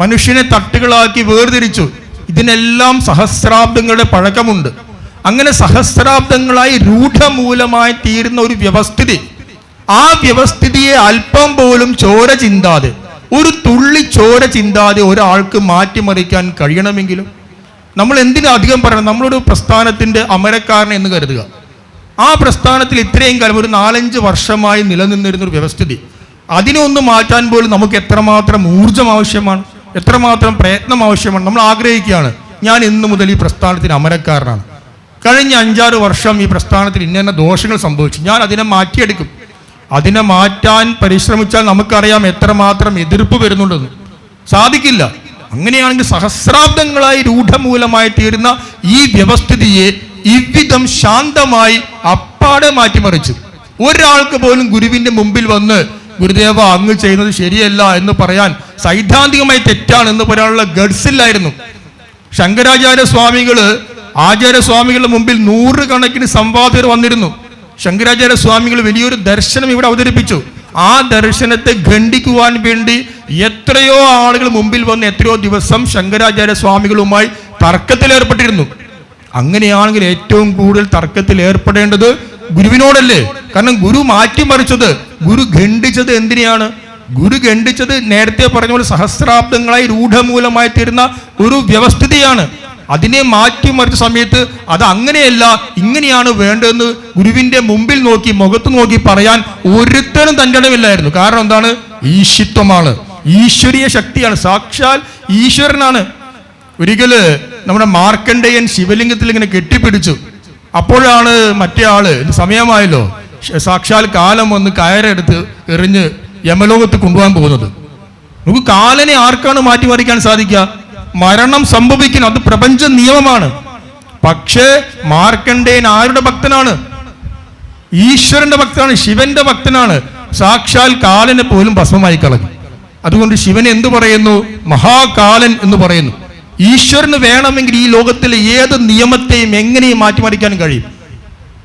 മനുഷ്യനെ തട്ടുകളാക്കി വേർതിരിച്ചു. ഇതിനെല്ലാം സഹസ്രാബ്ദങ്ങളുടെ പഴക്കമുണ്ട്. അങ്ങനെ സഹസ്രാബ്ദങ്ങളായി രൂഢമൂലമായി തീരുന്ന ഒരു വ്യവസ്ഥിതി, ആ വ്യവസ്ഥിതിയെ അല്പം പോലും ചോര ചിന്താതെ, ഒരു തുള്ളി ചോര ചിന്താതെ ഒരാൾക്ക് മാറ്റിമറിക്കാൻ കഴിയണമെങ്കിലും നമ്മൾ എന്തിനാ അധികം പറയണം? നമ്മളൊരു പ്രസ്ഥാനത്തിന്റെ അമരക്കാരൻ എന്ന് കരുതുക. ആ പ്രസ്ഥാനത്തിൽ ഇത്രയും കാലം ഒരു 4-5 വർഷമായി നിലനിന്നിരുന്നൊരു വ്യവസ്ഥിതി, അതിനെ ഒന്ന് മാറ്റാൻ പോലും നമുക്ക് എത്രമാത്രം ഊർജം ആവശ്യമാണ്, എത്രമാത്രം പ്രയത്നം ആവശ്യമാണ്. നമ്മൾ ആഗ്രഹിക്കുകയാണ്, ഞാൻ ഇന്നു മുതൽ ഈ പ്രസ്ഥാനത്തിന് അമരക്കാരനാണ്, കഴിഞ്ഞ 5-6 വർഷം ഈ പ്രസ്ഥാനത്തിൽ ഇന്ന ദോഷങ്ങൾ സംഭവിച്ചു, ഞാൻ അതിനെ മാറ്റിയെടുക്കും. അതിനെ മാറ്റാൻ പരിശ്രമിച്ചാൽ നമുക്കറിയാം എത്രമാത്രം എതിർപ്പ് വരുന്നുണ്ടെന്ന്. സാധിക്കില്ല. അങ്ങനെയാണെങ്കിൽ സഹസ്രാബ്ദങ്ങളായി രൂഢമൂലമായി തീരുന്ന ഈ വ്യവസ്ഥിതിയെ ഇவ்விധം ശാന്തമായി അപ്പാടെ മാറ്റിമറിച്ചു. ഒരാൾക്ക് പോലും ഗുരുവിന്റെ മുമ്പിൽ വന്ന് ഗുരുദേവ അങ്ങ് ചെയ്യുന്നത് ശരിയല്ല എന്ന് പറയാൻ, സൈദ്ധാന്തികമായി തെറ്റാണ് എന്ന് പറയാനുള്ള ഗഡ്സില്ലായിരുന്നു. ശങ്കരാചാര്യ സ്വാമികള് ആചാര്യസ്വാമികളുടെ മുമ്പിൽ 100 കണക്കിന് സംവാദകർ വന്നിരുന്നു. ശങ്കരാചാര്യ സ്വാമികൾ വലിയൊരു ദർശനം ഇവിടെ അവതരിപ്പിച്ചു. ആ ദർശനത്തെ ഖണ്ഡിക്കുവാൻ വേണ്ടി എത്രയോ ആളുകൾ മുമ്പിൽ വന്ന് എത്രയോ ദിവസം ശങ്കരാചാര്യ സ്വാമികളുമായി തർക്കത്തിൽ ഏർപ്പെട്ടിരുന്നു. അങ്ങനെയാണെങ്കിൽ ഏറ്റവും കൂടുതൽ തർക്കത്തിൽ ഏർപ്പെടേണ്ടത് ഗുരുവിനോടല്ലേ? കാരണം ഗുരു മാറ്റിമറിച്ചത്, ഗുരു ഖണ്ഡിച്ചത് എന്തിനെയാണ്? ഗുരു ഖണ്ഡിച്ചത് നേരത്തെ പറഞ്ഞ പോലെ സഹസ്രാബ്ദങ്ങളായി രൂഢമൂലമായി തീരുന്ന ഒരു വ്യവസ്ഥിതിയാണ്. അതിനെ മാറ്റിമറിച്ച സമയത്ത് അത് അങ്ങനെയല്ല, ഇങ്ങനെയാണ് വേണ്ടതെന്ന് ഗുരുവിന്റെ മുമ്പിൽ നോക്കി, മുഖത്ത് നോക്കി പറയാൻ ഒരുത്തരും തൻ്റെ ഇടമില്ലായിരുന്നു. കാരണം എന്താണ്? ഈശ്വത്വമാണ്, ഈശ്വരീയ ശക്തിയാണ്, സാക്ഷാൽ ഈശ്വരനാണ്. ഒരിക്കല് നമ്മുടെ മാർക്കണ്ഡേയൻ ശിവലിംഗത്തിൽ ഇങ്ങനെ കെട്ടിപ്പിടിച്ചു. അപ്പോഴാണ് മറ്റേ ആള്, സമയമായല്ലോ, സാക്ഷാൽ കാലം വന്ന് കയറെടുത്ത് എറിഞ്ഞ് യമലോകത്ത് കൊണ്ടുപോകാൻ പോകുന്നത്. നമുക്ക് കാലനെ ആർക്കാണ് മാറ്റിമറിക്കാൻ സാധിക്കുക? മരണം സംഭവിക്കണം, അത് പ്രപഞ്ച നിയമമാണ്. പക്ഷേ മാർക്കണ്ഡേയൻ ആരുടെ ഭക്തനാണ്? ഈശ്വരന്റെ ഭക്തനാണ്, ശിവന്റെ ഭക്തനാണ്. സാക്ഷാൽ കാലനെ പോലും ഭസ്മമായി കളഞ്ഞു. അതുകൊണ്ട് ശിവൻ എന്തു പറയുന്നു? മഹാകാലൻ എന്ന് പറയുന്നു. ഈശ്വരന് വേണമെങ്കിൽ ഈ ലോകത്തിലെ ഏത് നിയമത്തെയും എങ്ങനെയും മാറ്റിമറിക്കാൻ കഴിയും.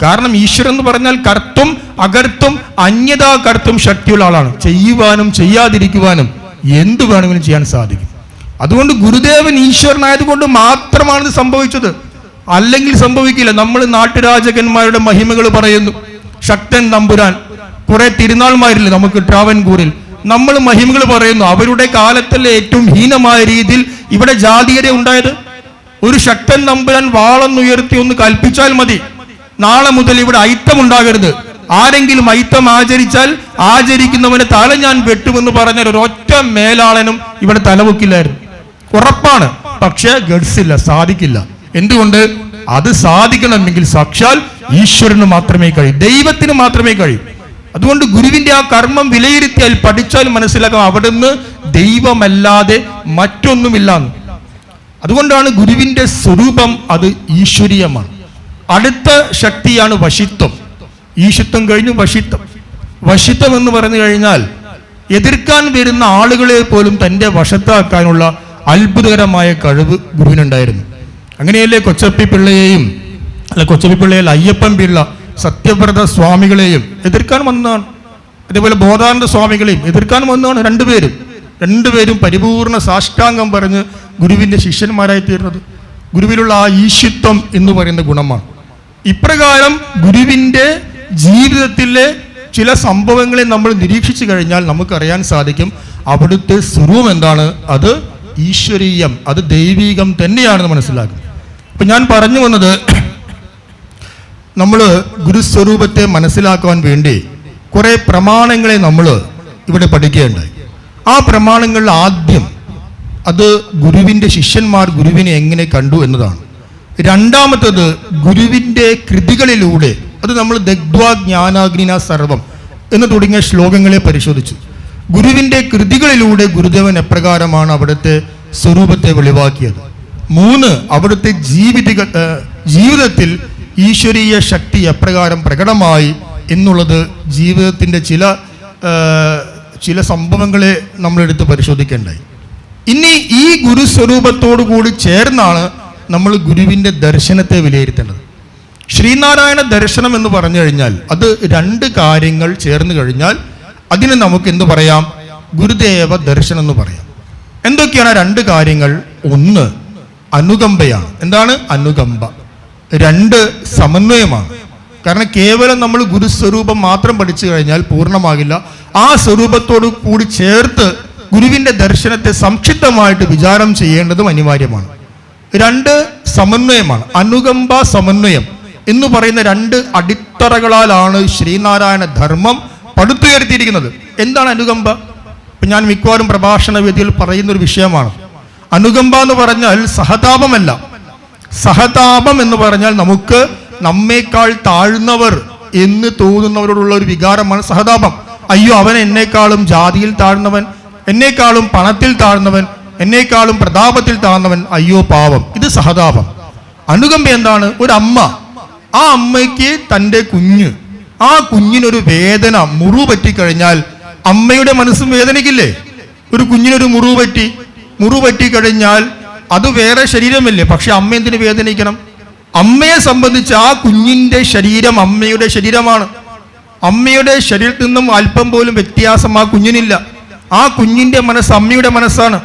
കാരണം ഈശ്വരൻ എന്ന് പറഞ്ഞാൽ കർത്തും അകർത്തും അന്യതാ കർത്തും ശക്തിയുള്ള ആളാണ്. ചെയ്യുവാനും ചെയ്യാതിരിക്കുവാനും എന്തു വേണമെങ്കിലും ചെയ്യാൻ സാധിക്കും. അതുകൊണ്ട് ഗുരുദേവൻ ഈശ്വരനായതുകൊണ്ട് മാത്രമാണ് ഇത് സംഭവിച്ചത്, അല്ലെങ്കിൽ സംഭവിക്കില്ല. നമ്മൾ നാട്ടുരാജകന്മാരുടെ മഹിമകൾ പറയുന്നു. ശക്തൻ തമ്പുരാൻ, കുറെ തിരുനാൾമാരില്ലേ നമുക്ക് ട്രാവൻകൂറിൽ, നമ്മൾ മഹിമകൾ പറയുന്നു. അവരുടെ കാലത്തിലെ ഏറ്റവും ഹീനമായ രീതിയിൽ ഇവിടെ ജാതീയത ഉണ്ടായത്. ഒരു ശക്തൻ തമ്പുരാൻ വാളൊന്നുയർത്തി ഒന്ന് കൽപ്പിച്ചാൽ മതി, നാളെ മുതൽ ഇവിടെ അയിത്തം ഉണ്ടാകരുത്, ആരെങ്കിലും അയിത്തം ആചരിച്ചാൽ ആചരിക്കുന്നവനെ തല ഞാൻ വെട്ടുമെന്ന് പറഞ്ഞ ഒരൊറ്റ മേലാളനും ഇവിടെ തലവെക്കില്ലായിരുന്നു. ഉറപ്പാണ്. പക്ഷേ ഗഡ്സില്ല, സാധിക്കില്ല. എന്തുകൊണ്ട്? അത് സാധിക്കണമെങ്കിൽ സാക്ഷാൽ ഈശ്വരന് മാത്രമേ കഴിയൂ, ദൈവത്തിന് മാത്രമേ കഴിയൂ. അതുകൊണ്ട് ഗുരുവിന്റെ ആ കർമ്മം വിലയിരുത്തിയാൽ, പഠിച്ചാൽ മനസ്സിലാക്കാം അവിടുന്ന് ദൈവമല്ലാതെ മറ്റൊന്നുമില്ലാന്ന്. അതുകൊണ്ടാണ് ഗുരുവിന്റെ സ്വരൂപം അത് ഈശ്വരീയമാണ്. അടുത്ത ശക്തിയാണ് വശിത്വം. ഈശ്വത്വം കഴിഞ്ഞു വശിത്വം. വശിത്വം എന്ന് പറഞ്ഞു കഴിഞ്ഞാൽ എതിർക്കാൻ വരുന്ന ആളുകളെ പോലും തൻ്റെ വശത്താക്കാനുള്ള അത്ഭുതകരമായ കഴിവ് ഗുരുവിനുണ്ടായിരുന്നു. അങ്ങനെയല്ലേ കൊച്ചപ്പിപ്പിള്ളയെയും കൊച്ചപ്പിപ്പിള്ളയിൽ അയ്യപ്പൻ പിള്ള, സത്യവ്രത സ്വാമികളെയും എതിർക്കാൻ വന്നതാണ്. അതേപോലെ ബോധാനന്ദ സ്വാമികളെയും എതിർക്കാൻ വന്നതാണ്. രണ്ടുപേരും പരിപൂർണ സാഷ്ടാംഗം പറഞ്ഞ് ഗുരുവിന്റെ ശിഷ്യന്മാരായി തീർന്നത് ഗുരുവിലുള്ള ആ ഈശ്വത്വം എന്ന് പറയുന്ന ഗുണമാണ്. ഇപ്രകാരം ഗുരുവിന്റെ ജീവിതത്തിലെ ചില സംഭവങ്ങളെ നമ്മൾ നിരീക്ഷിച്ചു കഴിഞ്ഞാൽ നമുക്കറിയാൻ സാധിക്കും അവിടുത്തെ സ്വരൂപം എന്താണ്. അത് ഈശ്വരീയം, അത് ദൈവീകം തന്നെയാണെന്ന് മനസ്സിലാക്കും. അപ്പൊ ഞാൻ പറഞ്ഞു വന്നത്, നമ്മൾ ഗുരുസ്വരൂപത്തെ മനസ്സിലാക്കുവാൻ വേണ്ടി കുറെ പ്രമാണങ്ങളെ നമ്മൾ ഇവിടെ പഠിക്കുകയുണ്ടായി. ആ പ്രമാണങ്ങളിൽ ആദ്യം അത് ഗുരുവിൻ്റെ ശിഷ്യന്മാർ ഗുരുവിനെ എങ്ങനെ കണ്ടു എന്നതാണ്. രണ്ടാമത്തത് ഗുരുവിൻ്റെ കൃതികളിലൂടെ, അത് നമ്മൾ ദഗ്ധ്വാ ജ്ഞാനാഗ്നിന സർവം എന്ന് തുടങ്ങിയ ശ്ലോകങ്ങളെ പരിശോധിച്ചു. ഗുരുവിൻ്റെ കൃതികളിലൂടെ ഗുരുദേവൻ എപ്രകാരമാണ് അവിടുത്തെ സ്വരൂപത്തെ വെളിവാക്കിയത്. 3, അവിടുത്തെ ജീവിതത്തിൽ ഈശ്വരീയ ശക്തി എപ്രകാരം പ്രകടമായി എന്നുള്ളത് ജീവിതത്തിൻ്റെ ചില സംഭവങ്ങളെ നമ്മളെടുത്ത് പരിശോധിക്കേണ്ടായി. ഇനി ഈ ഗുരുസ്വരൂപത്തോടു കൂടി ചേർന്നാണ് നമ്മൾ ഗുരുവിൻ്റെ ദർശനത്തെ വിലയിരുത്തേണ്ടത്. ശ്രീനാരായണ ദർശനം എന്ന് പറഞ്ഞു കഴിഞ്ഞാൽ അത് രണ്ട് കാര്യങ്ങൾ ചേർന്ന് കഴിഞ്ഞാൽ അതിന് നമുക്ക് എന്ത് പറയാം? ഗുരുദേവ ദർശനം എന്ന് പറയാം. എന്തൊക്കെയാണ് രണ്ട് കാര്യങ്ങൾ? ഒന്ന് അനുകമ്പയാണ്. എന്താണ് അനുകമ്പ? രണ്ട് സമന്വയമാണ്. കാരണം കേവലം നമ്മൾ ഗുരുസ്വരൂപം മാത്രം പഠിച്ചു കഴിഞ്ഞാൽ പൂർണ്ണമാകില്ല. ആ സ്വരൂപത്തോട് കൂടി ചേർത്ത് ഗുരുവിൻ്റെ ദർശനത്തെ സംക്ഷിപ്തമായിട്ട് വിചാരം ചെയ്യേണ്ടതും അനിവാര്യമാണ്. രണ്ട് സമന്വയമാണ്. അനുകമ്പ സമന്വയം എന്ന് പറയുന്ന രണ്ട് അടിത്തറകളാലാണ് ശ്രീനാരായണ ധർമ്മം പടുത്തുയർത്തിയിരിക്കുന്നത്. എന്താണ് അനുകമ്പ? ഇപ്പം ഞാൻ മിക്കവാറും പ്രഭാഷണ വേദിയിൽ പറയുന്നൊരു വിഷയമാണ്. അനുകമ്പ എന്ന് പറഞ്ഞാൽ സഹതാപമല്ല. സഹതാപം എന്ന് പറഞ്ഞാൽ നമുക്ക് നമ്മേക്കാൾ താഴ്ന്നവർ എന്ന് തോന്നുന്നവരോടുള്ള ഒരു വികാരമാണ് സഹതാപം. അയ്യോ, അവൻ എന്നേക്കാളും ജാതിയിൽ താഴ്ന്നവൻ, എന്നേക്കാളും പണത്തിൽ താഴ്ന്നവൻ, എന്നേക്കാളും പ്രതാപത്തിൽ താഴ്ന്നവൻ, അയ്യോ പാവം. ഇത് സഹതാപം. അനുകമ്പ എന്താണ്? ഒരു അമ്മ, ആ അമ്മയ്ക്ക് തൻ്റെ കുഞ്ഞ്, ആ കുഞ്ഞിനൊരു വേദന, മുറിവ് പറ്റിക്കഴിഞ്ഞാൽ അമ്മയുടെ മനസ്സും വേദനിക്കില്ലേ? ഒരു കുഞ്ഞിനൊരു മുറിവ് പറ്റിക്കഴിഞ്ഞാൽ അത് വേറെ ശരീരമല്ലേ, പക്ഷെ അമ്മ എന്തിനു വേദനിക്കണം? അമ്മയെ സംബന്ധിച്ച് ആ കുഞ്ഞിൻ്റെ ശരീരം അമ്മയുടെ ശരീരമാണ്. അമ്മയുടെ ശരീരത്തിൽ നിന്നും അല്പം പോലും വ്യത്യാസം ആ കുഞ്ഞിനില്ല. ആ കുഞ്ഞിൻ്റെ മനസ്സ് അമ്മയുടെ മനസ്സാണ്.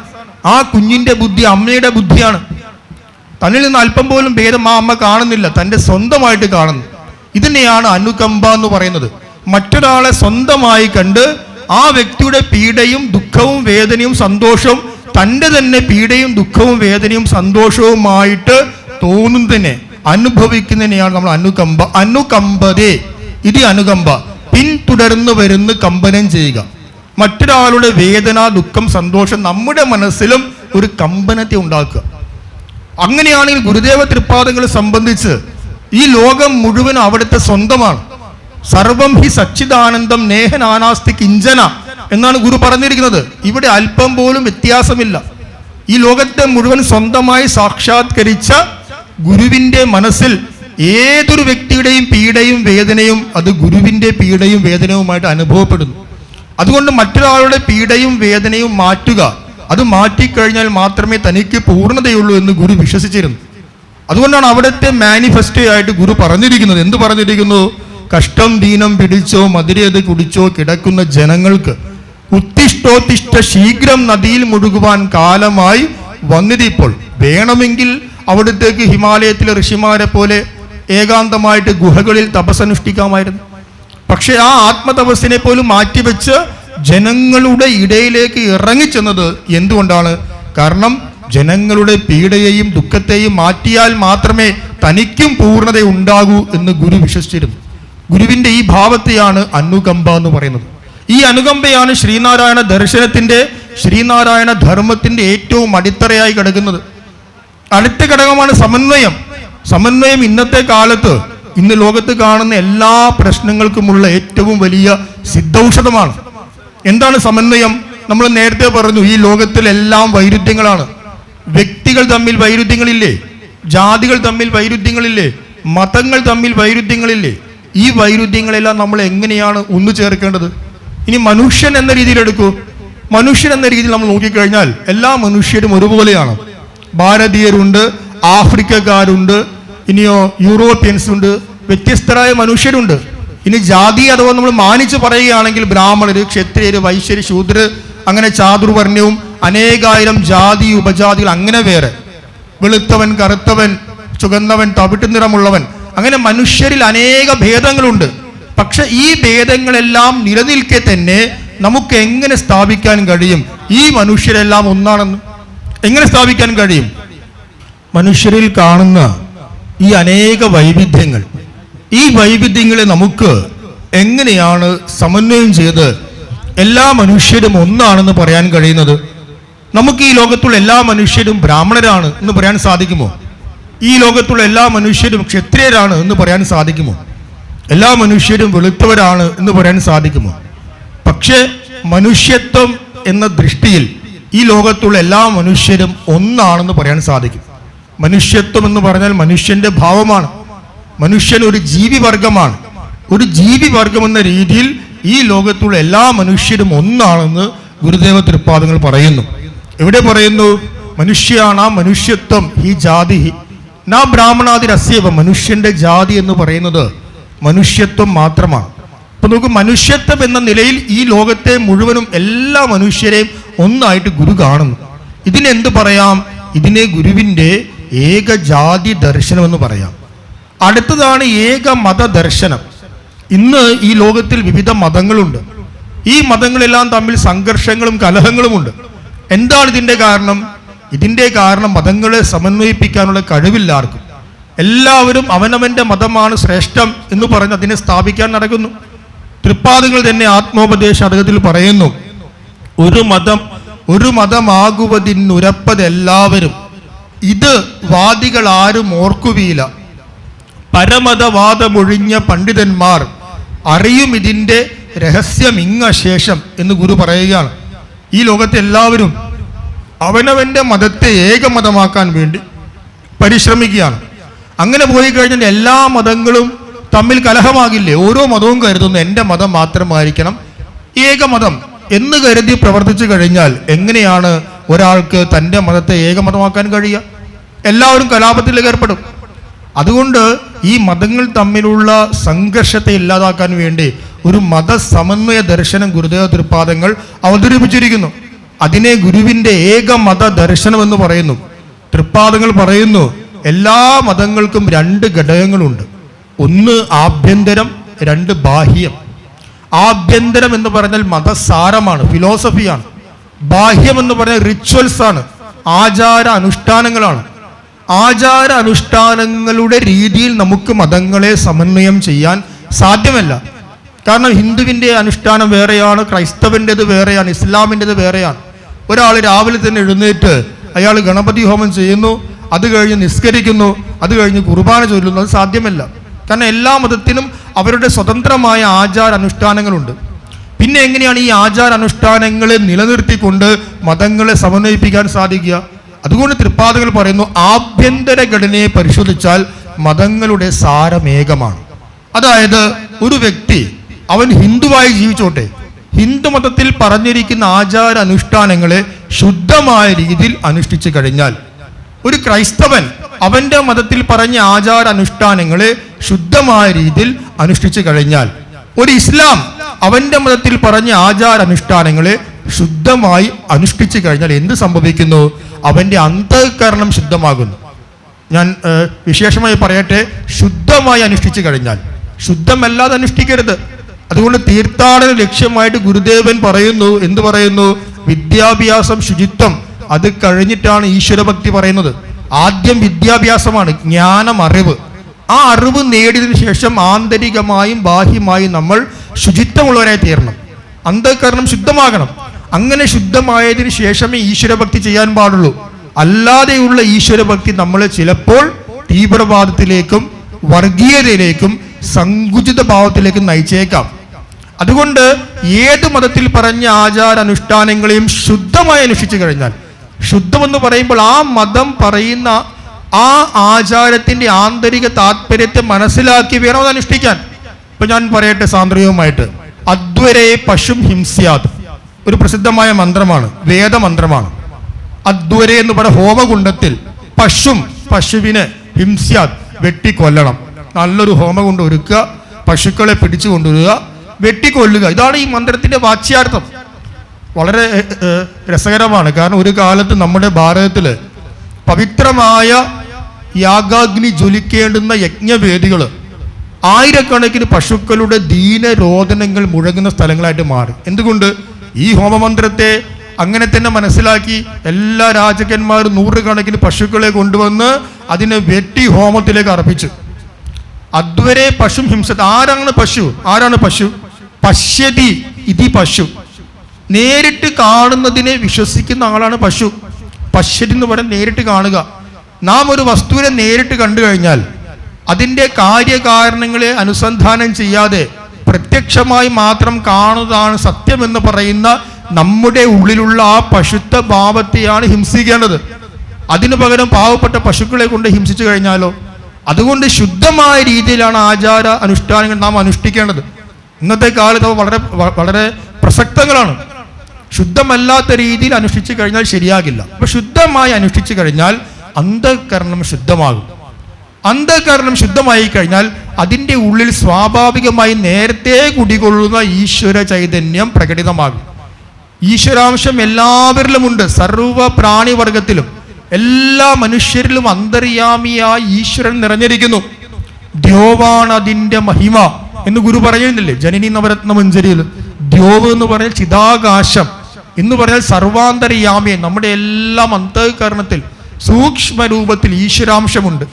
ആ കുഞ്ഞിൻ്റെ ബുദ്ധി അമ്മയുടെ ബുദ്ധിയാണ്. തന്നിൽ നിന്ന് അല്പം പോലും ഭേദം ആ അമ്മ കാണുന്നില്ല, തൻ്റെ സ്വന്തമായിട്ട് കാണുന്നു. ഇതിനെയാണ് അനുകമ്പ എന്ന് പറയുന്നത്. മറ്റൊരാളെ സ്വന്തമായി കണ്ട് ആ വ്യക്തിയുടെ പീഡയും ദുഃഖവും വേദനയും സന്തോഷവും തൻ്റെ തന്നെ പീഡയും ദുഃഖവും വേദനയും സന്തോഷവുമായിട്ട് തോന്നുന്നതിനെ, അനുഭവിക്കുന്നതിനെയാണ് നമ്മൾ അനുകമ്പ. അനുകമ്പതേ ഇത് അനുകമ്പ. പിന്തുടർന്ന് വരുന്ന കമ്പനം ചെയ്യുക. മറ്റൊരാളുടെ വേദന, ദുഃഖം, സന്തോഷം നമ്മുടെ മനസ്സിലും ഒരു കമ്പനത്തെ ഉണ്ടാക്കുക. അങ്ങനെയാണെങ്കിൽ ഗുരുദേവ തൃപ്പാദങ്ങളെ സംബന്ധിച്ച് ഈ ലോകം മുഴുവൻ അവിടുത്തെ സ്വന്തമാണ്. സർവം ഹി സച്ചിദാനന്ദം നേഹനാനാസ്തി കിഞ്ചന എന്നാണ് ഗുരു പറഞ്ഞിരിക്കുന്നത്. ഇവിടെ അല്പം പോലും വ്യത്യാസമില്ല. ഈ ലോകത്തെ മുഴുവൻ സ്വന്തമായി സാക്ഷാത്കരിച്ച ഗുരുവിൻ്റെ മനസ്സിൽ ഏതൊരു വ്യക്തിയുടെയും പീഡയും വേദനയും അത് ഗുരുവിൻ്റെ പീഡയും വേദനയുമായിട്ട് അനുഭവപ്പെടുന്നു. അതുകൊണ്ട് മറ്റൊരാളുടെ പീഡയും വേദനയും മാറ്റുക, അത് മാറ്റിക്കഴിഞ്ഞാൽ മാത്രമേ തനിക്ക് പൂർണ്ണതയുള്ളൂ എന്ന് ഗുരു വിശ്വസിച്ചിരുന്നു. അതുകൊണ്ടാണ് അവിടുത്തെ മാനിഫെസ്റ്റോ ആയിട്ട് ഗുരു പറഞ്ഞിരിക്കുന്നത്. എന്ത് പറഞ്ഞിരിക്കുന്നു? കഷ്ടം ദീനം പിടിച്ചോ മധുരയത് കുടിച്ചോ കിടക്കുന്ന ജനങ്ങൾക്ക് ഉത്തിഷ്ടോത്തിഷ്ട ശീഘ്രം നദിയിൽ മുഴുകുവാൻ കാലമായി വന്നിതിപ്പോൾ. വേണമെങ്കിൽ അവിടത്തേക്ക് ഹിമാലയത്തിലെ ഋഷിമാരെ പോലെ ഏകാന്തമായിട്ട് ഗുഹകളിൽ തപസ്സനുഷ്ഠിക്കാമായിരുന്നു. പക്ഷെ ആ ആത്മതപസ്സിനെ പോലും മാറ്റിവെച്ച് ജനങ്ങളുടെ ഇടയിലേക്ക് ഇറങ്ങിച്ചെന്നത് എന്തുകൊണ്ടാണ്? കാരണം ജനങ്ങളുടെ പീഡയെയും ദുഃഖത്തെയും മാറ്റിയാൽ മാത്രമേ തനിക്കും പൂർണ്ണത ഉണ്ടാകൂ എന്ന് ഗുരു വിശ്വസിച്ചിരുന്നു. ഗുരുവിൻ്റെ ഈ ഭാവത്തെയാണ് അനുകമ്പ എന്ന് പറയുന്നത്. ഈ അനുകമ്പയാണ് ശ്രീനാരായണ ദർശനത്തിൻ്റെ, ശ്രീനാരായണ ധർമ്മത്തിൻ്റെ ഏറ്റവും അടിത്തറയായി കിടക്കുന്നത്. അടുത്ത ഘടകമാണ് സമന്വയം. സമന്വയം ഇന്നത്തെ കാലത്ത്, ഇന്ന് ലോകത്ത് കാണുന്ന എല്ലാ പ്രശ്നങ്ങൾക്കുമുള്ള ഏറ്റവും വലിയ സിദ്ധൌഷധമാണ്. എന്താണ് സമന്വയം? നമ്മൾ നേരത്തെ പറഞ്ഞു, ഈ ലോകത്തിലെല്ലാം വൈരുദ്ധ്യങ്ങളാണ്. വ്യക്തികൾ തമ്മിൽ വൈരുദ്ധ്യങ്ങളില്ലേ? ജാതികൾ തമ്മിൽ വൈരുദ്ധ്യങ്ങളില്ലേ? മതങ്ങൾ തമ്മിൽ വൈരുദ്ധ്യങ്ങളില്ലേ? ഈ വൈരുദ്ധ്യങ്ങളെല്ലാം നമ്മൾ എങ്ങനെയാണ് ഒന്നു ചേർക്കേണ്ടത്? ഇനി മനുഷ്യൻ എന്ന രീതിയിൽ എടുക്കൂ. മനുഷ്യൻ എന്ന രീതിയിൽ നമ്മൾ നോക്കിക്കഴിഞ്ഞാൽ എല്ലാ മനുഷ്യരും ഒരുപോലെയാണ്. ഭാരതീയരുണ്ട്, ആഫ്രിക്കക്കാരുണ്ട്, ഇനിയോ യൂറോപ്യൻസ് ഉണ്ട്, വ്യത്യസ്തരായ മനുഷ്യരുണ്ട്. ഇനി ജാതി അഥവാ നമ്മൾ മാനിച്ച് പറയുകയാണെങ്കിൽ ബ്രാഹ്മണര്, ക്ഷത്രിയര്, വൈശ്യര്, ശൂദ്രര്, അങ്ങനെ ചാതുർവർണ്ണയവും അനേകായിരം ജാതി ഉപജാതികൾ, അങ്ങനെ വേറെ, വെളുത്തവൻ, കറുത്തവൻ, ചുവന്നവൻ, തവിട്ട് നിറമുള്ളവൻ, അങ്ങനെ മനുഷ്യരിൽ അനേക ഭേദങ്ങളുണ്ട്. പക്ഷെ ഈ ഭേദങ്ങളെല്ലാം നിലനിൽക്കെ തന്നെ നമുക്ക് എങ്ങനെ സ്ഥാപിക്കാൻ കഴിയും ഈ മനുഷ്യരെല്ലാം ഒന്നാണെന്ന്? എങ്ങനെ സ്ഥാപിക്കാൻ കഴിയും? മനുഷ്യരിൽ കാണുന്ന ഈ അനേക വൈവിധ്യങ്ങൾ, ഈ വൈവിധ്യങ്ങളെ നമുക്ക് എങ്ങനെയാണ് സമന്വയം ചെയ്ത് എല്ലാ മനുഷ്യരും ഒന്നാണെന്ന് പറയാൻ കഴിയുന്നത്? നമുക്ക് ഈ ലോകത്തുള്ള എല്ലാ മനുഷ്യരും ബ്രാഹ്മണരാണ് എന്ന് പറയാൻ സാധിക്കുമോ? ഈ ലോകത്തുള്ള എല്ലാ മനുഷ്യരും ക്ഷത്രിയരാണ് എന്ന് പറയാൻ സാധിക്കുമോ? എല്ലാ മനുഷ്യരും വെളുത്തവരാണ് എന്ന് പറയാൻ സാധിക്കുമോ? പക്ഷേ മനുഷ്യത്വം എന്ന ദൃഷ്ടിയിൽ ഈ ലോകത്തുള്ള എല്ലാ മനുഷ്യരും ഒന്നാണെന്ന് പറയാൻ സാധിക്കും. മനുഷ്യത്വം എന്ന് പറഞ്ഞാൽ മനുഷ്യന്റെ ഭാവമാണ്. മനുഷ്യൻ ഒരു ജീവിവർഗമാണ്. ഒരു ജീവിവർഗം എന്ന രീതിയിൽ ഈ ലോകത്തുള്ള എല്ലാ മനുഷ്യരും ഒന്നാണെന്ന് ഗുരുദേവ തൃപ്പാദങ്ങൾ പറയുന്നു. എവിടെ പറയുന്നു? മനുഷ്യാണ മനുഷ്യത്വം ഈ ജാതി നാ ബ്രാഹ്മണാതിരസ്യവ, മനുഷ്യന്റെ ജാതി എന്ന് പറയുന്നത് മനുഷ്യത്വം മാത്രമാണ്. അപ്പൊ നമുക്ക് മനുഷ്യത്വം എന്ന നിലയിൽ ഈ ലോകത്തെ മുഴുവനും എല്ലാ മനുഷ്യരെയും ഒന്നായിട്ട് ഗുരു കാണുന്നു. ഇതിനെന്ത് പറയാം? ഇതിനെ ഗുരുവിന്റെ ഏകജാതി ദർശനം എന്ന് പറയാം. അടുത്തതാണ് ഏക മത ദർശനം. ഇന്ന് ഈ ലോകത്തിൽ വിവിധ മതങ്ങളുണ്ട്. ഈ മതങ്ങളെല്ലാം തമ്മിൽ സംഘർഷങ്ങളും കലഹങ്ങളുമുണ്ട്. എന്താണ് ഇതിന്റെ കാരണം? ഇതിന്റെ കാരണം മതങ്ങളെ സമന്വയിപ്പിക്കാനുള്ള കഴിവില്ലാർക്കും. എല്ലാവരും അവനവന്റെ മതമാണ് ശ്രേഷ്ഠം എന്ന് പറഞ്ഞ് അതിനെ സ്ഥാപിക്കാൻ നടക്കുന്നു. തൃപ്പാദങ്ങൾ തന്നെ ആത്മോപദേശത്തിൽ പറയുന്നു, ഒരു മതമാകുവതിനുരപ്പതെല്ലാവരും, ഇത് വാദികൾ ആരും ഓർക്കുവീല. പരമതവാദമൊഴിഞ്ഞ പണ്ഡിതന്മാർ അറിയും ഇതിൻ്റെ രഹസ്യമിങ്ങശേഷം എന്ന് ഗുരു പറയുകയാണ്. ഈ ലോകത്തെ എല്ലാവരും അവനവന്റെ മതത്തെ ഏകമതമാക്കാൻ വേണ്ടി പരിശ്രമിക്കുകയാണ്. അങ്ങനെ പോയി കഴിഞ്ഞാൽ എല്ലാ മതങ്ങളും തമ്മിൽ കലഹമാകില്ലേ? ഓരോ മതവും കരുതുന്നു എൻ്റെ മതം മാത്രമായിരിക്കണം ഏകമതം എന്ന് കരുതി പ്രവർത്തിച്ചു കഴിഞ്ഞാൽ എങ്ങനെയാണ് ഒരാൾക്ക് തൻ്റെ മതത്തെ ഏകമതമാക്കാൻ കഴിയുക? എല്ലാവരും കലാപത്തിലേക്ക് ഏർപ്പെടും. അതുകൊണ്ട് ഈ മതങ്ങൾ തമ്മിലുള്ള സംഘർഷത്തെ ഇല്ലാതാക്കാൻ വേണ്ടി ഒരു മതസമന്വയ ദർശനം ഗുരുദേവ തൃപ്പാദങ്ങൾ അവതരിപ്പിച്ചിരിക്കുന്നു. അതിനെ ഗുരുവിന്റെ ഏകമത ദർശനം എന്ന് പറയുന്നു. തൃപ്പാദങ്ങൾ പറയുന്നു, എല്ലാ മതങ്ങൾക്കും രണ്ട് ഘടകങ്ങളുണ്ട്. ഒന്ന് ആഭ്യന്തരം, രണ്ട് ബാഹ്യം. ആഭ്യന്തരം എന്ന് പറഞ്ഞാൽ മതസാരമാണ്, ഫിലോസഫിയാണ്. ബാഹ്യം എന്ന് പറഞ്ഞാൽ റിച്വൽസ് ആണ്, ആചാര അനുഷ്ഠാനങ്ങളാണ്. ആചാര അനുഷ്ഠാനങ്ങളുടെ രീതിയിൽ നമുക്ക് മതങ്ങളെ സമന്വയം ചെയ്യാൻ സാധ്യമല്ല. കാരണം ഹിന്ദുവിൻ്റെ അനുഷ്ഠാനം വേറെയാണ്, ക്രൈസ്തവൻ്റെത് വേറെയാണ്, ഇസ്ലാമിൻ്റെത് വേറെയാണ്. ഒരാൾ രാവിലെ തന്നെ എഴുന്നേറ്റ് അയാൾ ഗണപതി ഹോമം ചെയ്യുന്നു, അത് കഴിഞ്ഞ് നിസ്കരിക്കുന്നു, അത് കഴിഞ്ഞ് കുർബാന ചൊല്ലുന്നു. അത് സാധ്യമല്ല. കാരണം എല്ലാ മതത്തിനും അവരുടെ സ്വതന്ത്രമായ ആചാര അനുഷ്ഠാനങ്ങളുണ്ട്. പിന്നെ എങ്ങനെയാണ് ഈ ആചാര അനുഷ്ഠാനങ്ങളെ നിലനിർത്തിക്കൊണ്ട് മതങ്ങളെ സമന്വയിപ്പിക്കാൻ സാധിക്കുക? അതുകൊണ്ട് തൃപ്പാദകൾ പറയുന്നു, ആഭ്യന്തര ഘടനയെ പരിശോധിച്ചാൽ മതങ്ങളുടെ സാരമേകമാണ്. അതായത് ഒരു വ്യക്തി അവൻ ഹിന്ദുവായി ജീവിച്ചോട്ടെ, ഹിന്ദു മതത്തിൽ പറഞ്ഞിരിക്കുന്ന ആചാര അനുഷ്ഠാനങ്ങളെ ശുദ്ധമായ രീതിയിൽ അനുഷ്ഠിച്ചു കഴിഞ്ഞാൽ, ഒരു ക്രൈസ്തവൻ അവന്റെ മതത്തിൽ പറഞ്ഞ ആചാര അനുഷ്ഠാനങ്ങളെ ശുദ്ധമായ രീതിയിൽ അനുഷ്ഠിച്ചു കഴിഞ്ഞാൽ, ഒരു ഇസ്ലാം അവന്റെ മതത്തിൽ പറഞ്ഞ ആചാര അനുഷ്ഠാനങ്ങളെ ശുദ്ധമായി അനുഷ്ഠിച്ചു കഴിഞ്ഞാൽ എന്ത് സംഭവിക്കുന്നു? അവന്റെ അന്തഃകരണം ശുദ്ധമാകുന്നു. ഞാൻ വിശേഷമായി പറയട്ടെ, ശുദ്ധമായി അനുഷ്ഠിച്ചു കഴിഞ്ഞാൽ. ശുദ്ധമല്ലാതെ അനുഷ്ഠിക്കരുത്. അതുകൊണ്ട് തീർത്ഥാടന ലക്ഷ്യമായിട്ട് ഗുരുദേവൻ പറയുന്നു, എന്ത് പറയുന്നു? വിദ്യാഭ്യാസം, ശുചിത്വം, അത് കഴിഞ്ഞിട്ടാണ് ഈശ്വരഭക്തി പറയുന്നത്. ആദ്യം വിദ്യാഭ്യാസമാണ്, ജ്ഞാനം, അറിവ്. ആ അറിവ് നേടിയതിനു ശേഷം ആന്തരികമായും ബാഹ്യമായും നമ്മൾ ശുചിത്വമുള്ളവരായി തീരണം. അന്തഃകരണം ശുദ്ധമാകണം. അങ്ങനെ ശുദ്ധമായതിനു ശേഷമേ ഈശ്വരഭക്തി ചെയ്യാൻ പാടുള്ളൂ. അല്ലാതെയുള്ള ഈശ്വരഭക്തി നമ്മളെ ചിലപ്പോൾ തീവ്രവാദത്തിലേക്കും വർഗീയതയിലേക്കും സങ്കുചിത ഭാവത്തിലേക്കും നയിച്ചേക്കാം. അതുകൊണ്ട് ഏത് മതത്തിൽ പറഞ്ഞ ആചാര അനുഷ്ഠാനങ്ങളെയും ശുദ്ധമായി അനുഷ്ഠിച്ചു കഴിഞ്ഞാൽ, ശുദ്ധമെന്ന് പറയുമ്പോൾ ആ മതം പറയുന്ന ആ ആചാരത്തിന്റെ ആന്തരിക താല്പര്യത്തെ മനസ്സിലാക്കി വേണം അത് അനുഷ്ഠിക്കാൻ. ഇപ്പൊ ഞാൻ പറയട്ടെ സാന്ദ്രികവുമായിട്ട്, അദ്വരേ പശും ഹിംസ്യാത് ഒരു പ്രസിദ്ധമായ മന്ത്രമാണ്, വേദമന്ത്രമാണ്. അദ്വരേ എന്ന് പറയുന്ന ഹോമകുണ്ടത്തിൽ പശുവിനെ ഹിംസ്യാത് വെട്ടിക്കൊല്ലണം. നല്ലൊരു ഹോമകുണ്ടം ഒരുക്കുക, പശുക്കളെ പിടിച്ചു കൊണ്ടുവരിക, വെട്ടിക്കൊല്ലുക. ഇതാണ് ഈ മന്ത്രത്തിന്റെ വാച്യാർത്ഥം. വളരെ രസകരമാണ്. കാരണം ഒരു കാലത്ത് നമ്മുടെ ഭാരതത്തിൽ പവിത്രമായ യാഗാഗ്നി ജ്വലിക്കേണ്ടുന്ന യജ്ഞവേദികൾ ആയിരക്കണക്കിന് പശുക്കളുടെ ദീനരോദനങ്ങൾ മുഴങ്ങുന്ന സ്ഥലങ്ങളായിട്ട് മാറി. എന്തുകൊണ്ട്? ഈ ഹോമമന്ത്രത്തെ അങ്ങനെ തന്നെ മനസ്സിലാക്കി എല്ലാ രാജാക്കന്മാരും നൂറുകണക്കിന് പശുക്കളെ കൊണ്ടുവന്ന് അതിനെ വെട്ടി ഹോമത്തിലേക്ക് അർപ്പിച്ചു. അദ്വരെ പശും ഹിംസ. ആരാണ് പശു? പശ്യതി ഇതി പശു. നേരിട്ട് കാണുന്നതിനെ വിശ്വസിക്കുന്ന ആളാണ് പശു. പശ്യതി എന്ന് പറഞ്ഞാൽ നേരിട്ട് കാണുക. നാം ഒരു വസ്തുവിനെ നേരിട്ട് കണ്ടു കഴിഞ്ഞാൽ അതിൻ്റെ കാര്യകാരണങ്ങളെ അനുസന്ധാനം ചെയ്യാതെ പ്രത്യക്ഷമായി മാത്രം കാണുന്നതാണ് സത്യമെന്ന് പറയുന്ന നമ്മുടെ ഉള്ളിലുള്ള ആ പശുത്വ ഭാവത്തെയാണ് ഹിംസിക്കേണ്ടത്. അതിനു പകരം പാവപ്പെട്ട പശുക്കളെ കൊണ്ട് ഹിംസിച്ചു കഴിഞ്ഞാലോ? അതുകൊണ്ട് ശുദ്ധമായ രീതിയിലാണ് ആചാര അനുഷ്ഠാനങ്ങൾ നാം അനുഷ്ഠിക്കേണ്ടത്. ഇന്നത്തെ കാലത്ത് വളരെ വളരെ പ്രസക്തങ്ങളാണ്. ശുദ്ധമല്ലാത്ത രീതിയിൽ അനുഷ്ഠിച്ചു കഴിഞ്ഞാൽ ശരിയാകില്ല. അപ്പൊ ശുദ്ധമായി അനുഷ്ഠിച്ചു കഴിഞ്ഞാൽ അന്തഃകരണം ശുദ്ധമാകും. അന്ധകരണം ശുദ്ധമായി കഴിഞ്ഞാൽ അതിൻ്റെ ഉള്ളിൽ സ്വാഭാവികമായി നേരത്തെ കുടികൊള്ളുന്ന ഈശ്വര ചൈതന്യം പ്രകടിതമാകും. ഈശ്വരാംശം എല്ലാവരിലുമുണ്ട്. സർവ പ്രാണിവർഗത്തിലും എല്ലാ മനുഷ്യരിലും അന്തര്യാമിയായി ഈശ്വരൻ നിറഞ്ഞിരിക്കുന്നു. ദ്യോവാണ് അതിൻ്റെ മഹിമ എന്ന് ഗുരു പറയുന്നില്ലേ ജനനി നവരത്ന മഞ്ജരിയിൽ. ദ്യോവ് എന്ന് പറഞ്ഞാൽ ചിതാകാശം എന്ന് പറഞ്ഞാൽ സർവാന്തര്യാമിയെ. നമ്മുടെ എല്ലാം അന്തःകരണത്തിൽ സൂക്ഷ്മ രൂപത്തിൽ ഈശ്വരാംശമുണ്ട്.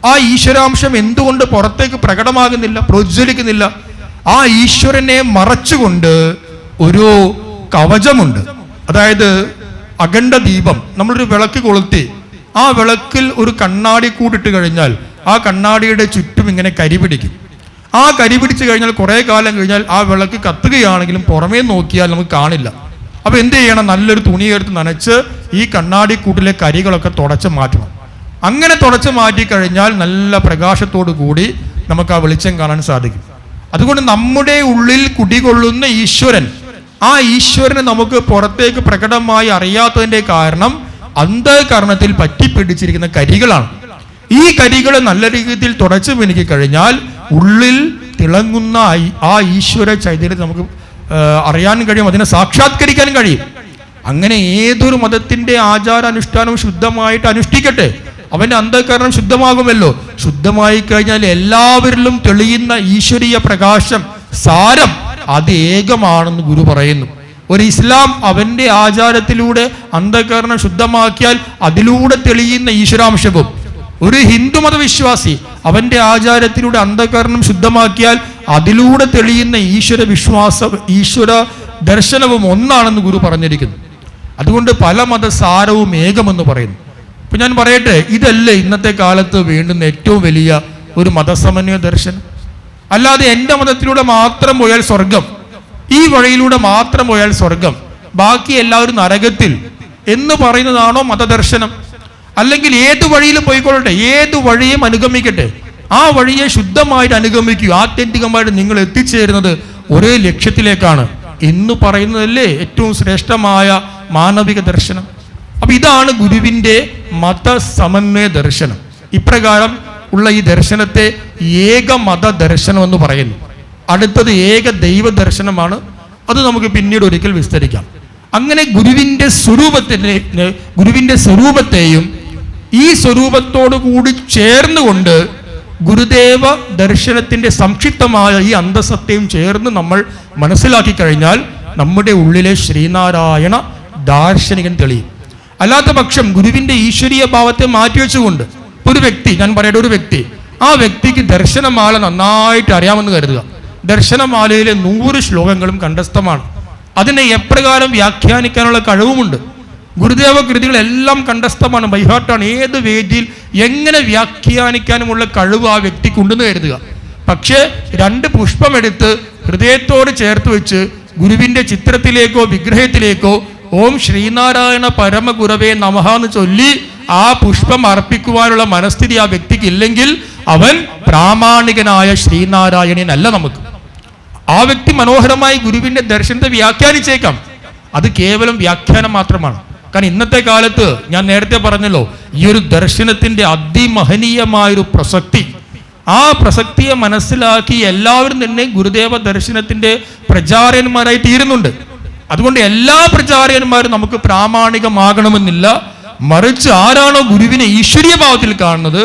ആ ഈശ്വരാംശം എന്തുകൊണ്ട് പുറത്തേക്ക് പ്രകടമാകുന്നില്ല, പ്രോജ്വലിക്കുന്നില്ല? ആ ഈശ്വരനെ മറച്ചുകൊണ്ട് ഒരു കവചമുണ്ട്. അതായത് അഖണ്ഡ ദീപം. നമ്മളൊരു വിളക്ക് കൊളുത്തി ആ വിളക്കിൽ ഒരു കണ്ണാടി കൂടിട്ട് കഴിഞ്ഞാൽ ആ കണ്ണാടിയുടെ ചുറ്റും ഇങ്ങനെ കരി പിടിക്കും. ആ കരി പിടിച്ചു കഴിഞ്ഞാൽ കുറേ കാലം കഴിഞ്ഞാൽ ആ വിളക്ക് കത്തുകയാണെങ്കിലും പുറമേ നോക്കിയാൽ നമുക്ക് കാണില്ല. അപ്പോൾ എന്ത് ചെയ്യണം? നല്ലൊരു തുണി എടുത്ത് നനച്ച് ഈ കണ്ണാടിക്കൂട്ടിലെ കരികളൊക്കെ തുടച്ച് മാറ്റണം. അങ്ങനെ തുടച്ച് മാറ്റിക്കഴിഞ്ഞാൽ നല്ല പ്രകാശത്തോടു കൂടി നമുക്ക് ആ വെളിച്ചം കാണാൻ സാധിക്കും. അതുകൊണ്ട് നമ്മുടെ ഉള്ളിൽ കുടികൊള്ളുന്ന ഈശ്വരൻ, ആ ഈശ്വരനെ നമുക്ക് പുറത്തേക്ക് പ്രകടമായി അറിയാത്തതിൻ്റെ കാരണം അന്ധകരണത്തിൽ പറ്റിപ്പിടിച്ചിരിക്കുന്ന കരികളാണ്. ഈ കരികൾ നല്ല രീതിയിൽ തുടച്ചു മിനുക്കി കഴിഞ്ഞാൽ ഉള്ളിൽ തിളങ്ങുന്ന ആ ഈശ്വര ചൈതന്യത്തെ നമുക്ക് അറിയാൻ കഴിയും, അതിനെ സാക്ഷാത്കരിക്കാൻ കഴിയും. അങ്ങനെ ഏതൊരു മതത്തിന്റെ ആചാരാനുഷ്ഠാനവും ശുദ്ധമായിട്ട് അനുഷ്ഠിക്കട്ടെ, അവന്റെ അന്ധകരണം ശുദ്ധമാകുമല്ലോ. ശുദ്ധമായി കഴിഞ്ഞാൽ എല്ലാവരിലും തെളിയുന്ന ഈശ്വരീയ പ്രകാശം സാരം അത് ഏകമാണെന്ന് ഗുരു പറയുന്നു. ഒരു ഇസ്ലാം അവന്റെ ആചാരത്തിലൂടെ അന്ധകരണം ശുദ്ധമാക്കിയാൽ അതിലൂടെ തെളിയുന്ന ഈശ്വരാംശവും, ഒരു ഹിന്ദു മതവിശ്വാസി അവന്റെ ആചാരത്തിലൂടെ അന്ധകരണം ശുദ്ധമാക്കിയാൽ അതിലൂടെ തെളിയുന്ന ഈശ്വര വിശ്വാസം, ഈശ്വര ദർശനവും ഒന്നാണെന്ന് ഗുരു പറഞ്ഞിരിക്കുന്നു. അതുകൊണ്ട് പല മതസാരവും ഏകമെന്ന് പറയുന്നു. ഇപ്പൊ ഞാൻ പറയട്ടെ, ഇതല്ലേ ഇന്നത്തെ കാലത്ത് വേണ്ടുന്ന ഏറ്റവും വലിയ ഒരു മതസമന്വയ ദർശനം. അല്ലാതെ എൻ്റെ മതത്തിലൂടെ മാത്രം പോയാൽ സ്വർഗം, ഈ വഴിയിലൂടെ മാത്രം പോയാൽ സ്വർഗം, ബാക്കി എല്ലാവരും നരകത്തിൽ എന്ന് പറയുന്നതാണോ മതദർശനം? അല്ലെങ്കിൽ ഏത് വഴിയിലും പോയിക്കൊള്ളട്ടെ, ഏത് വഴിയും അനുഗമിക്കട്ടെ, ആ വഴിയെ ശുദ്ധമായിട്ട് അനുഗമിക്കൂ. ആത്യന്തികമായിട്ട് നിങ്ങൾ എത്തിച്ചേരുന്നത് ഒരേ ലക്ഷ്യത്തിലേക്കാണ് എന്ന് പറയുന്നതല്ലേ ഏറ്റവും ശ്രേഷ്ഠമായ മാനവിക ദർശനം. അപ്പൊ ഇതാണ് ഗുരുവിൻ്റെ മതസമന്വയ ദർശനം. ഇപ്രകാരം ഉള്ള ഈ ദർശനത്തെ ഏക മത ദർശനം എന്ന് പറയുന്നു. അടുത്തത് ഏക ദൈവ ദർശനമാണ്. അത് നമുക്ക് പിന്നീട് ഒരിക്കൽ വിസ്തരിക്കാം. അങ്ങനെ ഗുരുവിൻ്റെ സ്വരൂപത്തെയും ഈ സ്വരൂപത്തോടു കൂടി ചേർന്നുകൊണ്ട് ഗുരുദേവ ദർശനത്തിന്റെ സംക്ഷിപ്തമായ ഈ അന്തസത്തയും ചേർന്ന് നമ്മൾ മനസ്സിലാക്കി കഴിഞ്ഞാൽ നമ്മുടെ ഉള്ളിലെ ശ്രീനാരായണ ദാർശനികൻ തെളിയും. അല്ലാത്ത പക്ഷം ഗുരുവിന്റെ ഈശ്വരീയ ഭാവത്തെ മാറ്റിവെച്ചുകൊണ്ട് ഒരു വ്യക്തി, ഞാൻ പറയട്ടെ, ഒരു വ്യക്തി, ആ വ്യക്തിക്ക് ദർശനമാല നന്നായിട്ട് അറിയാമെന്ന് കരുതുക. ദർശനമാലയിലെ 100 ശ്ലോകങ്ങളും കണ്ഠസ്ഥമാണ്. അതിനെ എപ്രകാരം വ്യാഖ്യാനിക്കാനുള്ള കഴിവുമുണ്ട്. ഗുരുദേവ കൃതികളെല്ലാം കണ്ഠസ്ഥമാണ്, ബൈഹാർട്ടാണ്. ഏത് വേദിയിൽ എങ്ങനെ വ്യാഖ്യാനിക്കാനുമുള്ള കഴിവ് ആ വ്യക്തിക്കുണ്ടെന്ന് കരുതുക. പക്ഷേ 2 പുഷ്പമെടുത്ത് ഹൃദയത്തോട് ചേർത്ത് വെച്ച് ഗുരുവിന്റെ ചിത്രത്തിലേക്കോ വിഗ്രഹത്തിലേക്കോ ഓം ശ്രീനാരായണ പരമഗുരവേ നമഃ എന്ന് ചൊല്ലി ആ പുഷ്പം അർപ്പിക്കുവാനുള്ള മനസ്ഥിതി ആ വ്യക്തിക്ക് ഇല്ലെങ്കിൽ അവൻ പ്രാമാണികനായ ശ്രീനാരായണനല്ല. നമുക്ക് ആ വ്യക്തി മനോഹരമായി ഗുരുവിന്റെ ദർശനത്തെ വ്യാഖ്യാനിച്ചേക്കാം, അത് കേവലം വ്യാഖ്യാനം മാത്രമാണ്. കാരണം ഇന്നത്തെ കാലത്ത് ഞാൻ നേരത്തെ പറഞ്ഞല്ലോ, ഈ ഒരു ദർശനത്തിന്റെ അതിമഹനീയമായൊരു പ്രസക്തി, ആ പ്രസക്തിയെ മനസ്സിലാക്കി എല്ലാവരും തന്നെ ഗുരുദേവ ദർശനത്തിന്റെ പ്രചാരകന്മാരായി തീരുന്നുണ്ട്. അതുകൊണ്ട് എല്ലാ പ്രചാരകന്മാരും നമുക്ക് പ്രാമാണികമാകണമെന്നില്ല. മറിച്ച് ആരാണോ ഗുരുവിനെ ഈശ്വരീയ ഭാവത്തിൽ കാണുന്നത്,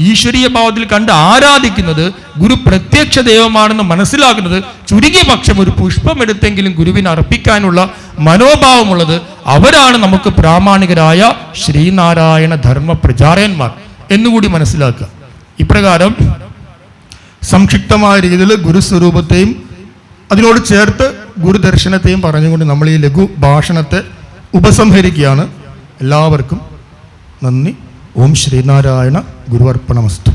ഈശ്വരീയ ഭാവത്തിൽ കണ്ട് ആരാധിക്കുന്നത്, ഗുരു പ്രത്യക്ഷ ദൈവമാണെന്ന് മനസ്സിലാക്കുന്നത്, ചുരുങ്ങിയ പക്ഷം ഒരു പുഷ്പം എടുത്തെങ്കിലും ഗുരുവിന് അർപ്പിക്കാനുള്ള മനോഭാവമുള്ളത്, അവരാണ് നമുക്ക് പ്രാമാണികരായ ശ്രീനാരായണ ധർമ്മ പ്രചാരകന്മാർ എന്നുകൂടി മനസ്സിലാക്കുക. ഇപ്രകാരം സംക്ഷിപ്തമായ രീതിയിൽ ഗുരുസ്വരൂപത്തെയും അതിനോട് ചേർത്ത് ഗുരുദർശനത്തെയും പറഞ്ഞുകൊണ്ട് നമ്മൾ ഈ ലഘു ഭാഷണത്തെ ഉപസംഹരിക്കുകയാണ്. എല്ലാവർക്കും നന്ദി. ഓം ശ്രീനാരായണ ഗുരുവർപ്പണമസ്തു.